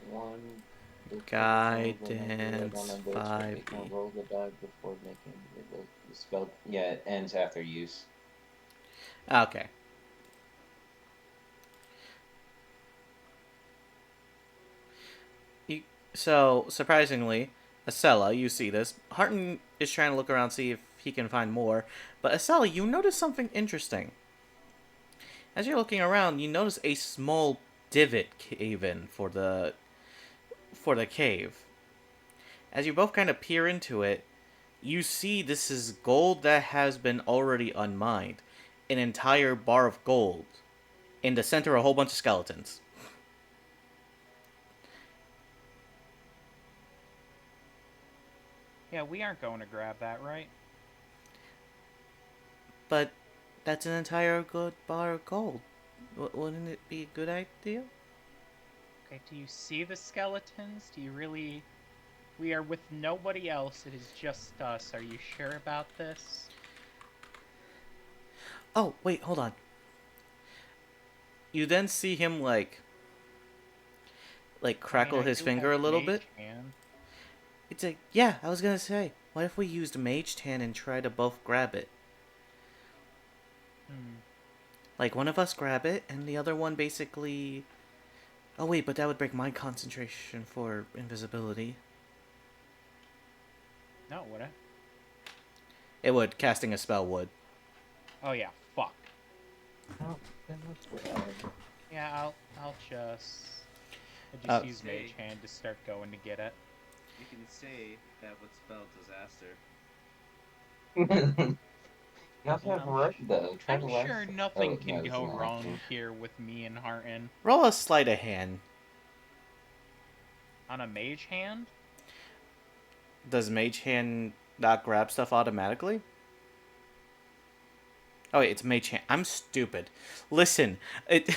One. Guidance 5e. Can roll the die before making the spell. Yeah, it ends after use. Okay. So, surprisingly, Acela, you see this. Harton is trying to look around, see if he can find more. But Acela, you notice something interesting. As you're looking around, you notice a small divot cave-in for the cave. As you both kind of peer into it, you see this is gold that has been already unmined. An entire bar of gold. In the center, a whole bunch of skeletons. Yeah, we aren't going to grab that, right? But that's an entire good bar of gold. Wouldn't it be a good idea? Okay, do you see the skeletons? Do you really... We are with nobody else. It is just us. Are you sure about this? Oh, wait, hold on. You then see him, like crackle I his do finger a have little mage bit. hand. It's like, yeah, I was gonna say, what if we used Mage Hand and try to both grab it? Like, one of us grab it, and the other one basically... Oh, wait, but that would break my concentration for invisibility. No, would it? It would. Casting a spell would. Oh yeah, fuck. Oh, Yeah, I'll just... I just use mage hand to start going to get it. You can say that would spell disaster. You have to have right though. Try I'm to laugh. sure nothing Oh, can no, it's go not wrong acting. here with me and Harton. Roll a sleight of hand. On a mage hand? Does Mage Hand not grab stuff automatically? Oh wait, it's mage hand. I'm stupid. Listen, it.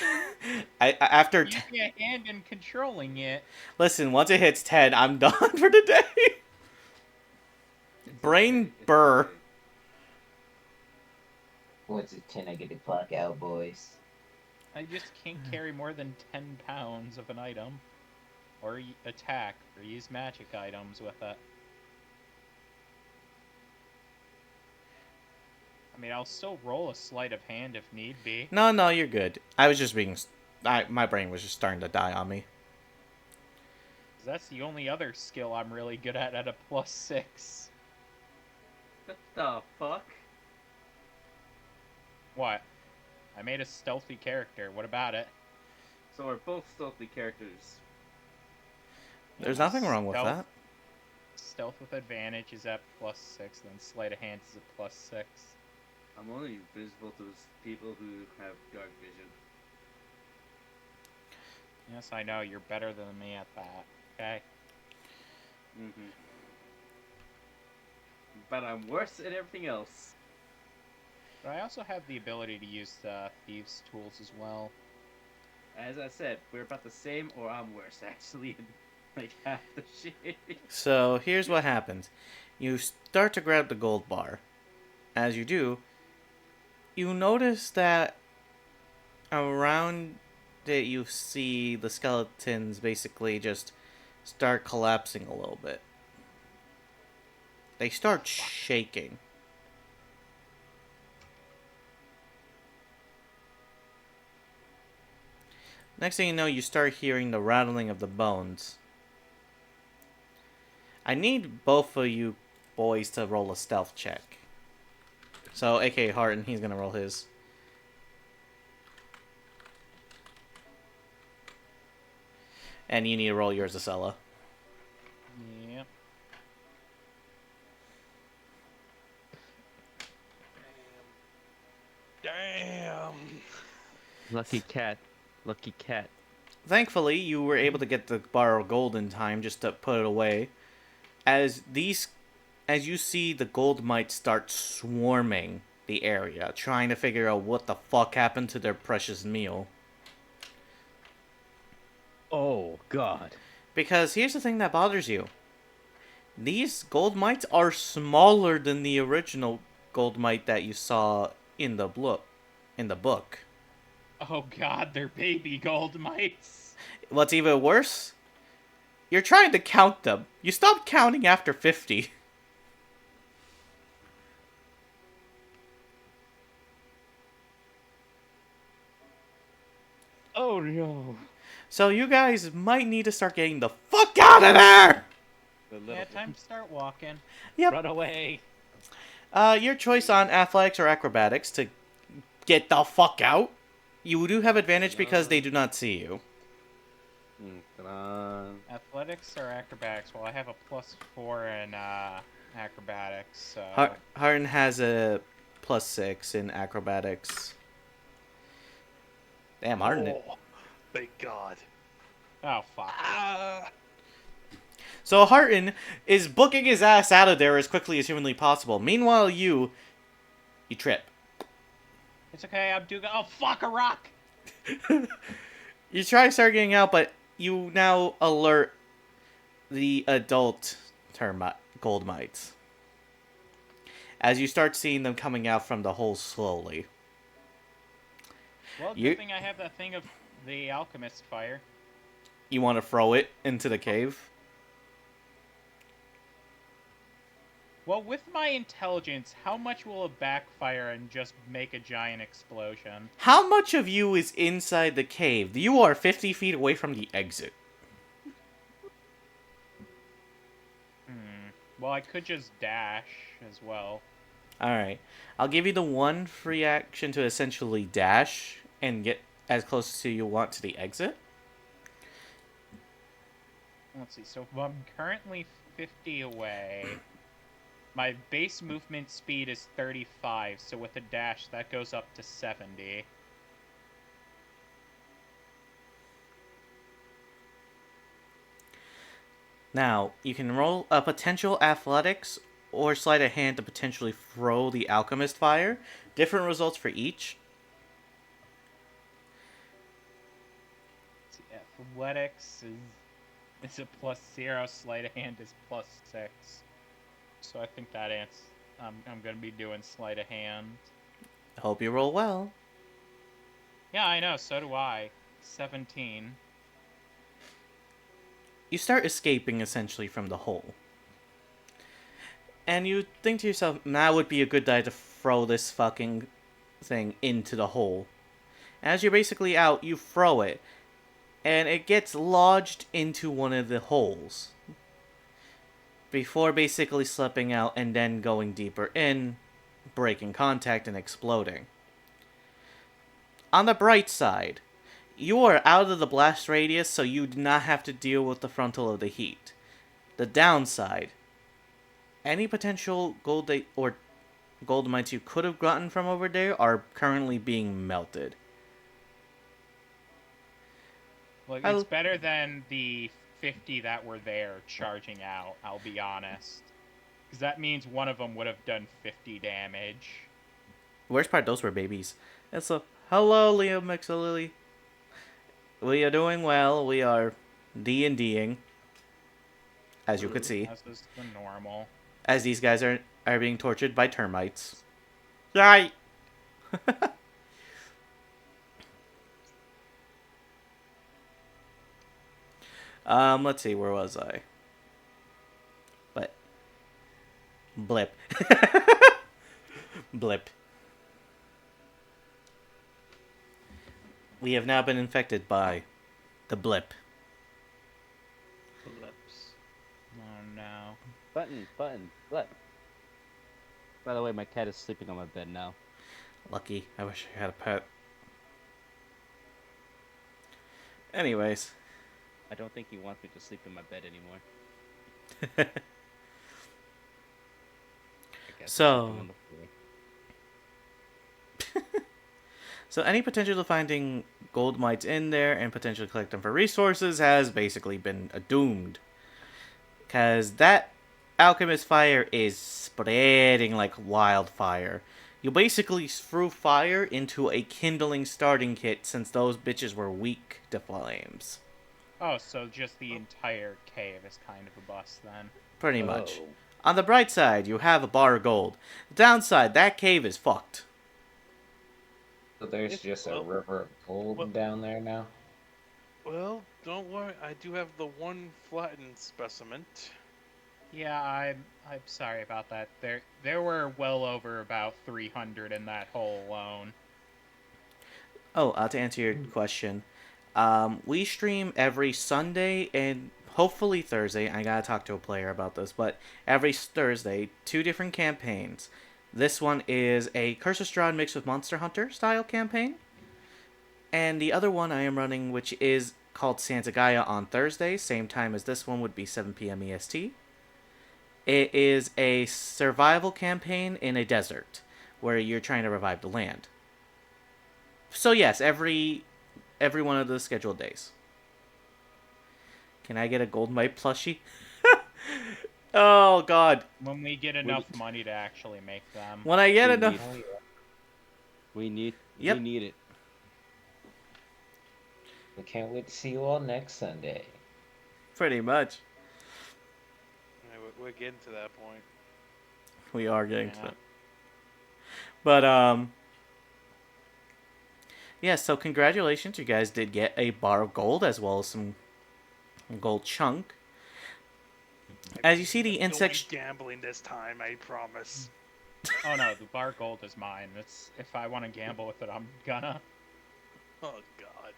After Using a hand and controlling it. listen, once it hits 10, I'm done for the day. It's Brain okay, it's burr. okay. Once it's 10, I get the clock out, boys. I just can't carry more than 10 pounds of an item. Or attack, or use magic items with it. I mean, I'll still roll a sleight of hand if need be. No, you're good. I was just being. My brain was just starting to die on me. 'Cause that's the only other skill I'm really good at a +6. What the fuck? What? I made a stealthy character. What about it? So we're both stealthy characters. There's nothing wrong with that. Stealth with advantage is at +6, then sleight of hand is at +6. I'm only visible to people who have dark vision. Yes, I know, you're better than me at that. Okay? Mm-hmm. But I'm worse at everything else. But I also have the ability to use the Thieves' Tools as well. As I said, we're about the same, or I'm worse, actually, in like half the shit. So here's what happens. You start to grab the gold bar. As you do, you notice that around it you see the skeletons basically just start collapsing a little bit. They start shaking. Next thing you know, you start hearing the rattling of the bones. I need both of you boys to roll a stealth check. So, aka Harton, he's gonna roll his. And you need to roll yours, Acela. Yep. Damn. Lucky cat. Lucky cat. Thankfully, you were able to get the bar of gold in time just to put it away. As you see the gold mites start swarming the area, trying to figure out what the fuck happened to their precious meal. Oh, God. Because here's the thing that bothers you. These gold mites are smaller than the original gold mite that you saw in the book. Oh god, they're baby gold mites. What's even worse? You're trying to count them. You stopped counting after 50. Oh, no. So you guys might need to start getting the fuck out of there! Yeah, time to start walking. Yep. Run away. Your choice on athletics or acrobatics to get the fuck out. You do have advantage because they do not see you. Come on. Athletics or acrobatics? Well, I have a +4 in acrobatics, so... Harden has a +6 in acrobatics. Damn, Harden. Oh, thank God. Oh, fuck. So Harton is booking his ass out of there as quickly as humanly possible. Meanwhile, you trip. It's okay, I'm doing... Oh, fuck, a rock! You try to start getting out, but you now alert the adult gold mites. As you start seeing them coming out from the hole slowly. Well, good thing I have that thing of the alchemist fire. You want to throw it into the cave? Well, with my intelligence, how much will it backfire and just make a giant explosion? How much of you is inside the cave? You are 50 feet away from the exit. Well, I could just dash as well. Alright. I'll give you the one free action to essentially dash and get as close as you want to the exit. Let's see, so I'm currently 50 away. My base movement speed is 35, so with a dash, that goes up to 70. Now, you can roll a potential athletics or sleight of hand to potentially throw the alchemist fire. Different results for each. Athletics is a +0. Sleight of hand is +6. So I think that I'm gonna be doing sleight of hand. Hope you roll well. Yeah, I know. So do I. 17. You start escaping essentially from the hole. And you think to yourself, now would be a good time to throw this fucking thing into the hole. As you're basically out, you throw it, and it gets lodged into one of the holes. Before basically slipping out and then going deeper in, breaking contact and exploding. On the bright side, you are out of the blast radius, so you do not have to deal with the frontal of the heat. The downside, any potential gold or gold mines you could have gotten from over there are currently being melted. Well, it's better than the 50 that were there charging out, I'll be honest. Because that means one of them would have done 50 damage. Worst part, those were babies. And so, hello, Leo McSalili. We are doing well. We are D&Ding, as you could see. This is the normal. As these guys are being tortured by termites. Yay! Let's see, where was I? But blip. Blip. We have now been infected by the blip. Lips. Oh no. Button. What? By the way, my cat is sleeping on my bed now. Lucky. I wish I had a pet. Anyways. I don't think he wants me to sleep in my bed anymore. I guess So- I'm sleeping on the floor. So any potential of finding gold mites in there and potentially collect them for resources has basically been doomed. Because that alchemist fire is spreading like wildfire. You basically threw fire into a kindling starting kit since those bitches were weak to flames. Oh, so just the entire cave is kind of a bust then. Pretty much. Oh. On the bright side, you have a bar of gold. The downside, that cave is fucked. So there's just a river of gold down there now? Well, don't worry. I do have the one flattened specimen. Yeah, I'm sorry about that. There were well over about 300 in that hole alone. Oh, to answer your question, we stream every Sunday and hopefully Thursday. I gotta talk to a player about this, but every Thursday, 2 different campaigns. This one is a Curse of Strahd mixed with Monster Hunter style campaign. And the other one I am running, which is called Santa Gaia on Thursday, same time as this one would be 7 p.m. EST. It is a survival campaign in a desert where you're trying to revive the land. So yes, every one of the scheduled days. Can I get a gold mite plushie? Oh god. When we get enough money to actually make them. When I get We enough. need- We need Yep. we need it. We can't wait to see you all next Sunday. Pretty much. Yeah, we're getting to that point. We are getting to Yeah. that. But yeah, so congratulations, you guys did get a bar of gold as well as some gold chunk. As you see the No insects. gambling this time, I promise. Oh no, the bar gold is mine. That's if I want to gamble with it, I'm gonna. Oh god.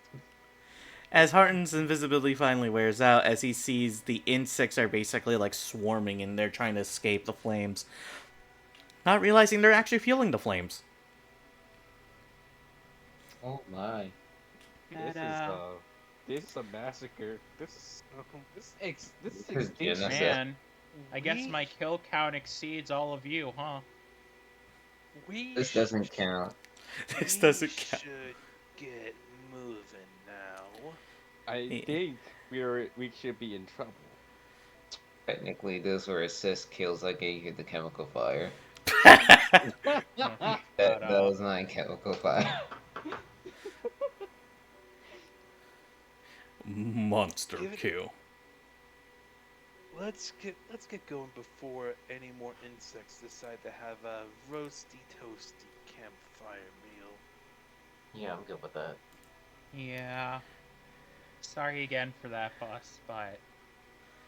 As Harton's invisibility finally wears out, as he sees the insects are basically like swarming and they're trying to escape the flames, not realizing they're actually fueling the flames. Oh my. This is a massacre. This is This is extinction. genocide. Man, I guess my kill count exceeds all of you, huh? This doesn't count. This doesn't count. Should get moving now. I think we should be in trouble. Technically, those were assist kills I gave you the chemical fire. But, That was my chemical fire. Monster Give it- kill. Let's get going before any more insects decide to have a roasty toasty campfire meal. Yeah, I'm good with that. yeah. Sorry again for that, boss, but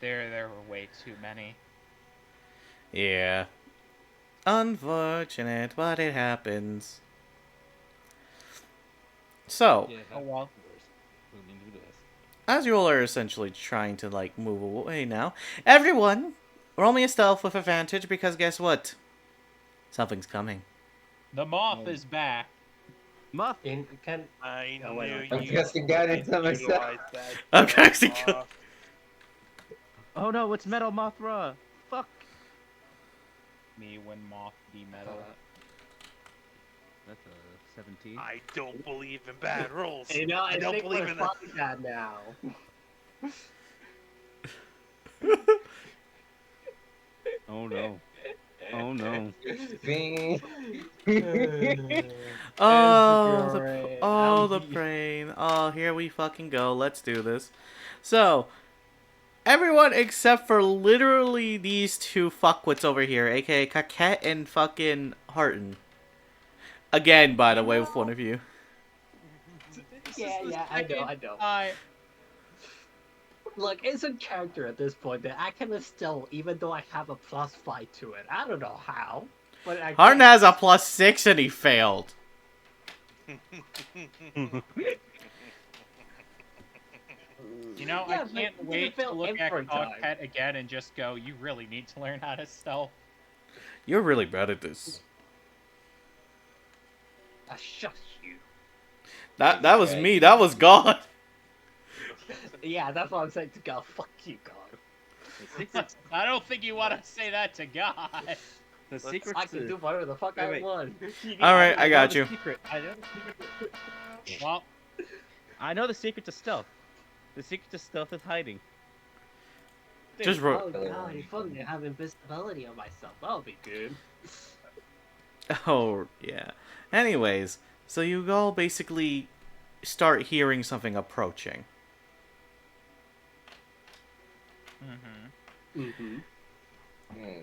there were way too many. Yeah. Unfortunate, but it happens. So, Oh well. as you all are essentially trying to, like, move away now, everyone, roll me a stealth with advantage because guess what? Something's coming. The moth is back. Muff. In can I Oh, wait, knew wait. I'm you casting guidance fucking on myself. utilized that. I'm dumb casting moth. Oh no, it's Metal Mothra. Fuck. Me when moth be metal. That's a 17. I don't believe in bad rolls. You know, I don't think believe we're in that. fucking that now. Oh no. Oh no. Bing. Oh, great. the brain. Oh, here we fucking go. Let's do this. So, everyone except for literally these two fuckwits over here, aka Coquette and fucking Harton. Again, by the way, with one of you. Yeah, I know. I Look, it's a character at this point that I can still, even though I have a +5 to it. I don't know how, but I Harton can. has a +6 and he failed. You know, Yeah, I but can't you wait to fail look at every time. Cockpet again and just go, you really need to learn how to stealth. You're really bad at this. I shut you. That was me. That was God. Yeah, that's what I'm saying to God. Fuck you, God. I don't think you want to say that to God. The secret. I can do whatever the fuck I wait. want. All right, I got know you. the secret. I know the secret. Well, I know the secret to stealth. The secret to stealth is hiding. Just Oh god, if only I have invisibility on myself. That'll be good. Oh, yeah. Anyways, so you all basically start hearing something approaching. mm-hmm.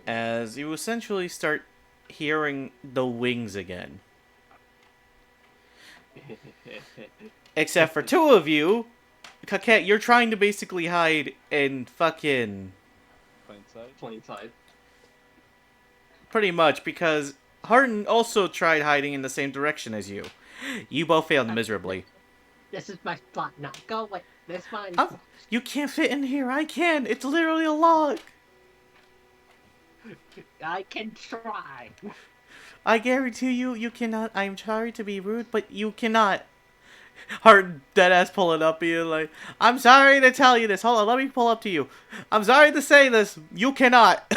As you essentially start hearing the wings again. Except for two of you, Coquette, you're trying to basically hide in fucking... Plain sight. Pretty much, because Harden also tried hiding in the same direction as you. You both failed miserably. This is my spot now. Go away. This mine. You can't fit in here. I can. It's literally a log. I can try. I guarantee you, you cannot. I'm sorry to be rude, but you cannot. Harden deadass pulling up being like, I'm sorry to tell you this. Hold on, let me pull up to you. I'm sorry to say this. You cannot.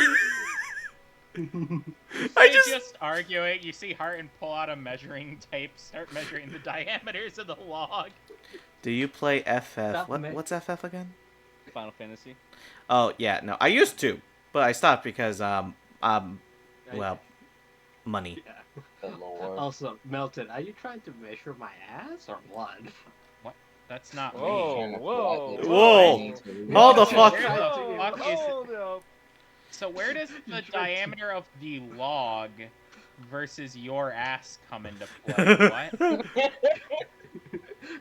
They're just arguing. You see Harton pull out a measuring tape, start measuring the diameters of the log. Do you play FF? Stop What's FF again? Final Fantasy. Oh, yeah, no. I used to, but I stopped because, well, money. The Lord. Also, Melton, are you trying to measure my ass or what? What? That's not me. Whoa. Whoa. Hold the fuck. Where the fuck is Hold up. So where does the diameter of the log versus your ass come into play? What?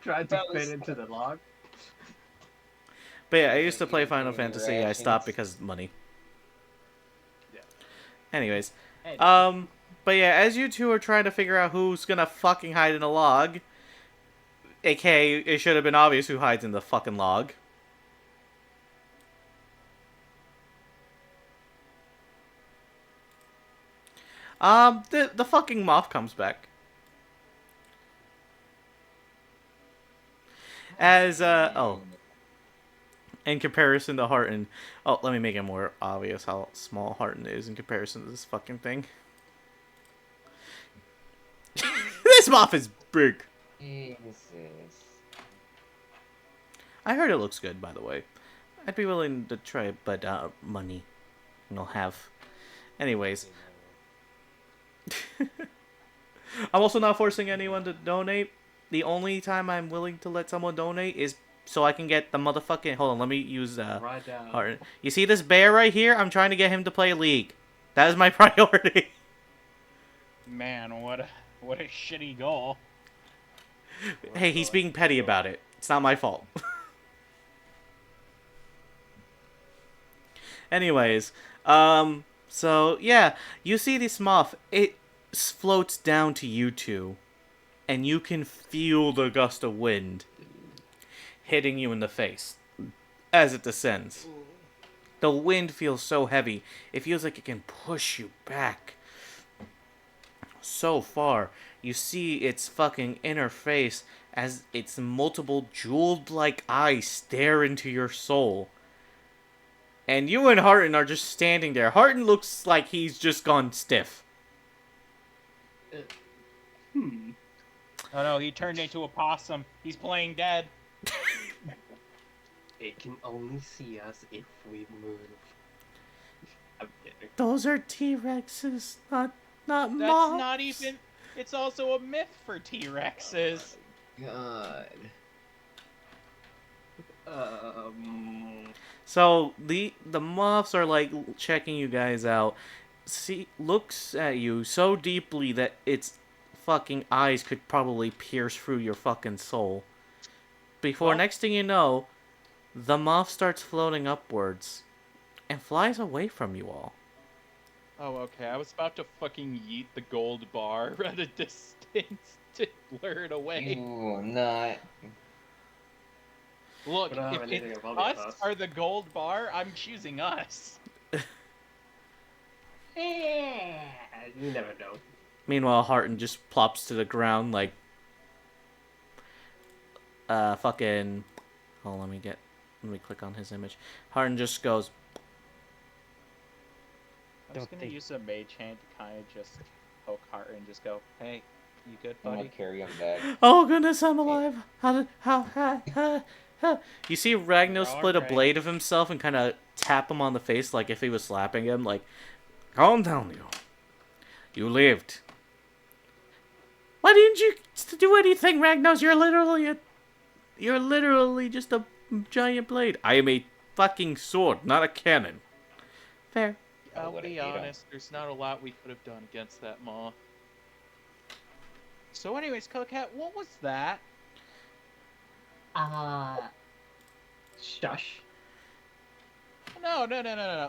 Trying to fit into the log? But yeah, I used to play Final Fantasy. I stopped because of money. Yeah. Anyways, Hey, but yeah, as you two are trying to figure out who's gonna fucking hide in a log, aka it should have been obvious who hides in the fucking log. The fucking moth comes back. As in comparison to Harton. Oh, let me make it more obvious how small Harton is in comparison to this fucking thing. This moth is big. Jesus. I heard it looks good, by the way. I'd be willing to try it, but money, you'll have. Anyways, I'm also not forcing anyone to donate. The only time I'm willing to let someone donate is so I can get the motherfucking. Hold on, let me use Right down. heart. You see this bear right here? I'm trying to get him to play League. That is my priority. Man, what a shitty goal. Hey, he's being petty about it. It's not my fault. Anyways, so yeah, you see this moth. It floats down to you two, and you can feel the gust of wind hitting you in the face as it descends. The wind feels so heavy, it feels like it can push you back so far. You see its fucking inner face as its multiple jeweled-like eyes stare into your soul. And you and Harton are just standing there. Harton looks like he's just gone stiff. Oh no, he turned into a possum. He's playing dead. It can only see us if we move. I'm kidding. Those are T-Rexes, not That's moths. not even... It's also a myth for T-Rexes. God. So the moths are like checking you guys out. Looks at you so deeply that its fucking eyes could probably pierce through your fucking soul. Before Well- next thing you know, the moth starts floating upwards and flies away from you all. Oh, okay. I was about to fucking yeet the gold bar at a distance to lure it away. Ooh, not. Look, We don't have if anything it's above us us. or the gold bar, I'm choosing us. Yeah, you never know. Meanwhile, Harton just plops to the ground like fucking. Oh, let me click on his image. Harton just goes. I'm just gonna use a mage hand to kind of just poke Heart and just go, "Hey, you good, I'm gonna buddy?" carry him back. Oh goodness, I'm alive. How? You see Ragnar You're split a alright. blade of himself and kind of tap him on the face like if he was slapping him. Like, calm down, you. You lived. Why didn't you do anything, Ragnar? You're literally just a giant blade. I am a fucking sword, not a cannon. Fair. I I'll would've be ate 'em. honest, there's not a lot we could have done against that moth. So anyways, Coquette, what was that? Shush. No.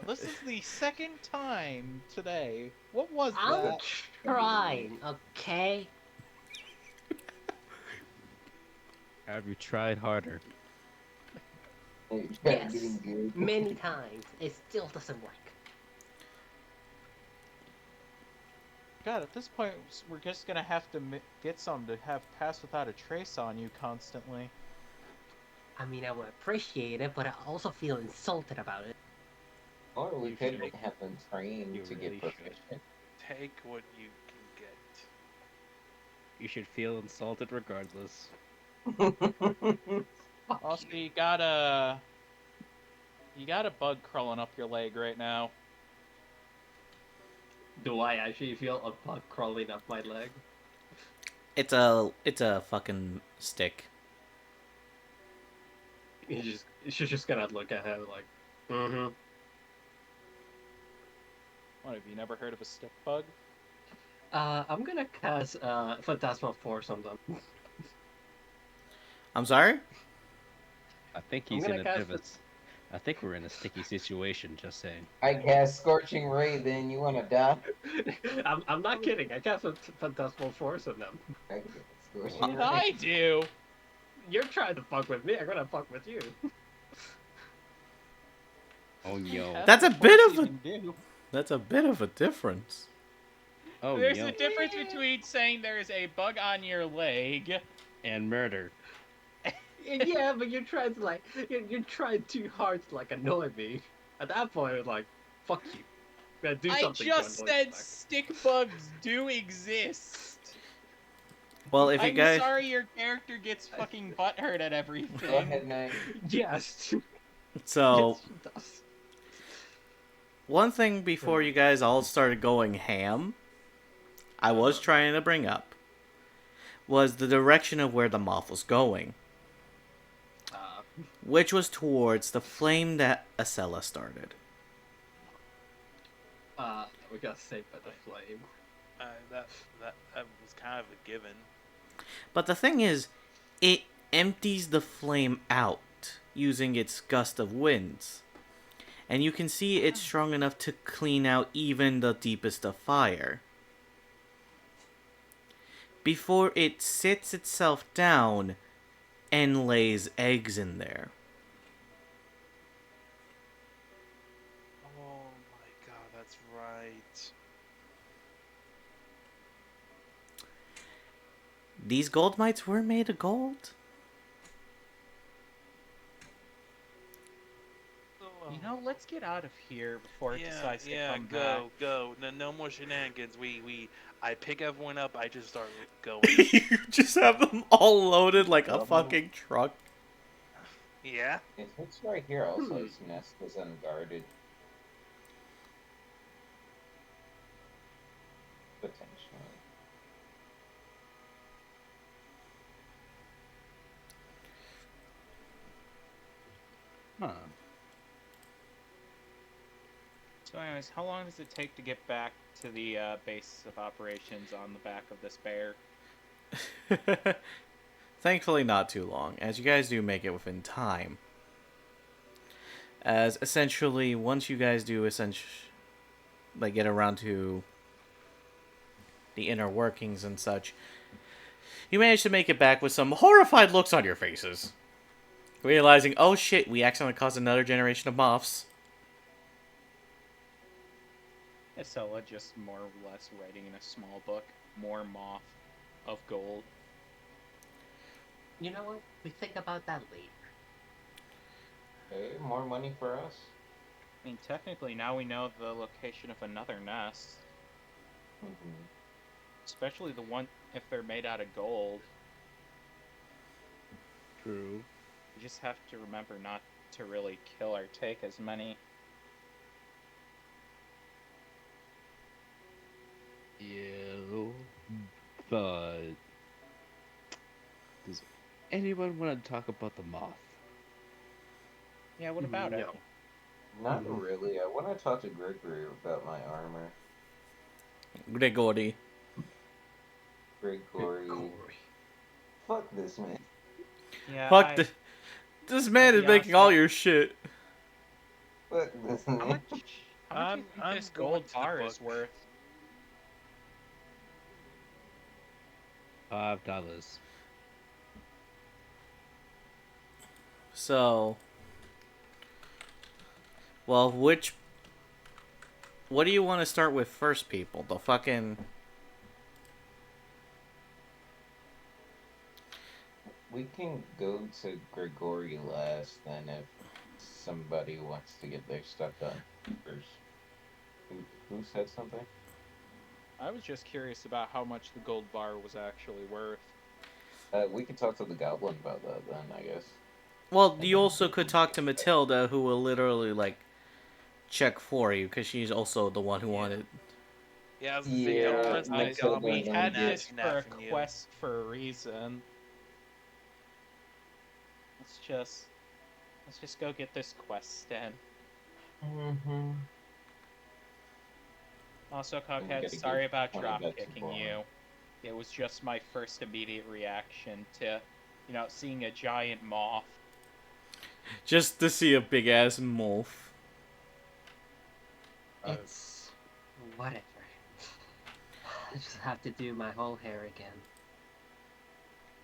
This is the second time today. What was I'm that? trying, okay? Have you tried harder? Hey, Yes. getting good. Many times. It still doesn't work. God, at this point, we're just gonna have to get some to have pass without a trace on you constantly. I mean, I would appreciate it, but I also feel insulted about it. Or we You could should. have them trained You to really get should. proficient. Take what you can get. You should feel insulted regardless. Also, you got a bug crawling up your leg right now. Do I actually feel a bug crawling up my leg? It's a fucking stick. She's just gonna look at him like, mm-hmm. What, have you never heard of a stick bug? I'm gonna cast Phantasmal Force on them. I'm sorry? I think I'm he's gonna in a cast pivot. I think we're in a sticky situation, just saying. I cast Scorching Ray, then you wanna die? I'm not kidding. I cast Phantasmal Force on them. I cast What Scorching did Ray. I do? You're trying to fuck with me. I'm gonna fuck with you. Oh, yo. That's a What bit force of a- even do? That's a bit of a difference. Oh, There's yo. a difference between saying there's a bug on your leg. And murder. Yeah, but you're trying to like, you're trying too hard to like annoy me. At that point, it's like, fuck you. Gotta do I something. just to annoy said you back. stick bugs do exist. Well, if you I'm guys sorry your character gets fucking butthurt at Go everything. ahead, Knight. Yes. So, Yes, she does. one thing before you guys all started going ham, I was trying to bring up was the direction of where the moth was going, which was towards the flame that Acela started. We got saved by the flame. That was kind of a given. But the thing is, it empties the flame out using its gust of winds. And you can see it's strong enough to clean out even the deepest of fire. Before it sits itself down and lays eggs in there. Oh my god, that's right. These gold mites were made of gold. You know, let's get out of here before it decides to Yeah, come back. go. No more shenanigans. I pick everyone up. I just start going. You just have them all loaded like a Um, fucking truck. Yeah. If it's right here, also its nest is unguarded. Potentially. Huh. So, anyways, how long does it take to get back to the base of operations on the back of this bear? Thankfully, not too long, as you guys do make it within time. As essentially, once you guys do like get around to the inner workings and such, you manage to make it back with some horrified looks on your faces. Realizing, oh shit, we accidentally caused another generation of moths. Acela just more or less writing in a small book, more moth of gold. You know what? We think about that later. Hey, more money for us. I mean, technically, now we know the location of another nest. Mm-hmm. Especially the one if they're made out of gold. True. We just have to remember not to really kill or take as many. Yeah, but does anyone want to talk about the moth? Yeah, what about it? No. Not really. I want to talk to Gregory about my armor. Gregory. Gregory. Fuck this man. Yeah, Fuck this man I'll is be making honest, all your shit. Fuck this How man. much do you think I'm this going gold to the bar is book. worth? $5. So, well, what do you want to start with first, people? The fucking... We can go to Gregory last, then if somebody wants to get their stuff done first. Who said something? I was just curious about how much the gold bar was actually worth. We could talk to the goblin about that then, I guess. Well, And you then also we could can talk get to back. Matilda, who will literally, like, check for you, because she's also the one who Yeah. wanted... Yeah, I was gonna say, Yeah, don't trust that Matilda, goblin We to let be me had get. this for a naffing you. quest for a reason. Let's just go get this quest then. Mm-hmm. Also, We Cockhead, gotta sorry get about 20 drop bets kicking for him. you. It was just my first immediate reaction to, seeing a giant moth. Just to see a big-ass wolf. It's whatever. I just have to do my whole hair again.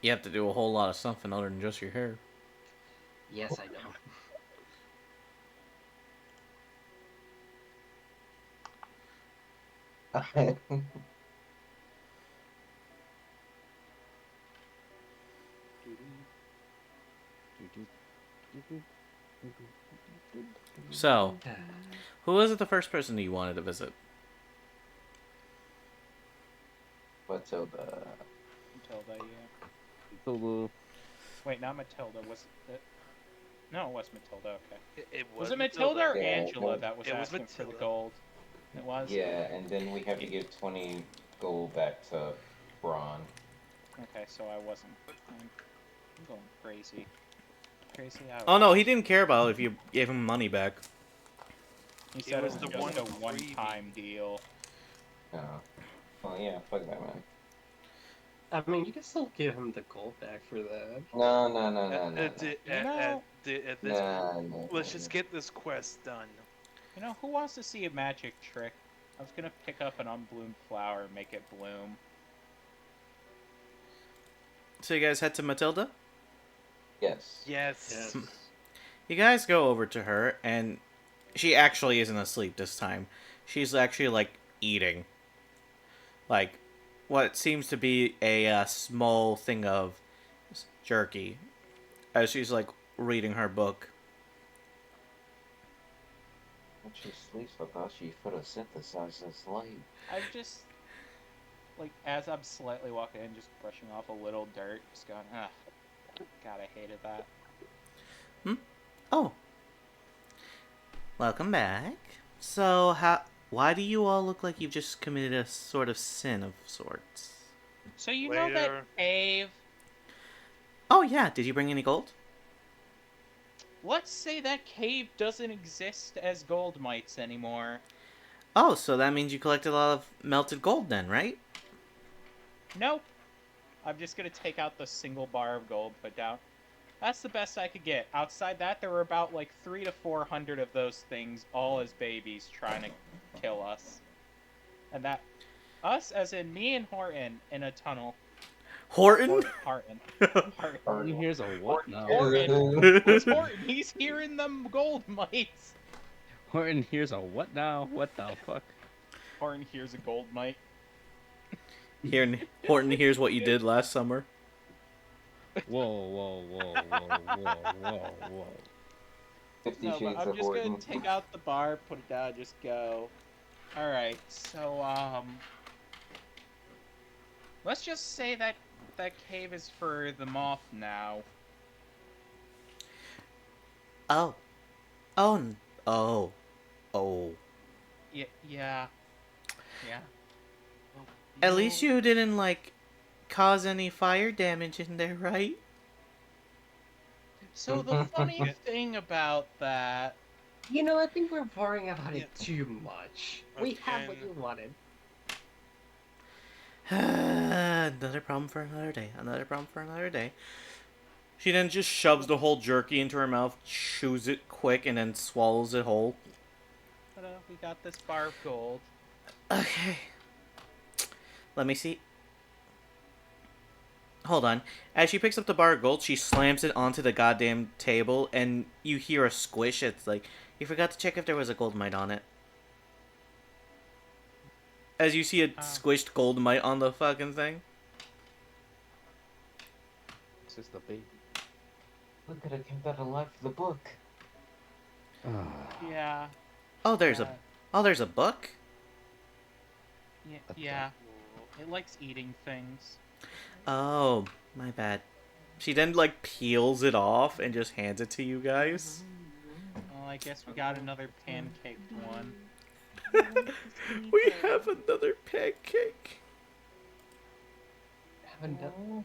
You have to do a whole lot of something other than just your hair. Yes, I know. So, who was it the first person that you wanted to visit? Matilda. Matilda, yeah. So, Wait, not Matilda. Was it? No, it was Matilda. Okay. It Was was it Matilda or Yeah, Angela no, that was It was asking for the Matilda. gold? It was. yeah, and then we have to Yeah. give 20 gold back to Braun. Okay, so I wasn't. I'm going crazy. Crazy out. Oh no, he didn't care about if you gave him money back. He It said it was was the just one a freebie. one-time deal. Oh. Well, yeah, fuck that, man. I mean, you can still give him the gold back for that. No, no, no, no, no, no. You know, At this point, Nah, no, let's no, just no. get this quest done. who wants to see a magic trick? I was gonna pick up an unbloomed flower and make it bloom. So you guys head to Matilda? Yes. Yes. Yes. You guys go over to her, and she actually isn't asleep this time. She's actually, like, eating. Like, what seems to be a small thing of jerky. As she's, like, reading her book. When she sleeps, I thought she photosynthesizes light. I'm just like as I'm slightly walking in, just brushing off a little dirt, just going, ah, God, I hated that. Oh. Welcome back. So, why do you all look like you've just committed a sort of sin of sorts? So you know that Later. cave? Oh, yeah. Did you bring any gold? Let's say that cave doesn't exist as gold mites anymore. Oh, so that means you collected a lot of melted gold then, right? Nope. I'm just gonna take out the single bar of gold put down. That's the best I could get. Outside that, there were about like 300 to 400 of those things, all as babies, trying to kill us. And that, us as in me and Horton in a tunnel. Horton? Horton. Horton here's a what now? Horton. It's Horton. He's hearing them gold mites. Horton here's a what now? What the fuck? Horton hears a gold mite. Horton hears what you did last summer. Whoa, whoa, whoa, whoa, whoa, whoa, whoa. 50 No, but Shades I'm of just gonna Horton. take out the bar, put it down, just go. Alright, so, let's just say that that cave is for the moth now. Oh. Oh. Oh. Oh. Yeah. Yeah. At least you didn't, like, cause any fire damage in there, right? So the funny thing about that... I think we're worrying about it too much. We have what Again. you wanted. Another problem for another day. Another problem for another day. She then just shoves the whole jerky into her mouth, chews it quick, and then swallows it whole. But, we got this bar of gold. Okay. Let me see. Hold on. As she picks up the bar of gold, she slams it onto the goddamn table, and you hear a squish. It's like, you forgot to check if there was a gold mite on it. As you see a squished gold mite on the fucking thing. This is the baby. Look at it, came back alive for the book. Yeah. Oh, there's a book? Yeah. It likes eating things. Oh, my bad. She then, like, peels it off and just hands it to you guys. Well, I guess we got another pancaked one. We have another pancake. Haven't done.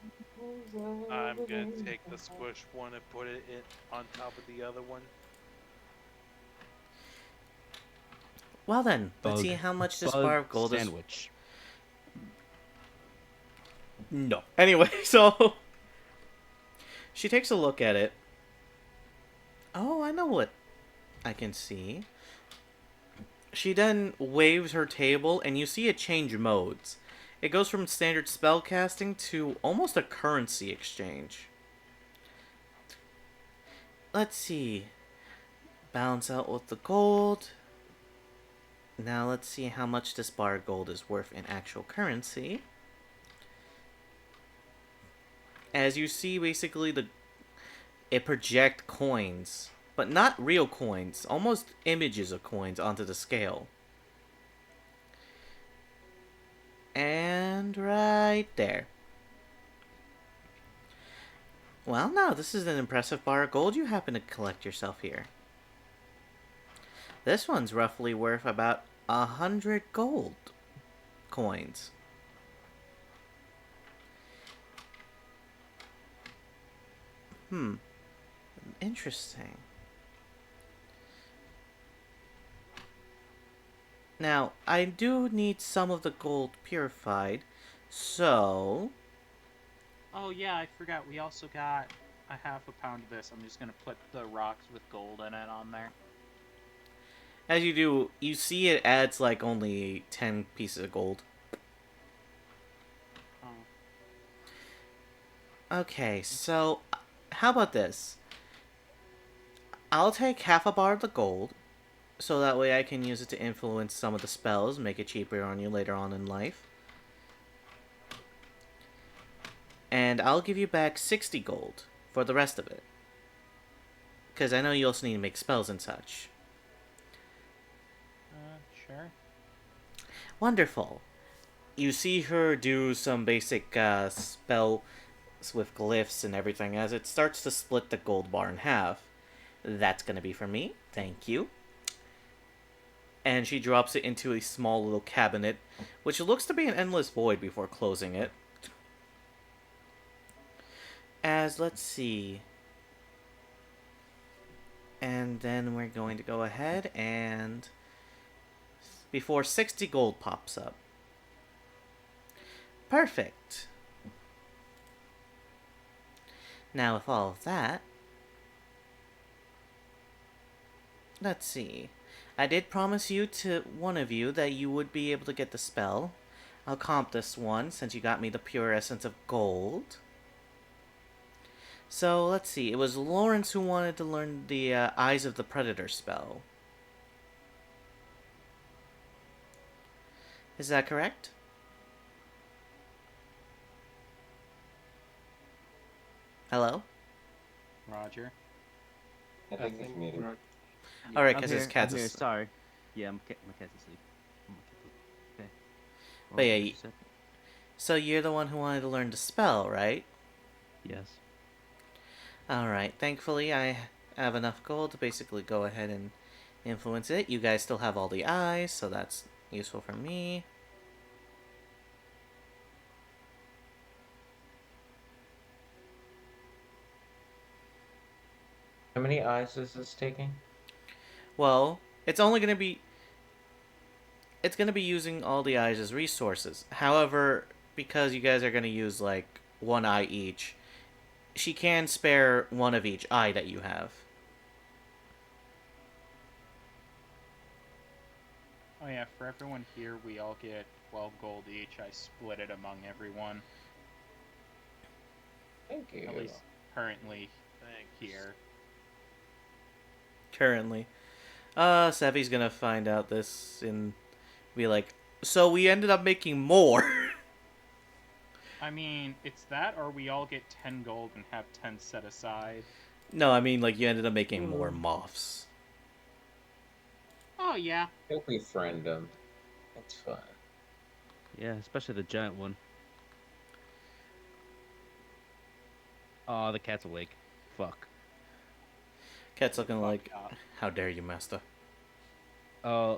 I'm gonna take the squish one and put it on top of the other one. Well then, let's Bug- see how much this bug bar of gold sandwich. is. No. Anyway, so she takes a look at it. Oh, I know what I can see. She then waves her table, and you see it change modes. It goes from standard spellcasting to almost a currency exchange. Let's see. Balance out with the gold. Now let's see how much this bar of gold is worth in actual currency. As you see, basically it projects coins, but not real coins, almost images of coins onto the scale. And right there. Well, no, this is an impressive bar of gold you happen to collect yourself here. This one's roughly worth about 100 gold coins. Interesting. Now, I do need some of the gold purified, so... Oh yeah, I forgot. We also got a half a pound of this. I'm just gonna put the rocks with gold in it on there. As you do, you see it adds like only 10 pieces of gold. Oh. Okay, so how about this? I'll take half a bar of the gold, so that way I can use it to influence some of the spells, make it cheaper on you later on in life. And I'll give you back 60 gold for the rest of it. Because I know you also need to make spells and such. Sure. Wonderful. You see her do some basic spell with glyphs and everything as it starts to split the gold bar in half. That's gonna be for me. Thank you. And she drops it into a small little cabinet, which looks to be an endless void before closing it. As, let's see. And then we're going to go ahead and... before 60 gold pops up. Perfect. Now with all of that... let's see. I did promise you to one of you that you would be able to get the spell. I'll comp this one since you got me the pure essence of gold. So, let's see. It was Lawrence who wanted to learn the Eyes of the Predator spell. Is that correct? Hello? Roger. I think he's muted. Alright, I'm because his here, cat's I'm here, asleep. sorry. Yeah, my cat's asleep. Okay. But yeah, what you y- said? So you're the one who wanted to learn the spell, right? Yes. Alright, thankfully I have enough gold to basically go ahead and influence it. You guys still have all the eyes, so that's useful for me. How many eyes is this taking? Well, it's only going to be... it's going to be using all the eyes as resources. However, because you guys are going to use, like, one eye each, she can spare one of each eye that you have. Oh yeah, for everyone here, we all get 12 gold each. I split it among everyone. Thank you. At least currently Thanks. here. Currently. Sevi's gonna find out this and be like, so we ended up making more. I mean, it's that or we all get 10 gold and have 10 set aside. No, I mean, like, you ended up making more moths. Oh yeah. He'll befriend him. That's fine. Yeah, especially the giant one. Oh, the cat's awake. Fuck. Cat's looking like, up. how dare you, master. But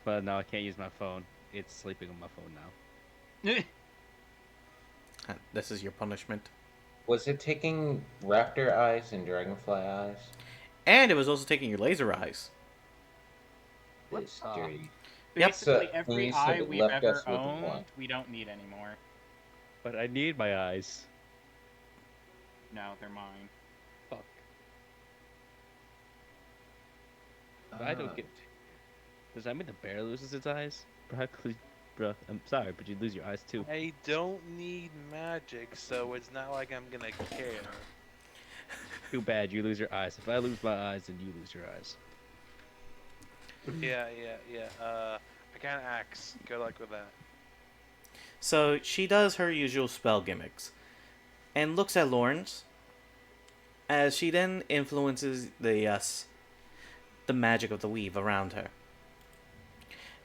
no, I can't use my phone. It's sleeping on my phone now. This is your punishment. Was it taking raptor eyes and dragonfly eyes? And it was also taking your laser eyes. This What? dirty. Yep. Basically, So, every you said eye it we've left ever us with owned, one. we don't need anymore. But I need my eyes. No, they're mine. Fuck. But I don't Ah. get. Does that mean the bear loses its eyes? Bruh, I'm sorry, but you lose your eyes too. I don't need magic, so it's not like I'm gonna care. Too bad, you lose your eyes. If I lose my eyes, then you lose your eyes. Yeah. I got an axe. Good luck with that. So she does her usual spell gimmicks and looks at Lawrence as she then influences the magic of the weave around her.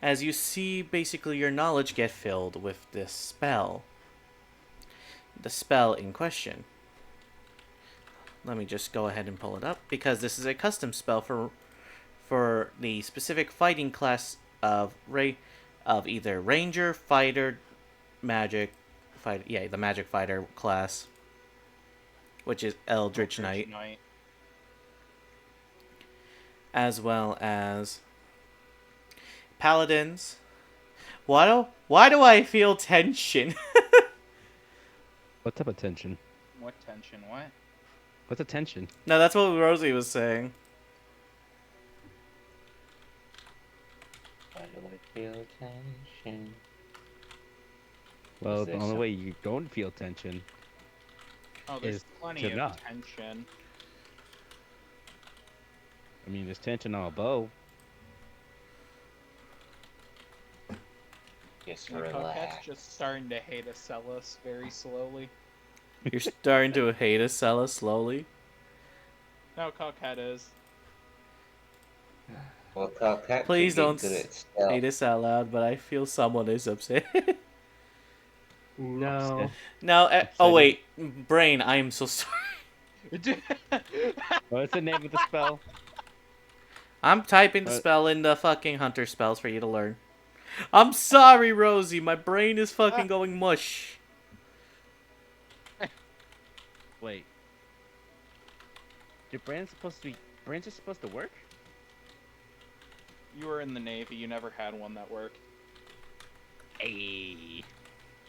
As you see basically your knowledge get filled with this spell. The spell in question. Let me just go ahead and pull it up because this is a custom spell for the specific fighting class of either ranger, fighter, magic, the magic fighter class, which is Eldritch Knight, as well as paladins. Why do I feel tension? What type of tension? What tension? What? What's a tension? No, that's what Rosie was saying. Why do I feel tension? Well, Is the there only some- way you don't feel tension Oh, there's is plenty to of not. tension. I mean, there's tension on a bow. Just My Coquette's relax. just starting to hate Acellus very slowly. You're starting to hate Acella slowly. No, Coquette is. Well, Coquette Please could get don't good at stealth. hate us out loud, but I feel someone is upset. No. No, oh Upsetting. wait, Brain, I am so sorry. What's the name of the spell? I'm typing the What? spell in the fucking hunter spells for you to learn. I'm sorry, Rosie, my brain is fucking going mush. Wait. Your brand's supposed to be. Brands are supposed to work? You were in the Navy, you never had one that worked. Hey.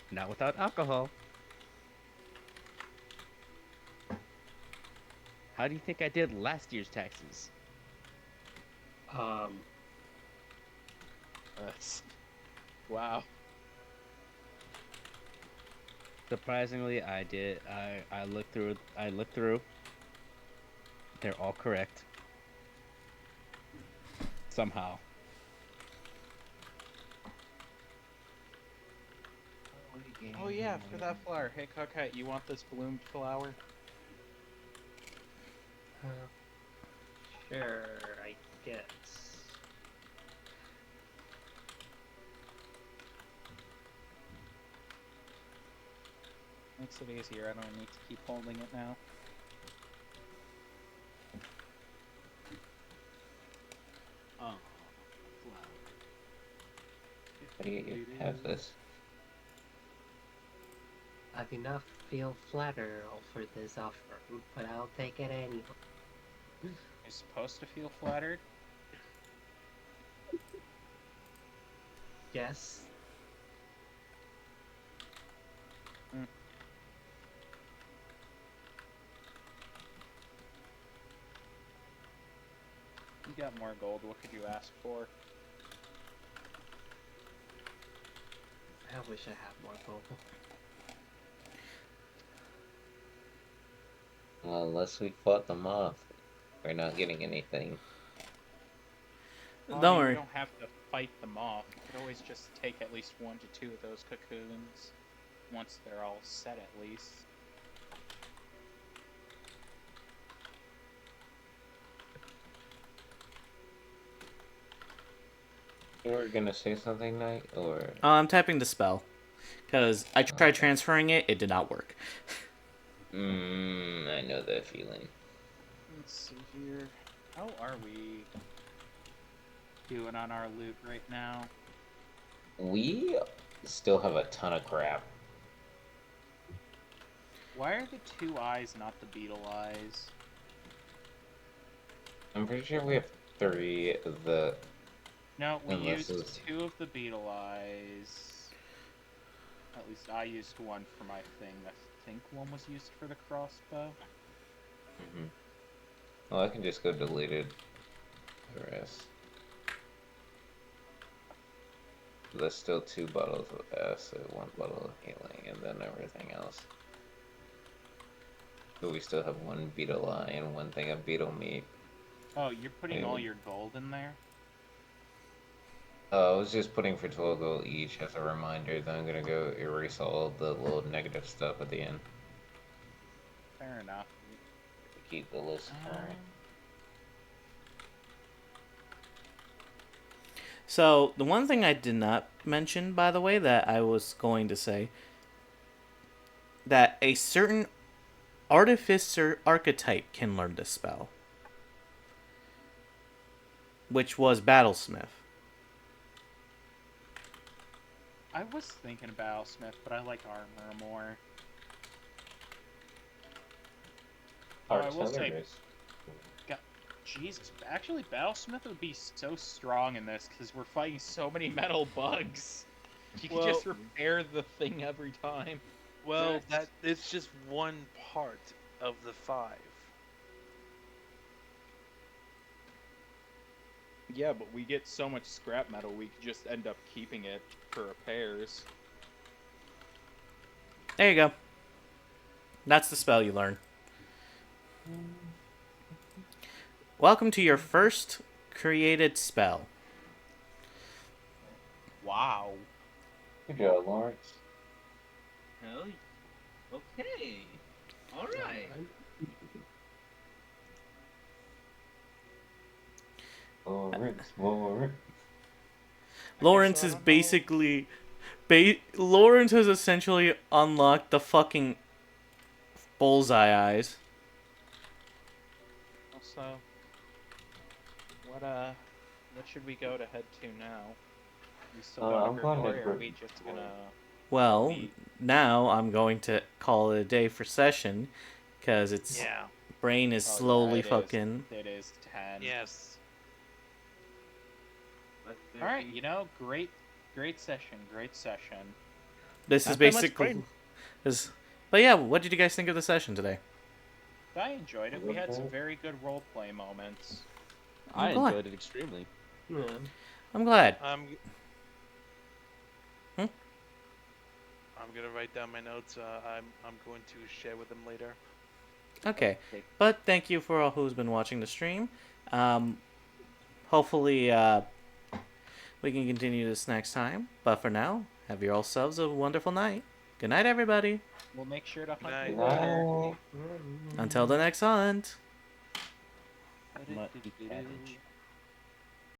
Not without alcohol. How do you think I did last year's taxes? Wow. Surprisingly, I did. I looked through. I looked through. They're all correct. Somehow. Oh yeah, for that flower. Hey Coquette, you want this bloomed flower? Sure, I guess. Makes it easier, I don't need to keep holding it now. Oh. How do you have this? I do not feel flattered for this offer, but I'll take it anyway. You're supposed to feel flattered? Yes. You got more gold, what could you ask for? I wish I had more gold. Well, unless we fought them off, we're not getting anything. Well, Don't I mean, worry. You don't have to fight them off. You could always just take at least 1 to 2 of those cocoons. Once they're all set, at least. You were gonna say something, Knight, or I'm typing the spell. Because I tried transferring it, it did not work. I know that feeling. Let's see here. How are we doing on our loot right now? We still have a ton of crap. Why are the 2 eyes not the beetle eyes? I'm pretty sure we have 3 of the. No, we Unless used it's- 2 of the beetle eyes. At least I used 1 for my thing. I think 1 was used for the crossbow. Well, I can just go deleted. The rest. There's still 2 bottles of acid, 1 bottle of healing, and then everything else. But we still have 1 beetle eye and 1 thing of beetle meat. Oh, you're putting all Ew. your gold in there? I was just putting for 12 gold each as a reminder, then I'm gonna go erase all the little negative stuff at the end Fair enough. to keep the list current. So, the one thing I did not mention, by the way, that I was going to say, that a certain Artificer archetype can learn this spell, which was Battlesmith. I was thinking about Smith, but I like armor more. Oh, I will say, Artillerist. God, Jesus, actually, Battlesmith would be so strong in this because we're fighting so many metal bugs. You can just repair the thing every time. Well, Yes. that it's just one part of the 5. Yeah, but we get so much scrap metal, we could just end up keeping it for repairs. There you go. That's the spell you learn. Welcome to your first created spell. Wow. Good job, Lawrence. Hell, okay. All right. Lawrence. Lawrence is basically... Lawrence has essentially unlocked the fucking bullseye eyes. Also, what should we go to head to now? We still go I'm to going to Grigori, or are we Grigori. just gonna... Well, leave? now I'm going to call it a day for session, because its Yeah. brain is Oh, yeah, slowly it is. fucking... It is 10. Yes. Alright, you know, great session, great session. This is Not that much basically... brain. But yeah, what did you guys think of the session today? I enjoyed it. We had some very good roleplay moments. I I'm glad. enjoyed it extremely. Yeah. I'm glad. I'm Hmm? I'm gonna write down my notes. I'm going to share with them later. Okay, but thank you for all who's been watching the stream. Hopefully, we can continue this next time. But for now, have yourselves a wonderful night. Good night, everybody. We'll make sure to hunt Night. you later. No. Until the next hunt. Cabbage.